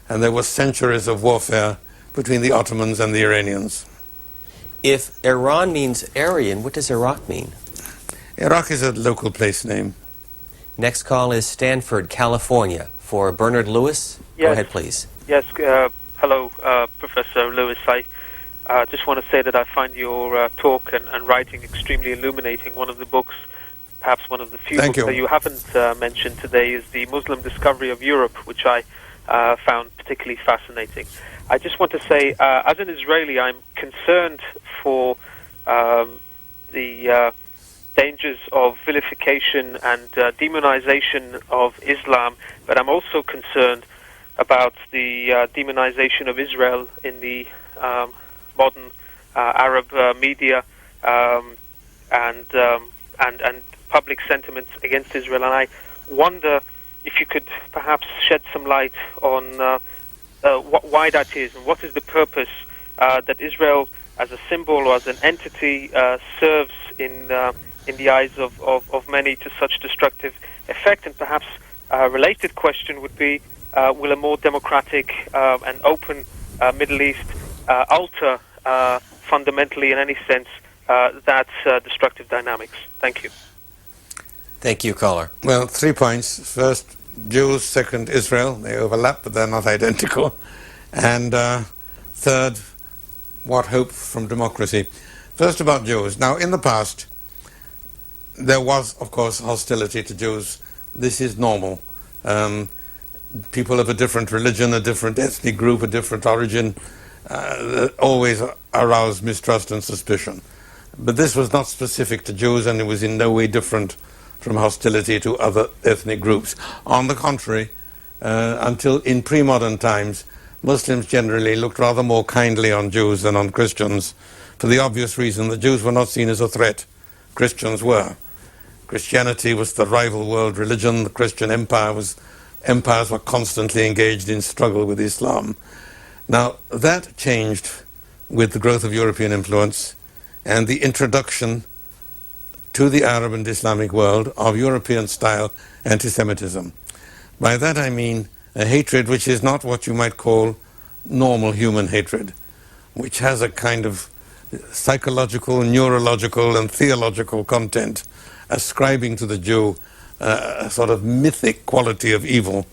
And there were centuries of warfare between the Ottomans and the Iranians. If Iran means Aryan, what does Iraq mean? Iraq is a local place name. Next call is Stanford, California, for Bernard Lewis. Yes. Go ahead, please. Yes, hello, Professor Lewis. I just want to say that I find your talk and writing extremely illuminating. One of the books, perhaps one of the few books that you haven't mentioned today, is The Muslim Discovery of Europe, which I found particularly fascinating. I just want to say, as an Israeli, I'm concerned for the dangers of vilification and demonization of Islam, but I'm also concerned about the demonization of Israel in the modern Arab media and public sentiments against Israel. And I wonder if you could perhaps shed some light on why that is, and what is the purpose that Israel as a symbol or as an entity serves in the eyes of many to such destructive effect. And perhaps a related question would be, will a more democratic and open Middle East alter fundamentally in any sense that destructive dynamics? Thank you. Thank you, caller. Well, 3 points. First, Jews, second, Israel. They overlap, but they're not identical. And third, what hope from democracy? First, about Jews. Now, in the past, there was, of course, hostility to Jews. This is normal. People of a different religion, a different ethnic group, a different origin, always arouse mistrust and suspicion. But this was not specific to Jews, and it was in no way different from hostility to other ethnic groups. On the contrary, until in pre-modern times, Muslims generally looked rather more kindly on Jews than on Christians, for the obvious reason that Jews were not seen as a threat. Christians were. Christianity was the rival world religion. The Christian empires were constantly engaged in struggle with Islam. Now, that changed with the growth of European influence and the introduction to the Arab and Islamic world of European-style anti-Semitism. By that I mean a hatred which is not what you might call normal human hatred, which has a kind of psychological, neurological, and theological content, ascribing to the Jew a sort of mythic quality of evil.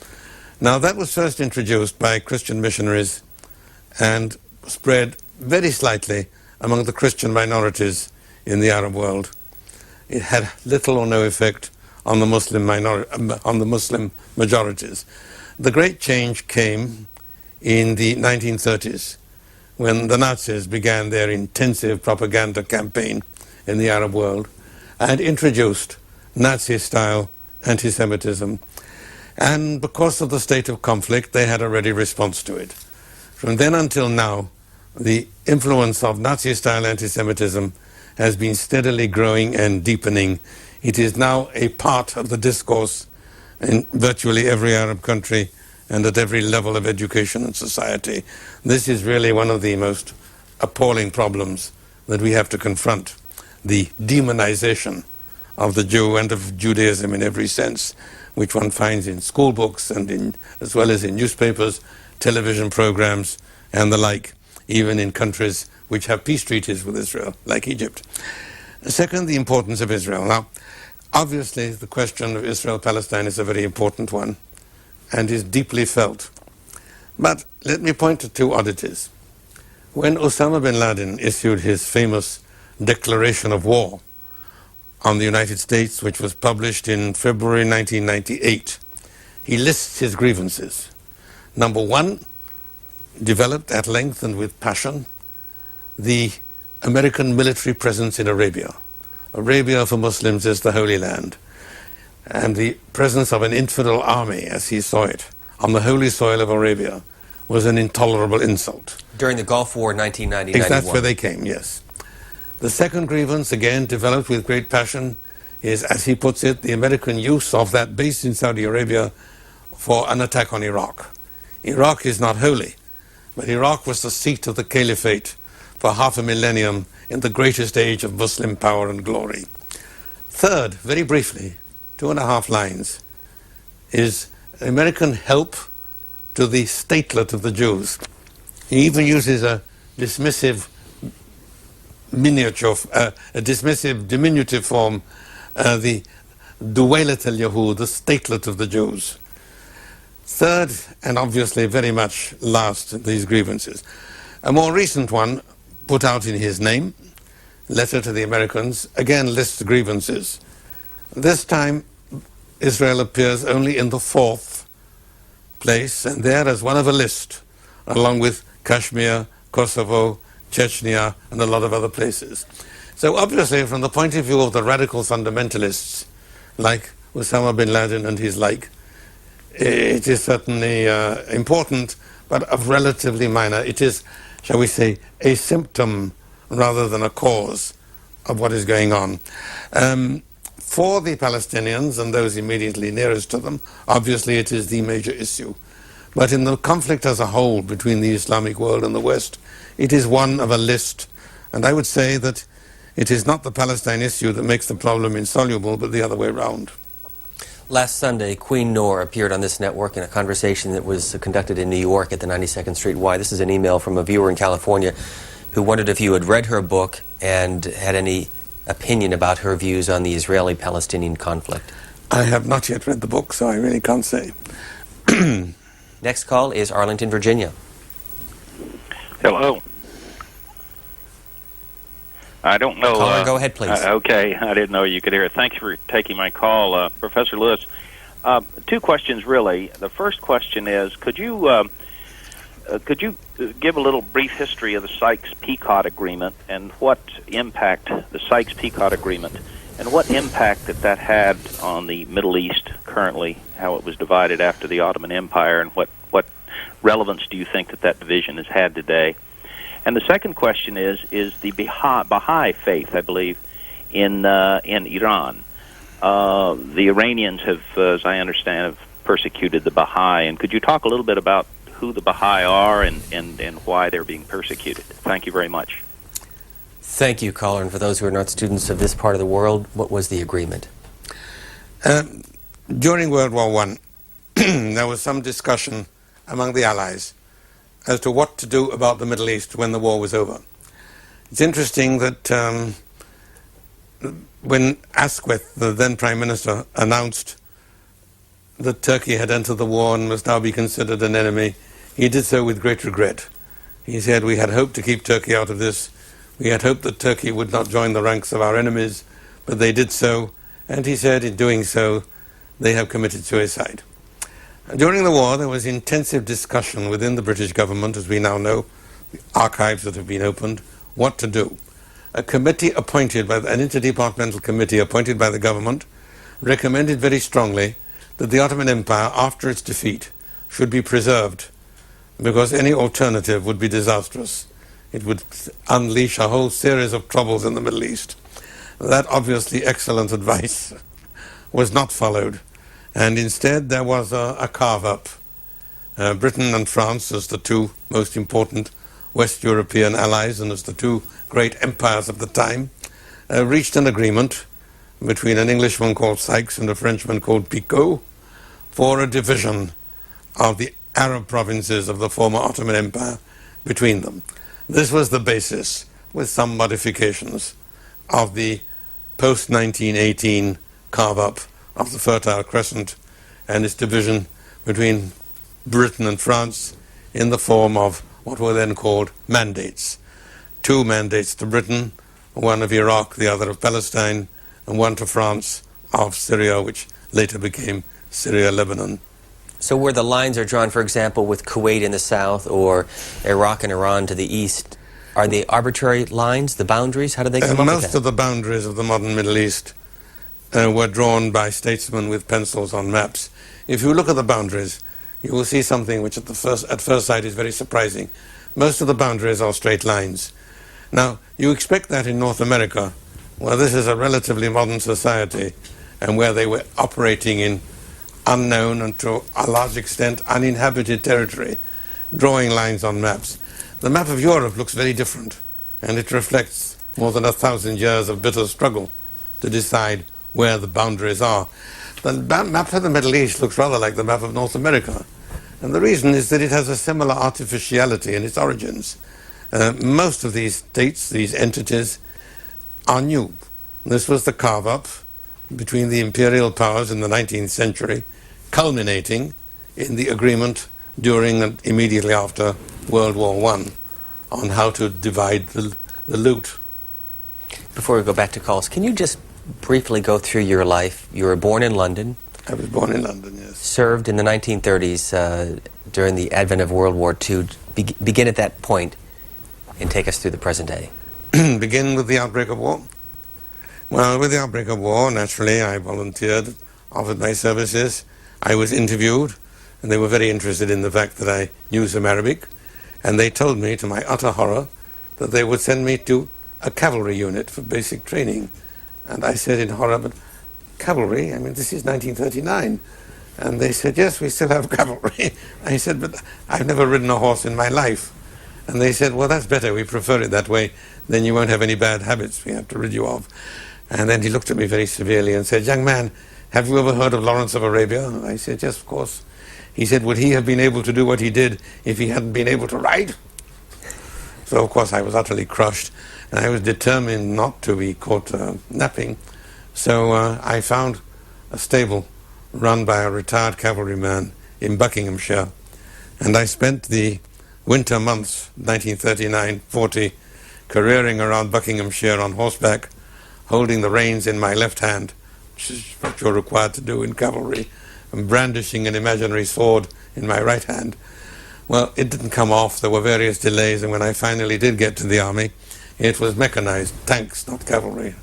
Now, that was first introduced by Christian missionaries and spread very slightly among the Christian minorities in the Arab world. It had little or no effect on the Muslim majorities. The great change came in the 1930s, when the Nazis began their intensive propaganda campaign in the Arab world and introduced Nazi-style anti-Semitism. And because of the state of conflict, they had a ready response to it. From then until now, the influence of Nazi-style anti-Semitism has been steadily growing and deepening. It is now a part of the discourse in virtually every Arab country and at every level of education and society. This is really one of the most appalling problems that we have to confront, the demonization of the Jew and of Judaism in every sense, which one finds in school books and as well as in newspapers, television programs, and the like, even in countries which have peace treaties with Israel, like Egypt. Second, the importance of Israel. Now, obviously, the question of Israel-Palestine is a very important one and is deeply felt. But let me point to two oddities. When Osama bin Laden issued his famous declaration of war on the United States, which was published in February 1998, he lists his grievances. Number one, developed at length and with passion, the American military presence in Arabia. Arabia for Muslims is the Holy Land. And the presence of an infidel army, as he saw it, on the holy soil of Arabia was an intolerable insult. During the Gulf War, 1990-91. That's where they came, yes. The second grievance, again developed with great passion, is, as he puts it, the American use of that base in Saudi Arabia for an attack on Iraq. Iraq is not holy, but Iraq was the seat of the caliphate for half a millennium in the greatest age of Muslim power and glory. Third, very briefly, 2.5 lines, is American help to the statelet of the Jews. He even uses a dismissive diminutive form, the Duwailat al-Yahud, the statelet of the Jews. Third, and obviously very much last, these grievances. A more recent one, put out in his name, letter to the Americans, again lists grievances. This time, Israel appears only in the 4th place, and there as one of a list, along with Kashmir, Kosovo, Chechnya, and a lot of other places. So obviously, from the point of view of the radical fundamentalists, like Osama bin Laden and his like, it is certainly important, but of relatively minor. It is, shall we say, a symptom rather than a cause of what is going on. For the Palestinians and those immediately nearest to them, obviously it is the major issue. But in the conflict as a whole between the Islamic world and the West, it is one of a list. And I would say that it is not the Palestine issue that makes the problem insoluble, but the other way around. Last Sunday, Queen Noor appeared on this network in a conversation that was conducted in New York at the 92nd Street Y. This is an email from a viewer in California who wondered if you had read her book and had any opinion about her views on the Israeli-Palestinian conflict. I have not yet read the book, so I really can't say. Next call is Arlington, Virginia. Hello. I don't know. Caller, go ahead, please. Okay, I didn't know you could hear it. Thanks for taking my call, Professor Lewis. Two questions, really. The first question is, could you give a little brief history of the Sykes-Picot Agreement and what impact the Sykes-Picot Agreement and what impact that had on the Middle East currently, how it was divided after the Ottoman Empire, and what relevance do you think that division has had today? And the second question is the Baha'i faith, I believe, in Iran. The Iranians have, as I understand, have persecuted the Baha'i. And could you talk a little bit about who the Baha'i are and why they're being persecuted? Thank you very much. Thank you, caller. And for those who are not students of this part of the world, what was the agreement? During World War I, there was some discussion among the Allies as to what to do about the Middle East when the war was over. It's interesting that when Asquith, the then Prime Minister, announced that Turkey had entered the war and must now be considered an enemy, he did so with great regret. He said, we had hoped to keep Turkey out of this. We had hoped that Turkey would not join the ranks of our enemies, but they did so. And he said, in doing so, they have committed suicide. During the war, there was intensive discussion within the British government, as we now know, the archives that have been opened, what to do. A committee appointed by an interdepartmental committee appointed by the government recommended very strongly that the Ottoman Empire, after its defeat, should be preserved, because any alternative would be disastrous. It would unleash a whole series of troubles in the Middle East. That obviously excellent advice was not followed. And instead there was a carve-up. Britain and France, as the two most important West European allies and as the two great empires of the time, reached an agreement between an Englishman called Sykes and a Frenchman called Picot for a division of the Arab provinces of the former Ottoman Empire between them. This was the basis, with some modifications, of the post-1918 carve-up of the Fertile Crescent and its division between Britain and France in the form of what were then called mandates. Two mandates to Britain, one of Iraq, the other of Palestine, and one to France of Syria, which later became Syria, Lebanon. So where the lines are drawn, for example, with Kuwait in the south or Iraq and Iran to the east, are they arbitrary lines, the boundaries? How do they come up with that? Most of the boundaries of the modern Middle East were drawn by statesmen with pencils on maps. If you look at the boundaries, you will see something which at first sight is very surprising. Most of the boundaries are straight lines. Now, you expect that in North America, where this is a relatively modern society, and where they were operating in unknown and to a large extent uninhabited territory, drawing lines on maps. The map of Europe looks very different, and it reflects more than 1,000 years of bitter struggle to decide where the boundaries are. The map of the Middle East looks rather like the map of North America, and the reason is that it has a similar artificiality in its origins. Most of these states, these entities, are new. This was the carve-up between the imperial powers in the 19th century, culminating in the agreement during and immediately after World War I on how to divide the loot. Before we go back to calls, can you just briefly go through your life? You were born in London. I was born in London, yes. Served in the 1930s during the advent of World War II. Begin at that point and take us through the present day. Begin with the outbreak of war? Well, with the outbreak of war, naturally, I volunteered, offered my services. I was interviewed, and they were very interested in the fact that I knew some Arabic. And they told me, to my utter horror, that they would send me to a cavalry unit for basic training. And I said in horror, but cavalry? I mean, this is 1939. And they said, yes, we still have cavalry. I said, but I've never ridden a horse in my life. And they said, well, that's better. We prefer it that way. Then you won't have any bad habits we have to rid you of. And then he looked at me very severely and said, young man, have you ever heard of Lawrence of Arabia? And I said, yes, of course. He said, would he have been able to do what he did if he hadn't been able to ride? So, of course, I was utterly crushed. And I was determined not to be caught napping. So I found a stable run by a retired cavalryman in Buckinghamshire. And I spent the winter months, 1939-40, careering around Buckinghamshire on horseback, holding the reins in my left hand, which is what you're required to do in cavalry, and brandishing an imaginary sword in my right hand. Well, it didn't come off. There were various delays, and when I finally did get to the army, it was mechanized, tanks, not cavalry.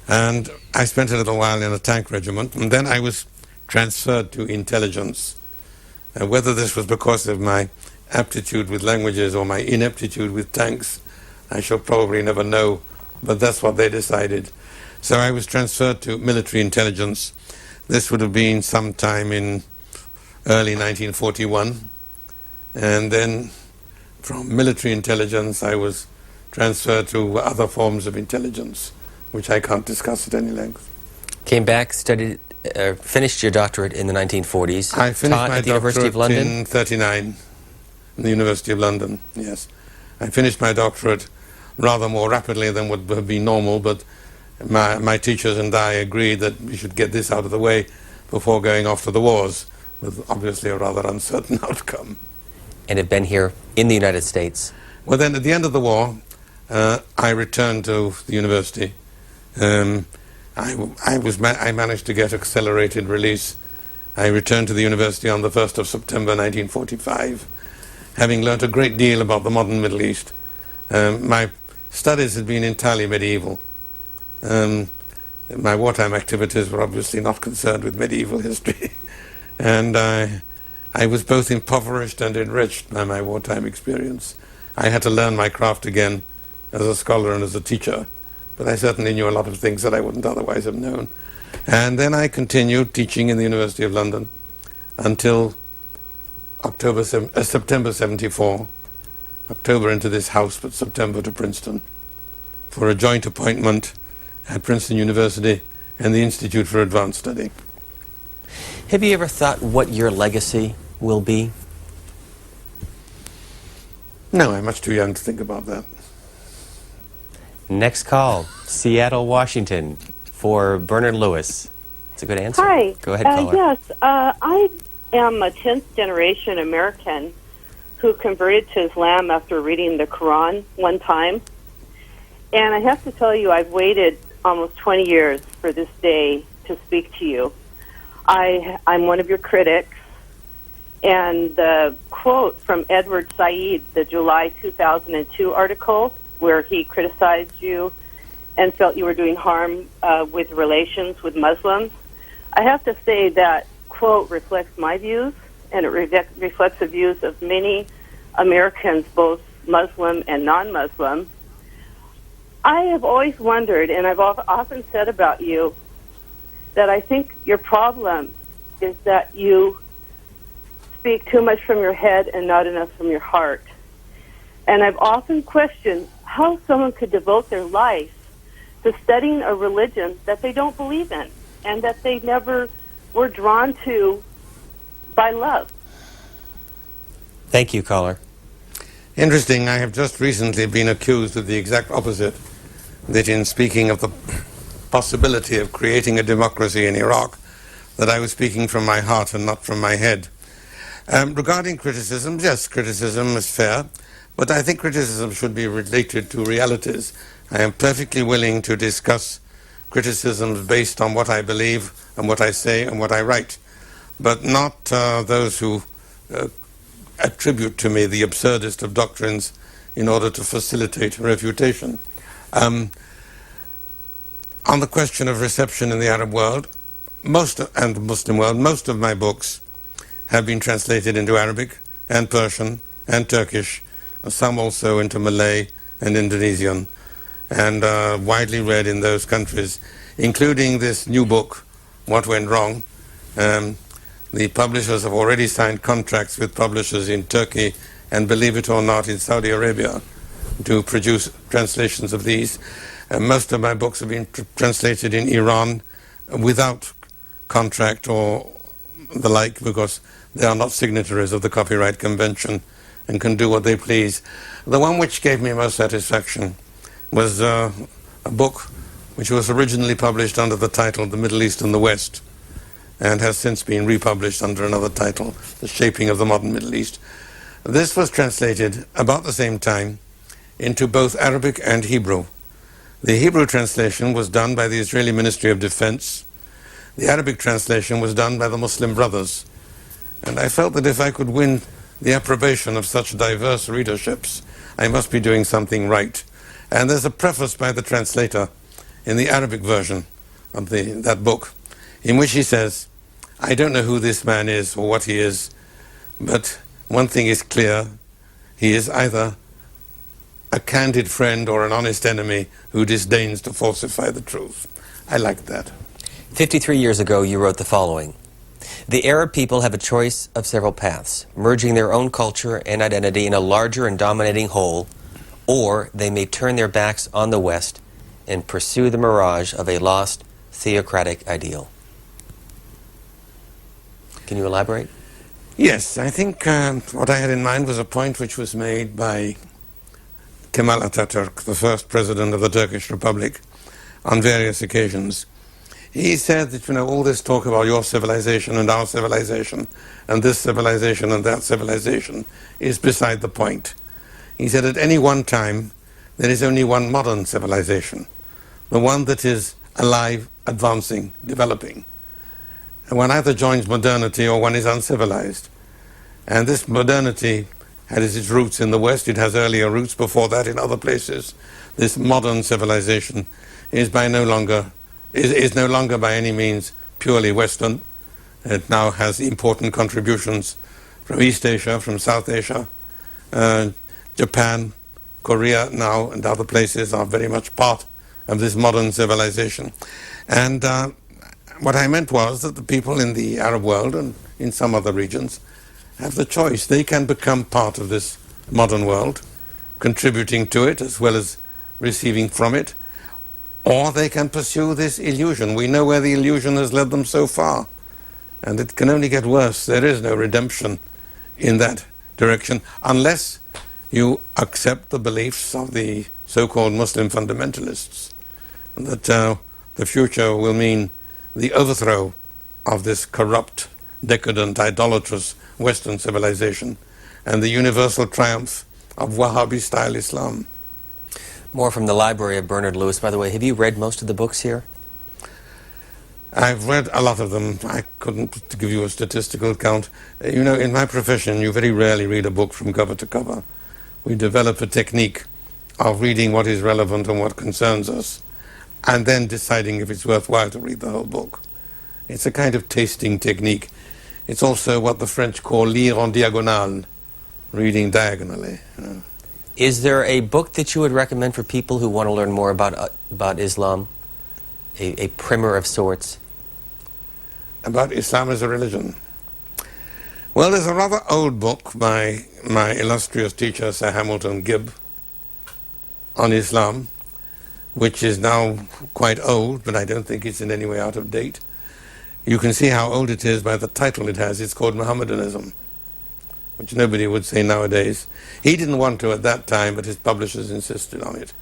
And I spent a little while in a tank regiment, and then I was transferred to intelligence. Whether this was because of my aptitude with languages or my ineptitude with tanks, I shall probably never know, but that's what they decided. So I was transferred to military intelligence. This would have been sometime in early 1941. And then from military intelligence, I was transferred to other forms of intelligence, which I can't discuss at any length. Came back, studied, finished your doctorate in the 1940s. I finished taught my at the University of doctorate London? in 1939, in the University of London, yes. I finished my doctorate rather more rapidly than would have been normal, but my teachers and I agreed that we should get this out of the way before going off to the wars, with obviously a rather uncertain outcome. And have been here in the United States? Well, then at the end of the war, I returned to the university. I managed to get accelerated release. I returned to the university on the 1st of September 1945, having learnt a great deal about the modern Middle East. My studies had been entirely medieval. My wartime activities were obviously not concerned with medieval history. And I was both impoverished and enriched by my wartime experience. I had to learn my craft again as a scholar and as a teacher, but I certainly knew a lot of things that I wouldn't otherwise have known. And then I continued teaching in the University of London until September 74, October into this house, but September to Princeton, for a joint appointment at Princeton University and the Institute for Advanced Study. Have you ever thought what your legacy will be? No, I'm much too young to think about that. Next call, Seattle, Washington, for Bernard Lewis. It's a good answer. Hi. Go ahead, caller. Yes, I am a 10th generation American who converted to Islam after reading the Quran one time. And I have to tell you, I've waited almost 20 years for this day to speak to you. I'm one of your critics, and the quote from Edward Said, the July 2002 article, where he criticized you and felt you were doing harm with relations with Muslims, I have to say that quote reflects my views, and it reflects the views of many Americans, both Muslim and non-Muslim. I have always wondered, and I've often said about you, that I think your problem is that you speak too much from your head and not enough from your heart. And I've often questioned how someone could devote their life to studying a religion that they don't believe in and that they never were drawn to by love. Thank you, caller. Interesting, I have just recently been accused of the exact opposite, that in speaking of the possibility of creating a democracy in Iraq, that I was speaking from my heart and not from my head. Regarding criticism, yes, criticism is fair, but I think criticism should be related to realities. I am perfectly willing to discuss criticisms based on what I believe and what I say and what I write, but not those who attribute to me the absurdest of doctrines in order to facilitate refutation. On the question of reception in the Arab world and the Muslim world, most of my books have been translated into Arabic and Persian and Turkish, some also into Malay and Indonesian, and widely read in those countries, including this new book, What Went Wrong. The publishers have already signed contracts with publishers in Turkey and, believe it or not, in Saudi Arabia to produce translations of these. Most of my books have been translated in Iran without contract or the like, because they are not signatories of the Copyright Convention and can do what they please. The one which gave me most satisfaction was a book which was originally published under the title The Middle East and the West, and has since been republished under another title, The Shaping of the Modern Middle East. This was translated about the same time into both Arabic and Hebrew. The Hebrew translation was done by the Israeli Ministry of Defense. The Arabic translation was done by the Muslim Brothers. And I felt that if I could win the approbation of such diverse readerships, I must be doing something right. And there's a preface by the translator in the Arabic version of that book, in which he says, I don't know who this man is or what he is, but one thing is clear, he is either a candid friend or an honest enemy who disdains to falsify the truth. I like that. 53 years ago, you wrote the following. The Arab people have a choice of several paths, merging their own culture and identity in a larger and dominating whole, or they may turn their backs on the West and pursue the mirage of a lost theocratic ideal. Can you elaborate? Yes, I think what I had in mind was a point which was made by Kemal Atatürk, the first president of the Turkish Republic, on various occasions. He said that, all this talk about your civilization and our civilization, and this civilization and that civilization, is beside the point. He said at any one time, there is only one modern civilization, the one that is alive, advancing, developing. And one either joins modernity or one is uncivilized. And this modernity has its roots in the West. It has earlier roots before that in other places. This modern civilization is no longer by any means purely Western. It now has important contributions from East Asia, from South Asia. Japan, Korea now, and other places are very much part of this modern civilization. And what I meant was that the people in the Arab world and in some other regions have the choice. They can become part of this modern world, contributing to it as well as receiving from it, or they can pursue this illusion. We know where the illusion has led them so far, and it can only get worse. There is no redemption in that direction unless you accept the beliefs of the so-called Muslim fundamentalists, that the future will mean the overthrow of this corrupt, decadent, idolatrous Western civilization and the universal triumph of Wahhabi-style Islam. More from the library of Bernard Lewis. By the way, have you read most of the books here? I've read a lot of them. I couldn't give you a statistical count. In my profession, you very rarely read a book from cover to cover. We develop a technique of reading what is relevant and what concerns us, and then deciding if it's worthwhile to read the whole book. It's a kind of tasting technique. It's also what the French call lire en diagonale, reading diagonally. Is there a book that you would recommend for people who want to learn more about Islam? A primer of sorts? About Islam as a religion? Well, there's a rather old book by my illustrious teacher, Sir Hamilton Gibb, on Islam, which is now quite old, but I don't think it's in any way out of date. You can see how old it is by the title it has. It's called Mohammedanism, which nobody would say nowadays. He didn't want to at that time, but his publishers insisted on it.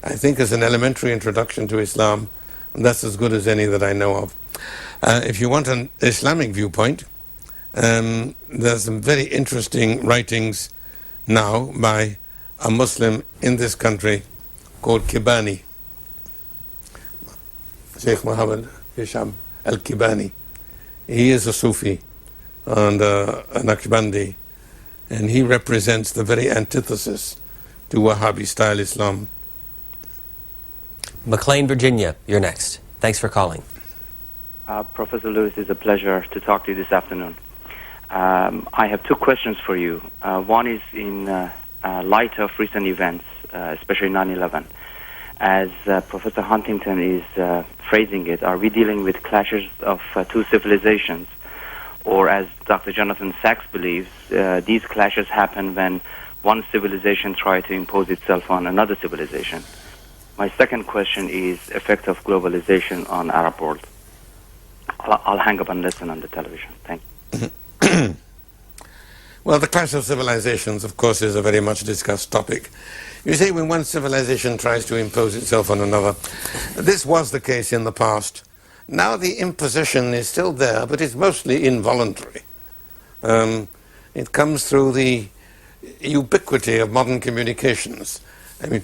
I think as an elementary introduction to Islam, that's as good as any that I know of. If you want an Islamic viewpoint, there's some very interesting writings now by a Muslim in this country called Kibani, Sheikh Muhammad Hisham al-Kibani. He is a Sufi and a Naqshbandi, and he represents the very antithesis to Wahhabi-style Islam. McLean, Virginia, you're next. Thanks for calling. Professor Lewis, it's a pleasure to talk to you this afternoon. I have two questions for you. One is in light of recent events, especially 9/11. As Professor Huntington is phrasing it, are we dealing with clashes of two civilizations? Or as Dr. Jonathan Sachs believes, these clashes happen when one civilization tries to impose itself on another civilization. My second question is effect of globalization on Arab world. I'll hang up and listen on the television. Thank you. Well, the clash of civilizations, of course, is a very much discussed topic. You see, when one civilization tries to impose itself on another, this was the case in the past. Now the imposition is still there, but it's mostly involuntary. It comes through the ubiquity of modern communications. I mean,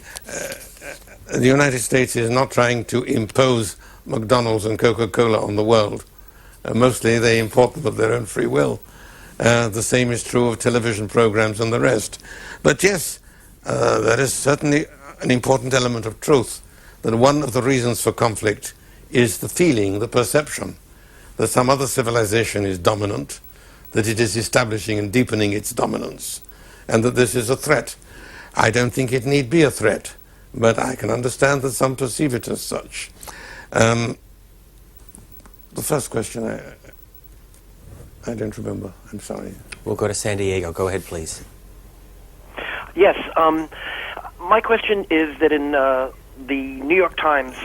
the United States is not trying to impose McDonald's and Coca-Cola on the world. Mostly they import them of their own free will. The same is true of television programs and the rest. But yes, there is certainly an important element of truth that one of the reasons for conflict is the feeling, the perception that some other civilization is dominant, that it is establishing and deepening its dominance, and that this is a threat. I don't think it need be a threat, but I can understand that some perceive it as such. The first question, I don't remember. I'm sorry. We'll go to San Diego. Go ahead, please. Yes. My question is that in the New York Times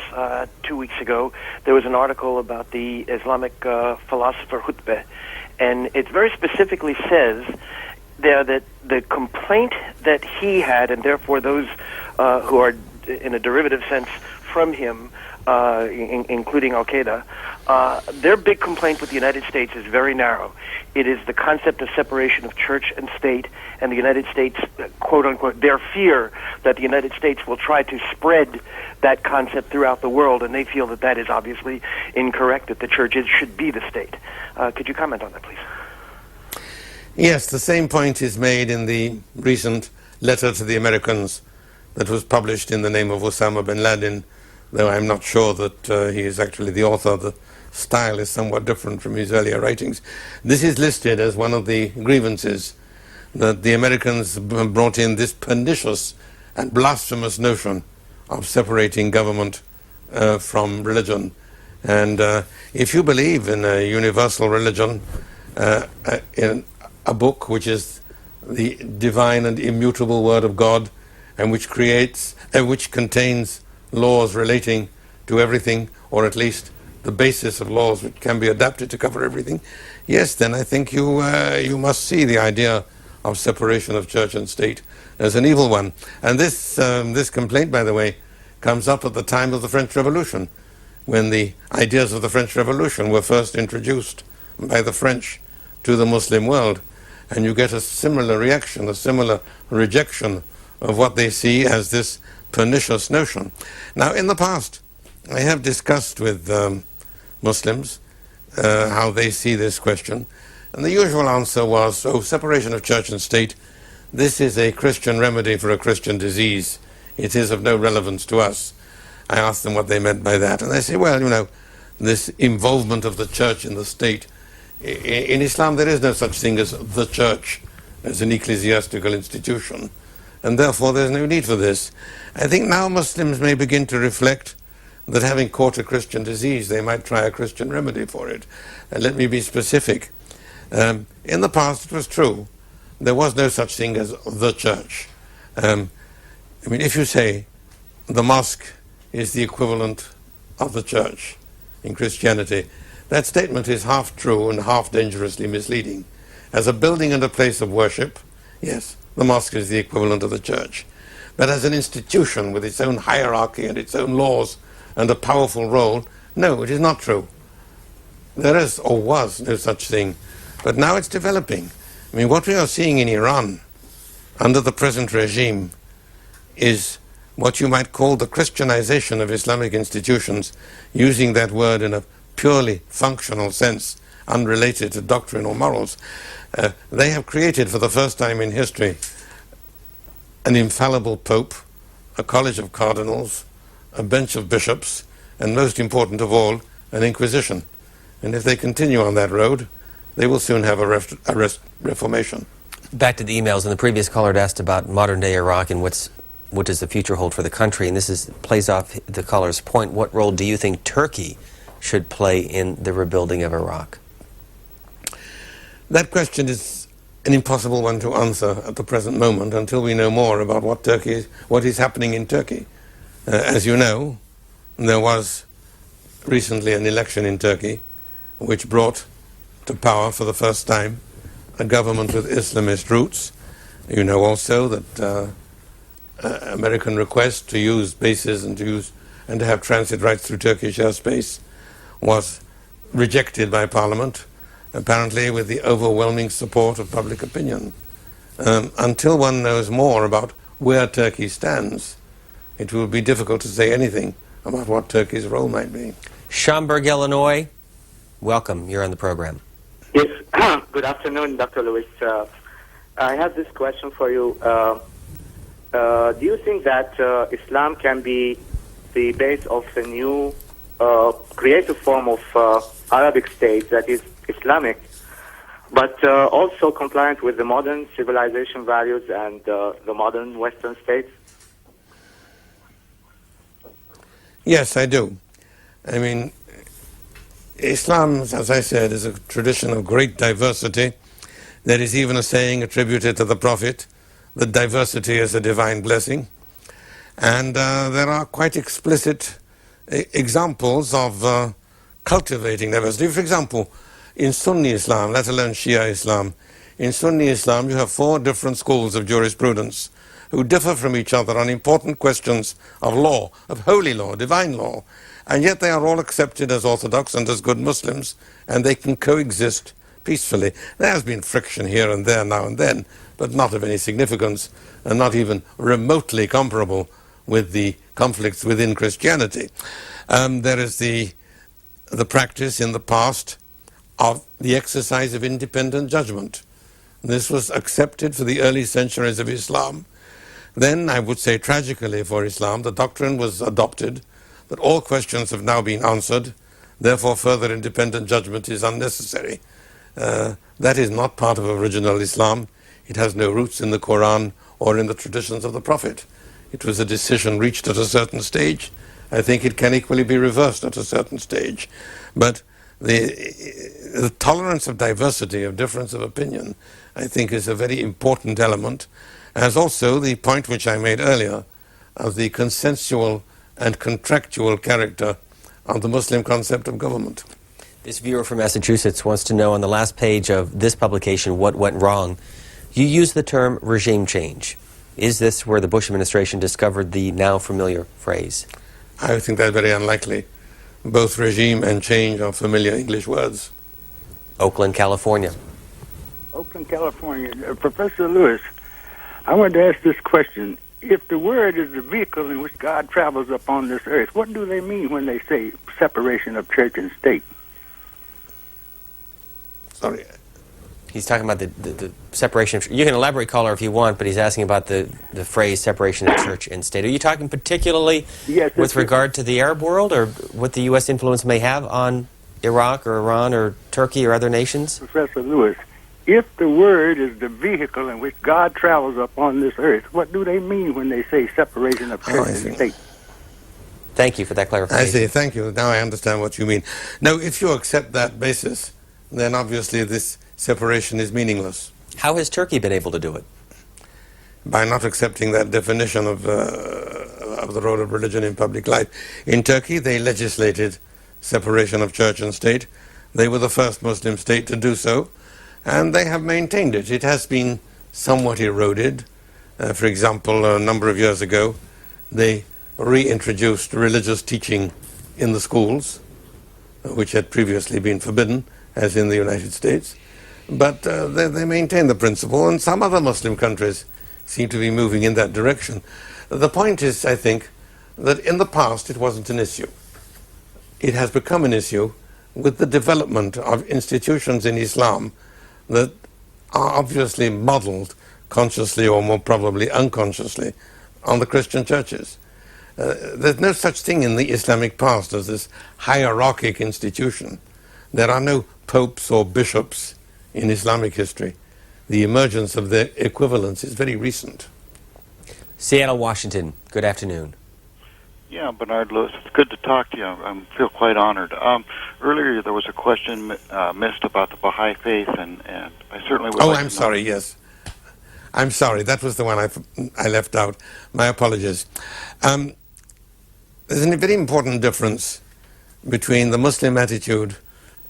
2 weeks ago, there was an article about the Islamic philosopher Khutbeh, and it very specifically says there that the complaint that he had, and therefore those who are in a derivative sense from him, including Al-Qaeda, their big complaint with the United States is very narrow. It is the concept of separation of church and state, and the United States, quote-unquote, their fear that the United States will try to spread that concept throughout the world, and they feel that that is obviously incorrect, that the churches should be the state. Could you comment on that, please? Yes, the same point is made in the recent letter to the Americans that was published in the name of Osama bin Laden, though I'm not sure that he is actually the author. The style is somewhat different from his earlier writings. This is listed as one of the grievances, that the Americans brought in this pernicious and blasphemous notion of separating government from religion. And if you believe in a universal religion, in a book which is the divine and immutable word of God, and which contains laws relating to everything, or at least the basis of laws which can be adapted to cover everything, yes, then I think you must see the idea of separation of church and state as an evil one. And this complaint, by the way, comes up at the time of the French Revolution, when the ideas of the French Revolution were first introduced by the French to the Muslim world. And you get a similar reaction, a similar rejection of what they see as this pernicious notion. Now, in the past, I have discussed with Muslims how they see this question, and the usual answer was, separation of church and state, this is a Christian remedy for a Christian disease. It is of no relevance to us. I asked them what they meant by that, and they say, well, you know, this involvement of the church in the state. In Islam, there is no such thing as the church, as an ecclesiastical institution, and therefore there's no need for this. I think now Muslims may begin to reflect that having caught a Christian disease, they might try a Christian remedy for it. Let me be specific. In the past, it was true. There was no such thing as the church. I mean, if you say the mosque is the equivalent of the church in Christianity, that statement is half true and half dangerously misleading. As a building and a place of worship, yes, the mosque is the equivalent of the church. But as an institution with its own hierarchy and its own laws and a powerful role, no, it is not true. There is or was no such thing. But now it's developing. I mean, what we are seeing in Iran under the present regime is what you might call the Christianization of Islamic institutions, using that word in a purely functional sense, unrelated to doctrine or morals. They have created for the first time in history an infallible pope, a college of cardinals, a bench of bishops, and most important of all, an inquisition. And if they continue on that road, they will soon have a reformation. Back to the emails, and the previous caller had asked about modern-day Iraq and what does the future hold for the country, and this plays off the caller's point. What role do you think Turkey should play in the rebuilding of Iraq? That question is an impossible one to answer at the present moment until we know more about what is happening in Turkey. As you know, there was recently an election in Turkey which brought to power for the first time a government with Islamist roots. You know also that American request to use bases and to have transit rights through Turkish airspace was rejected by Parliament, apparently with the overwhelming support of public opinion. Until one knows more about where Turkey stands, it will be difficult to say anything about what Turkey's role might be. Schaumburg, Illinois, welcome. You're on the program. Yes. Good afternoon, Dr. Lewis. I have this question for you. Do you think that Islam can be the base of a new creative form of Arabic state that is Islamic, but also compliant with the modern civilization values and the modern Western states? Yes, I do. I mean, Islam, as I said, is a tradition of great diversity. There is even a saying attributed to the Prophet that diversity is a divine blessing. And there are quite explicit examples of cultivating diversity. For example, in Sunni Islam, let alone Shia Islam, in Sunni Islam you have 4 different schools of jurisprudence who differ from each other on important questions of law, of holy law, divine law, and yet they are all accepted as orthodox and as good Muslims, and they can coexist peacefully. There has been friction here and there now and then, but not of any significance, and not even remotely comparable with the conflicts within Christianity. There is the practice in the past of the exercise of independent judgment. This was accepted for the early centuries of Islam. Then, I would say tragically for Islam, the doctrine was adopted that all questions have now been answered, therefore further independent judgment is unnecessary. That is not part of original Islam. It has no roots in the Quran or in the traditions of the Prophet. It was a decision reached at a certain stage. I think it can equally be reversed at a certain stage. But the tolerance of diversity, of difference of opinion, I think is a very important element, as also the point which I made earlier of the consensual and contractual character of the Muslim concept of government. This viewer from Massachusetts wants to know on the last page of this publication, What Went Wrong, you use the term regime change. Is this where the Bush administration discovered the now familiar phrase? I think that's very unlikely. Both regime and change are familiar English words. Oakland, California. Oakland, California. Professor Lewis, I wanted to ask this question. If the word is the vehicle in which God travels upon this earth, what do they mean when they say separation of church and state? Sorry. He's talking about the separation of, you can elaborate, caller, if you want, but he's asking about the phrase separation of church and state. Are you talking particularly with regard to the Arab world, or what the U.S. influence may have on Iraq or Iran or Turkey or other nations? Professor Lewis, if the word is the vehicle in which God travels upon this earth, what do they mean when they say separation of church and state? Thank you for that clarification. I see, thank you. Now I understand what you mean. Now, if you accept that basis, then obviously this separation is meaningless. How has Turkey been able to do it? By not accepting that definition of the role of religion in public life. In Turkey, they legislated separation of church and state. They were the first Muslim state to do so, and they have maintained it. It has been somewhat eroded. For example, a number of years ago, they reintroduced religious teaching in the schools, which had previously been forbidden, as in the United States. But they maintain the principle, and some other Muslim countries seem to be moving in that direction. The point is, I think, that in the past it wasn't an issue. It has become an issue with the development of institutions in Islam that are obviously modeled, consciously or more probably unconsciously, on the Christian churches. There's no such thing in the Islamic past as this hierarchic institution. There are no popes or bishops in Islamic history. The emergence of their equivalents is very recent. Seattle, Washington. Good afternoon. Yeah, Bernard Lewis, it's good to talk to you. I feel quite honored. Earlier there was a question missed about the Baha'i faith, and I certainly would like I'm to sorry, yes. I'm sorry, that was the one I left out. My apologies. There's a very important difference between the Muslim attitude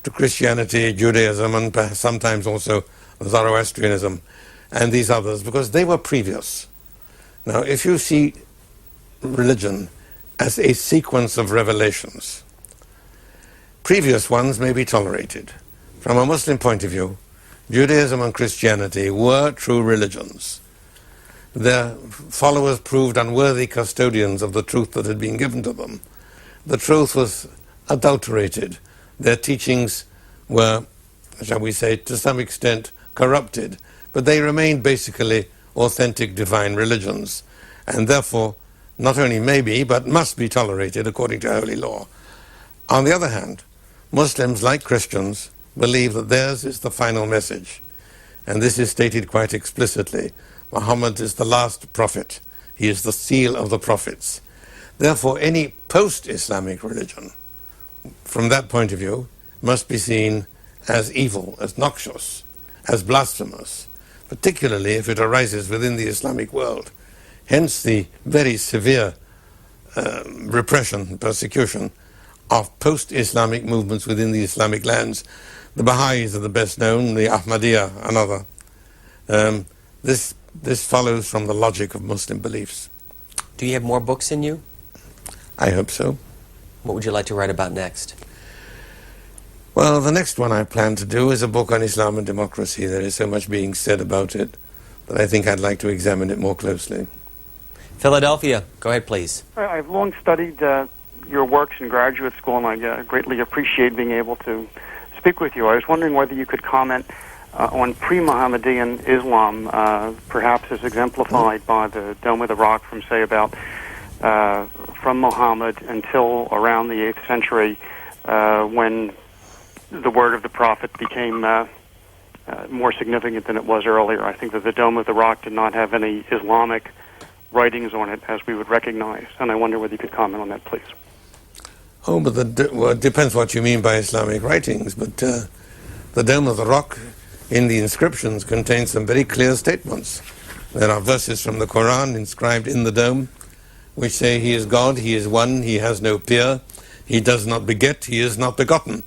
to Christianity, Judaism, and sometimes also Zoroastrianism, and these others, because they were previous. Now, if you see religion as a sequence of revelations, Previous ones may be tolerated. From a Muslim point of view, Judaism and Christianity were true religions. Their followers proved unworthy custodians of the truth that had been given to them. The truth was adulterated. Their teachings were, shall we say, to some extent corrupted, but they remained basically authentic divine religions, and therefore not only may be, but must be tolerated according to holy law. On the other hand, Muslims, like Christians, believe that theirs is the final message, and this is stated quite explicitly. Muhammad is the last prophet. He is the seal of the prophets. Therefore, any post-Islamic religion, from that point of view, must be seen as evil, as noxious, as blasphemous, particularly if it arises within the Islamic world. Hence the very severe repression, persecution of post-Islamic movements within the Islamic lands. The Baha'is are the best known, the Ahmadiyya, another. This follows from the logic of Muslim beliefs. Do you have more books in you? I hope so. What would you like to write about next? Well, the next one I plan to do is a book on Islam and democracy. There is so much being said about it that I think I'd like to examine it more closely. Philadelphia, go ahead, please. I've long studied your works in graduate school, and I greatly appreciate being able to speak with you. I was wondering whether you could comment on pre-Mohammedan Islam, perhaps as exemplified by the Dome of the Rock from, say, about from Muhammad until around the 8th century, when the word of the prophet became more significant than it was earlier. I think that the Dome of the Rock did not have any Islamic writings on it as we would recognize, and I wonder whether you could comment on that, please. Oh, but it depends what you mean by Islamic writings, but the Dome of the Rock in the inscriptions contains some very clear statements. There are verses from the Quran inscribed in the dome which say he is God, he is one, he has no peer, he does not beget, he is not begotten.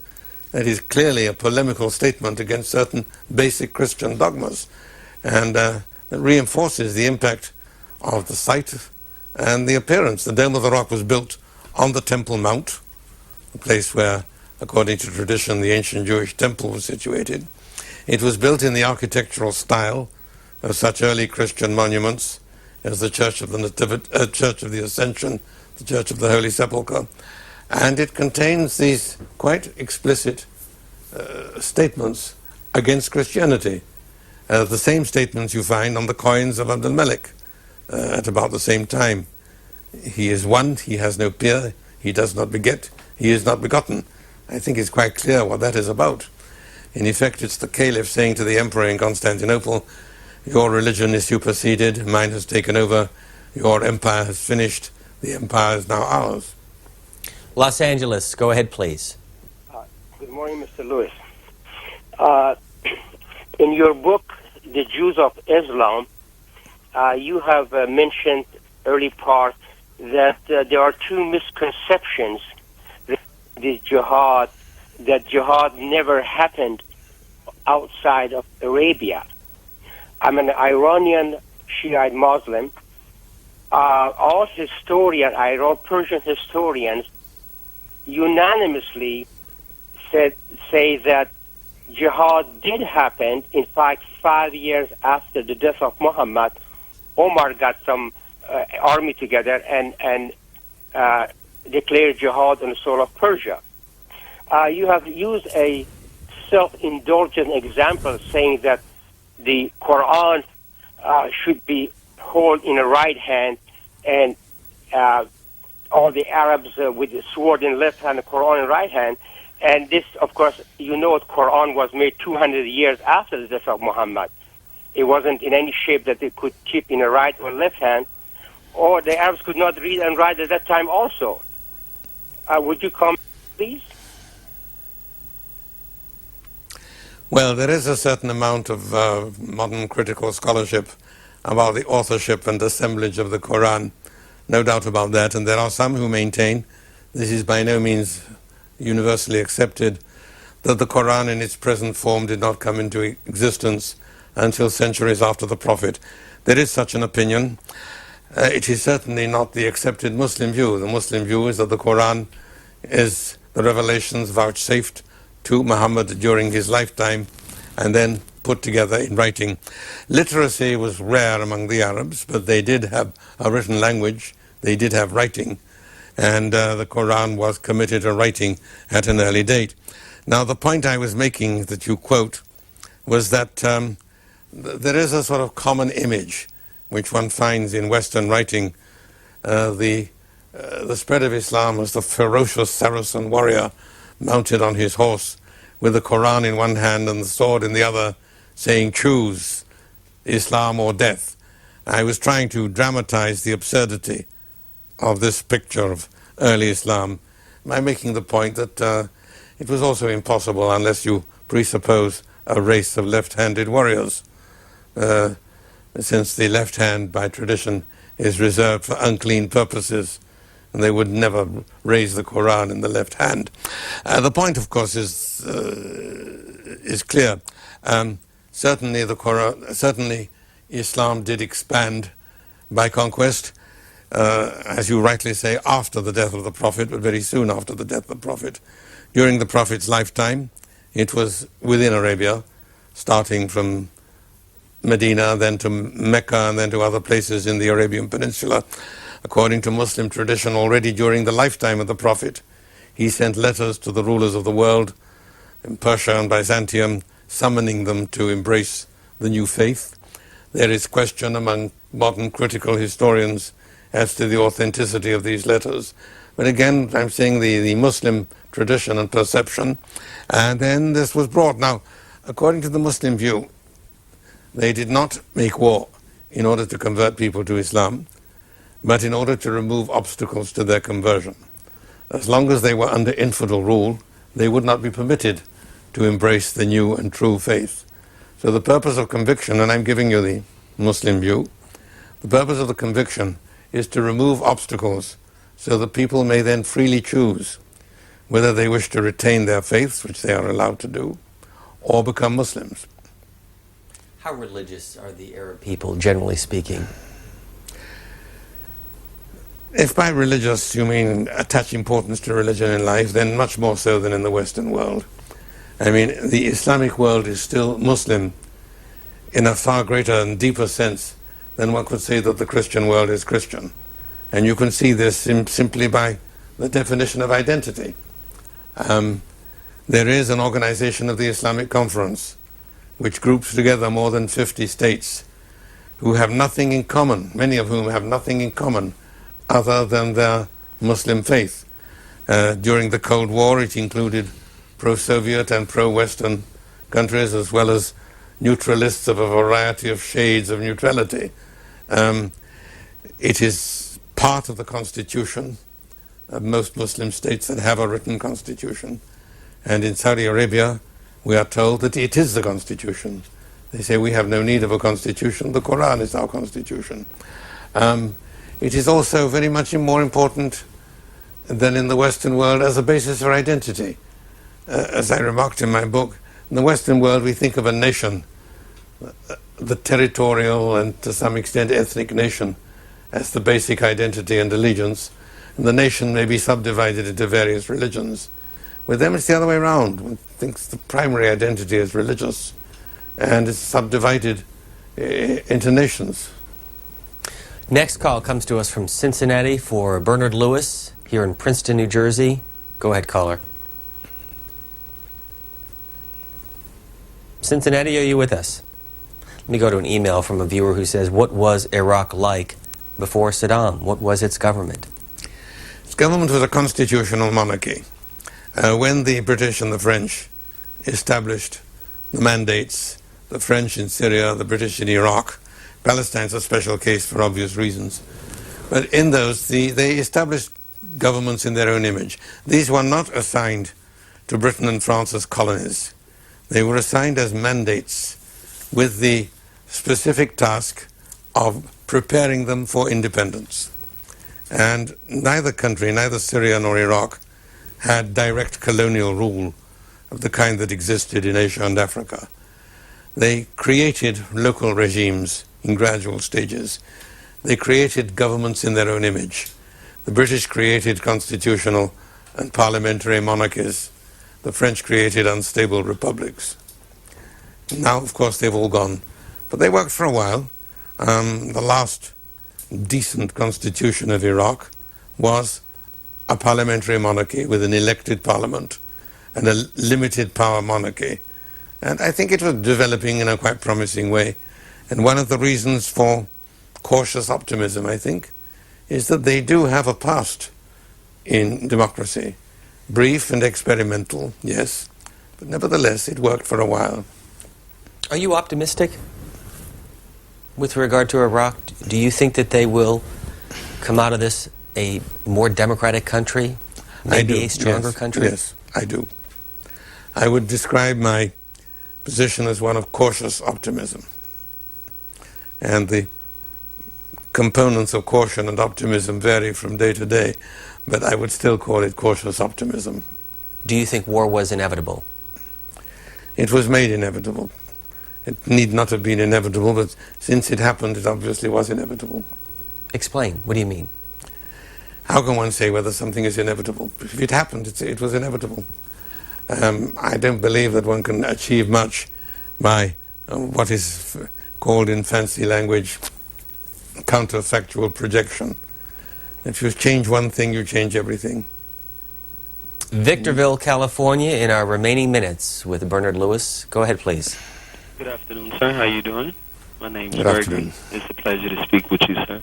That is clearly a polemical statement against certain basic Christian dogmas, and that reinforces the impact of the site and the appearance. The Dome of the Rock was built on the Temple Mount, the place where, according to tradition, the ancient Jewish temple was situated. It was built in the architectural style of such early Christian monuments as the Church of the Church of the Ascension, the Church of the Holy Sepulchre, and it contains these quite explicit statements against Christianity. The same statements you find on the coins of Abdul Malik at about the same time. He is one, he has no peer, he does not beget, he is not begotten. I think it's quite clear what that is about. In effect, it's the caliph saying to the emperor in Constantinople, your religion is superseded, mine has taken over, your empire has finished, the empire is now ours. Los Angeles, go ahead, please. Good morning, Mr. Lewis. In your book, The Jews of Islam, you have mentioned early part that there are two misconceptions that jihad never happened outside of Arabia. I'm an Iranian Shiite Muslim. All historians, Persian historians, unanimously say that jihad did happen. In fact, 5 years after the death of Muhammad, Omar got some army together and declared jihad on the soil of Persia. You have used a self-indulgent example saying that the Quran should be held in the right hand and all the Arabs with the sword in left hand, the Quran in right hand. And this, of course, you know, the Quran was made 200 years after the death of Muhammad. It wasn't in any shape that they could keep in the right or left hand, or the Arabs could not read and write at that time also. Would you comment, please? Well, there is a certain amount of modern critical scholarship about the authorship and assemblage of the Quran. No doubt about that. And there are some who maintain, this is by no means universally accepted, that the Quran in its present form did not come into existence until centuries after the Prophet. There is such an opinion. It is certainly not the accepted Muslim view. The Muslim view is that the Quran is the revelations vouchsafed to Muhammad during his lifetime and then put together in writing. Literacy was rare among the Arabs, but they did have a written language, they did have writing, and the Quran was committed to writing at an early date. Now, the point I was making that you quote was that there is a sort of common image which one finds in Western writing. The spread of Islam was the ferocious Saracen warrior mounted on his horse with the Quran in one hand and the sword in the other, saying, choose Islam or death. I was trying to dramatize the absurdity of this picture of early Islam by making the point that it was also impossible unless you presuppose a race of left-handed warriors, since the left hand by tradition is reserved for unclean purposes, and they would never raise the Quran in the left hand. The point, of course, is clear. Certainly Islam did expand by conquest, as you rightly say, after the death of the Prophet, but very soon after the death of the Prophet. During the Prophet's lifetime, it was within Arabia, starting from Medina, then to Mecca, and then to other places in the Arabian Peninsula. According to Muslim tradition, already during the lifetime of the Prophet, he sent letters to the rulers of the world in Persia and Byzantium, summoning them to embrace the new faith. There is question among modern critical historians as to the authenticity of these letters. But again, I'm saying the Muslim tradition and perception. And then this was brought. Now, according to the Muslim view, they did not make war in order to convert people to Islam, but in order to remove obstacles to their conversion. As long as they were under infidel rule, they would not be permitted to embrace the new and true faith. So the purpose of conviction, and I'm giving you the Muslim view, the purpose of the conviction is to remove obstacles so that people may then freely choose whether they wish to retain their faiths, which they are allowed to do, or become Muslims. How religious are the Arab people, generally speaking? If by religious you mean attach importance to religion in life, then much more so than in the Western world. I mean, the Islamic world is still Muslim in a far greater and deeper sense than one could say that the Christian world is Christian. And you can see this simply by the definition of identity. There is an organization of the Islamic Conference which groups together more than 50 states who have nothing in common, many of whom have nothing in common other than their Muslim faith. During the Cold War, it included pro-Soviet and pro-Western countries, as well as neutralists of a variety of shades of neutrality. It is part of the constitution of most Muslim states that have a written constitution. And in Saudi Arabia, we are told that it is the constitution. They say we have no need of a constitution, the Quran is our constitution. It is also very much more important than in the Western world as a basis for identity. As I remarked in my book, in the Western world we think of a nation, the territorial and to some extent ethnic nation, as the basic identity and allegiance, and the nation may be subdivided into various religions. With them it's the other way around. One thinks the primary identity is religious, and it's subdivided into nations. Next call comes to us from Cincinnati for Bernard Lewis here in Princeton, New Jersey. Go ahead, caller. Cincinnati, are you with us? Let me go to an email from a viewer who says, what was Iraq like before Saddam? What was its government? Its government was a constitutional monarchy. When the British and the French established the mandates, the French in Syria, the British in Iraq, Palestine's a special case for obvious reasons. But in those, they established governments in their own image. These were not assigned to Britain and France as colonies. They were assigned as mandates with the specific task of preparing them for independence. And neither country, neither Syria nor Iraq, had direct colonial rule of the kind that existed in Asia and Africa. They created local regimes in gradual stages. They created governments in their own image. The British created constitutional and parliamentary monarchies, the French created unstable republics. Now, of course, they've all gone. But they worked for a while. The last decent constitution of Iraq was a parliamentary monarchy with an elected parliament and a limited power monarchy. And I think it was developing in a quite promising way. And one of the reasons for cautious optimism, I think, is that they do have a past in democracy. Brief and experimental, yes, but nevertheless it worked for a while. Are you optimistic with regard to Iraq? Do you think that they will come out of this a more democratic country, maybe a stronger country? Yes, I do. I would describe my position as one of cautious optimism. And the components of caution and optimism vary from day to day, but I would still call it cautious optimism. Do you think war was inevitable? It was made inevitable. It need not have been inevitable, but since it happened, it obviously was inevitable. Explain. What do you mean? How can one say whether something is inevitable? If it happened, it was inevitable. I don't believe that one can achieve much by what is called in fancy language counterfactual projection. If you change one thing, you change everything. Victorville, California, in our remaining minutes with Bernard Lewis. Go ahead, please. Good afternoon, sir. How are you doing? My name's Good Bergen. afternoon. It's a pleasure to speak with you, sir.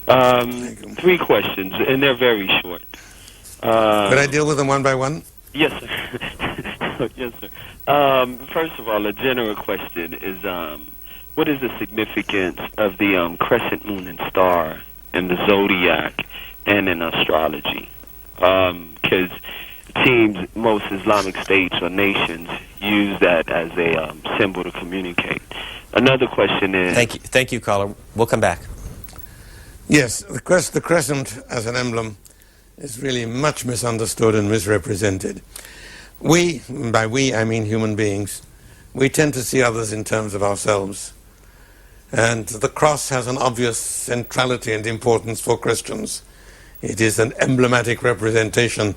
3 questions, and they're very short. Could I deal with them one by one? Yes, sir. Yes, sir. First of all, a general question is, what is the significance of the crescent moon and star in the zodiac and in astrology? Because it seems most Islamic states or nations use that as a symbol to communicate. Another question is... Thank you, caller. We'll come back. Yes, the crescent as an emblem is really much misunderstood and misrepresented. We, by we I mean human beings, we tend to see others in terms of ourselves. And the cross has an obvious centrality and importance for Christians. It is an emblematic representation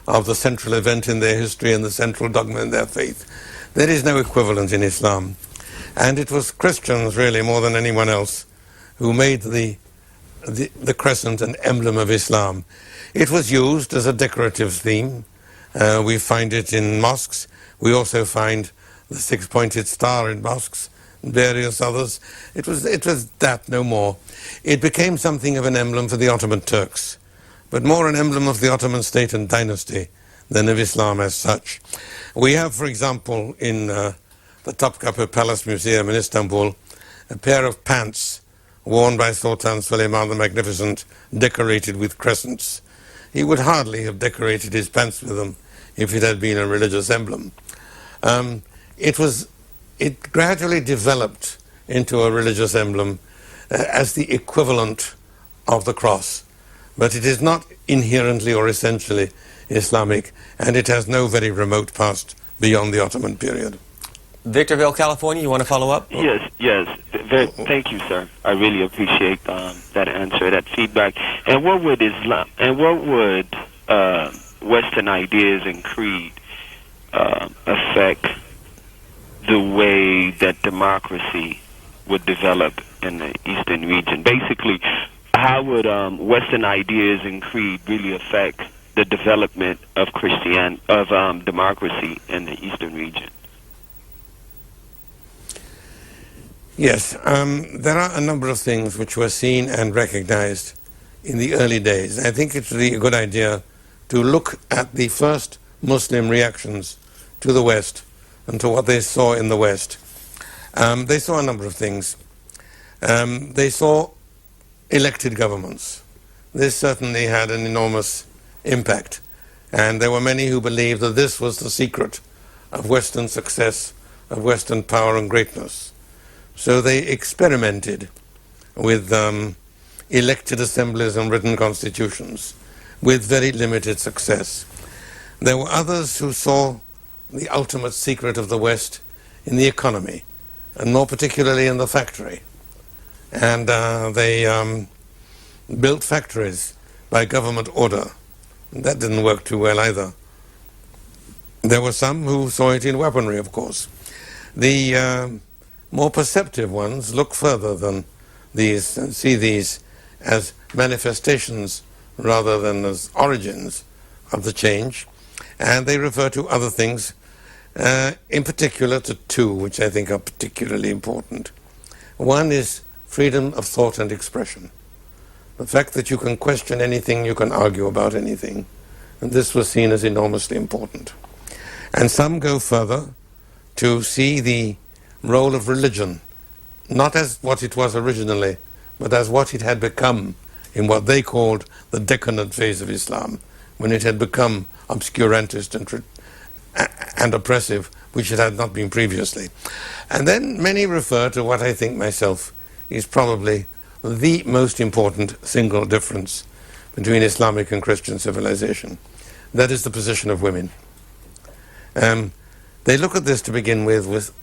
of the central event in their history and the central dogma in their faith. There is no equivalent in Islam. And it was Christians, really, more than anyone else, who made the crescent an emblem of Islam. It was used as a decorative theme. We find it in mosques. We also find the 6-pointed star in mosques and various others. It was that, no more. It became something of an emblem for the Ottoman Turks, but more an emblem of the Ottoman state and dynasty than of Islam as such. We have, for example, in the Topkapi Palace Museum in Istanbul, a pair of pants worn by Sultan Suleiman the Magnificent, decorated with crescents. He would hardly have decorated his pants with them if it had been a religious emblem. It gradually developed into a religious emblem as the equivalent of the cross. But it is not inherently or essentially Islamic, and it has no very remote past beyond the Ottoman period. Victorville, California, you want to follow up? Yes. Thank you, sir. I really appreciate that answer, that feedback. And what would Islam, and what would Western ideas and creed affect the way that democracy would develop in the Eastern region? Basically, how would Western ideas and creed really affect the development of democracy in the Eastern region? Yes, there are a number of things which were seen and recognized in the early days. I think it's really a good idea to look at the first Muslim reactions to the West and to what they saw in the West. They saw a number of things. They saw elected governments. This certainly had an enormous impact. And there were many who believed that this was the secret of Western success, of Western power and greatness. So they experimented with elected assemblies and written constitutions with very limited success. There were others who saw the ultimate secret of the West in the economy, and more particularly in the factory. And they built factories by government order That didn't work too well either. There were some who saw it in weaponry, of course. The more perceptive ones look further than these and see these as manifestations rather than as origins of the change, and they refer to other things, in particular to two, which I think are particularly important. One is freedom of thought and expression. The fact that you can question anything, you can argue about anything, and this was seen as enormously important. And some go further to see the role of religion, not as what it was originally, but as what it had become in what they called the decadent phase of Islam, when it had become obscurantist and oppressive, which it had not been previously. And then many refer to what I think myself is probably the most important single difference between Islamic and Christian civilization. That is the position of women. They look at this to begin with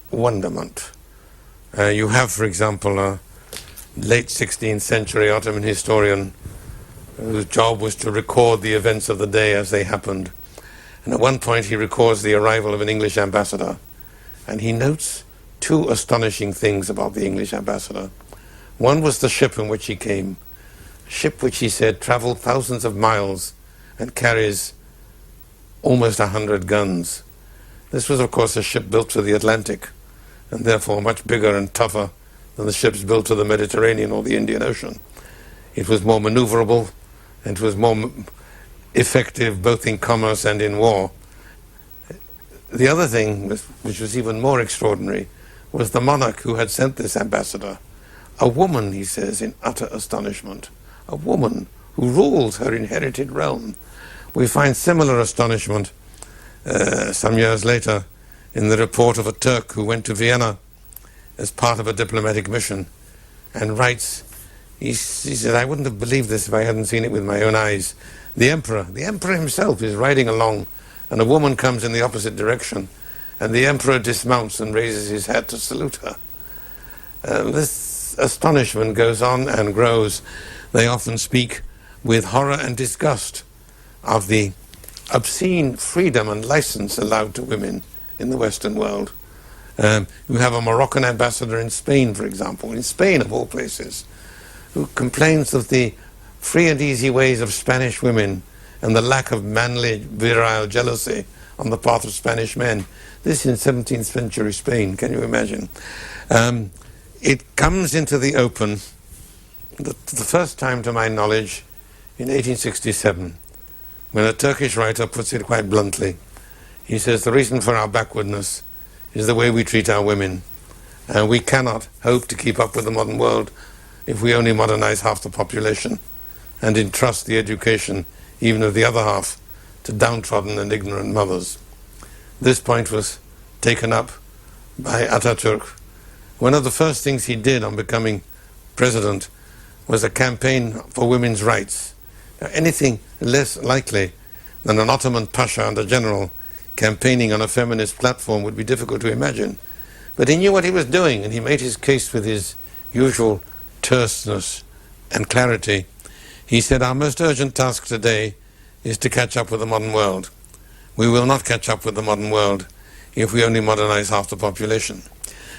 wonderment. You have, for example, a late 16th century Ottoman historian whose job was to record the events of the day as they happened. And at one point he records the arrival of an English ambassador, and he notes two astonishing things about the English ambassador. One was the ship in which he came, a ship which he said traveled thousands of miles and carries almost 100 guns. This was, of course, a ship built for the Atlantic, and therefore much bigger and tougher than the ships built to the Mediterranean or the Indian Ocean. It was more maneuverable, and it was more effective both in commerce and in war. The other thing, which was even more extraordinary, was the monarch who had sent this ambassador. A woman, he says, in utter astonishment. A woman who rules her inherited realm. We find similar astonishment some years later in the report of a Turk who went to Vienna as part of a diplomatic mission and writes, he said, I wouldn't have believed this if I hadn't seen it with my own eyes. The emperor himself is riding along, and a woman comes in the opposite direction, and the emperor dismounts and raises his hat to salute her. This astonishment goes on and grows. They often speak with horror and disgust of the obscene freedom and license allowed to women in the Western world. You have a Moroccan ambassador in Spain, for example, in Spain of all places, who complains of the free and easy ways of Spanish women and the lack of manly, virile jealousy on the part of Spanish men. This in 17th century Spain, can you imagine? It comes into the open, the first time to my knowledge, in 1867, when a Turkish writer puts it quite bluntly. He says, the reason for our backwardness is the way we treat our women. And we cannot hope to keep up with the modern world if we only modernize half the population and entrust the education, even of the other half, to downtrodden and ignorant mothers. This point was taken up by Atatürk. One of the first things he did on becoming president was a campaign for women's rights. Now, anything less likely than an Ottoman pasha and a general campaigning on a feminist platform would be difficult to imagine. But he knew what he was doing, and he made his case with his usual terseness and clarity. He said, our most urgent task today is to catch up with the modern world. We will not catch up with the modern world if we only modernize half the population.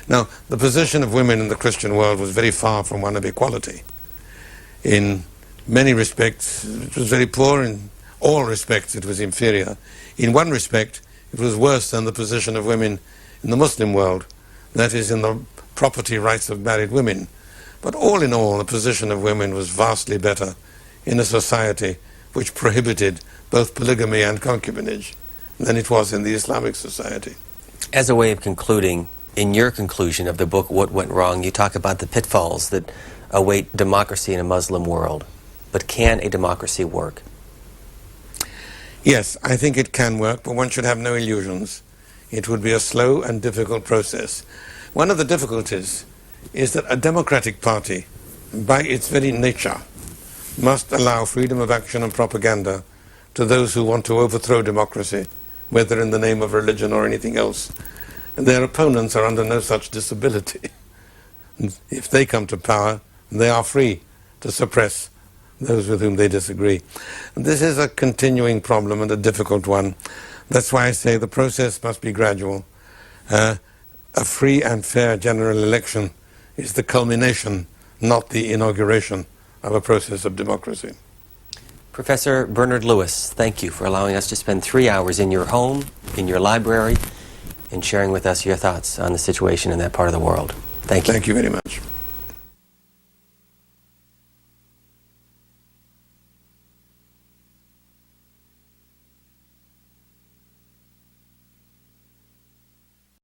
Now, the position of women in the Christian world was very far from one of equality. In many respects, it was very poor. In all respects, it was inferior. In one respect, it was worse than the position of women in the Muslim world, that is, in the property rights of married women. But all in all, the position of women was vastly better in a society which prohibited both polygamy and concubinage than it was in the Islamic society. As a way of concluding, in your conclusion of the book, What Went Wrong, you talk about the pitfalls that await democracy in a Muslim world. But can a democracy work? Yes, I think it can work, but one should have no illusions. It would be a slow and difficult process. One of the difficulties is that a democratic party, by its very nature, must allow freedom of action and propaganda to those who want to overthrow democracy, whether in the name of religion or anything else. And their opponents are under no such disability. If they come to power, they are free to suppress those with whom they disagree. This is a continuing problem and a difficult one. That's why I say the process must be gradual. A free and fair general election is the culmination, not the inauguration, of a process of democracy. Professor Bernard Lewis, thank you for allowing us to spend 3 hours in your home, in your library, and sharing with us your thoughts on the situation in that part of the world. Thank you. Thank you very much.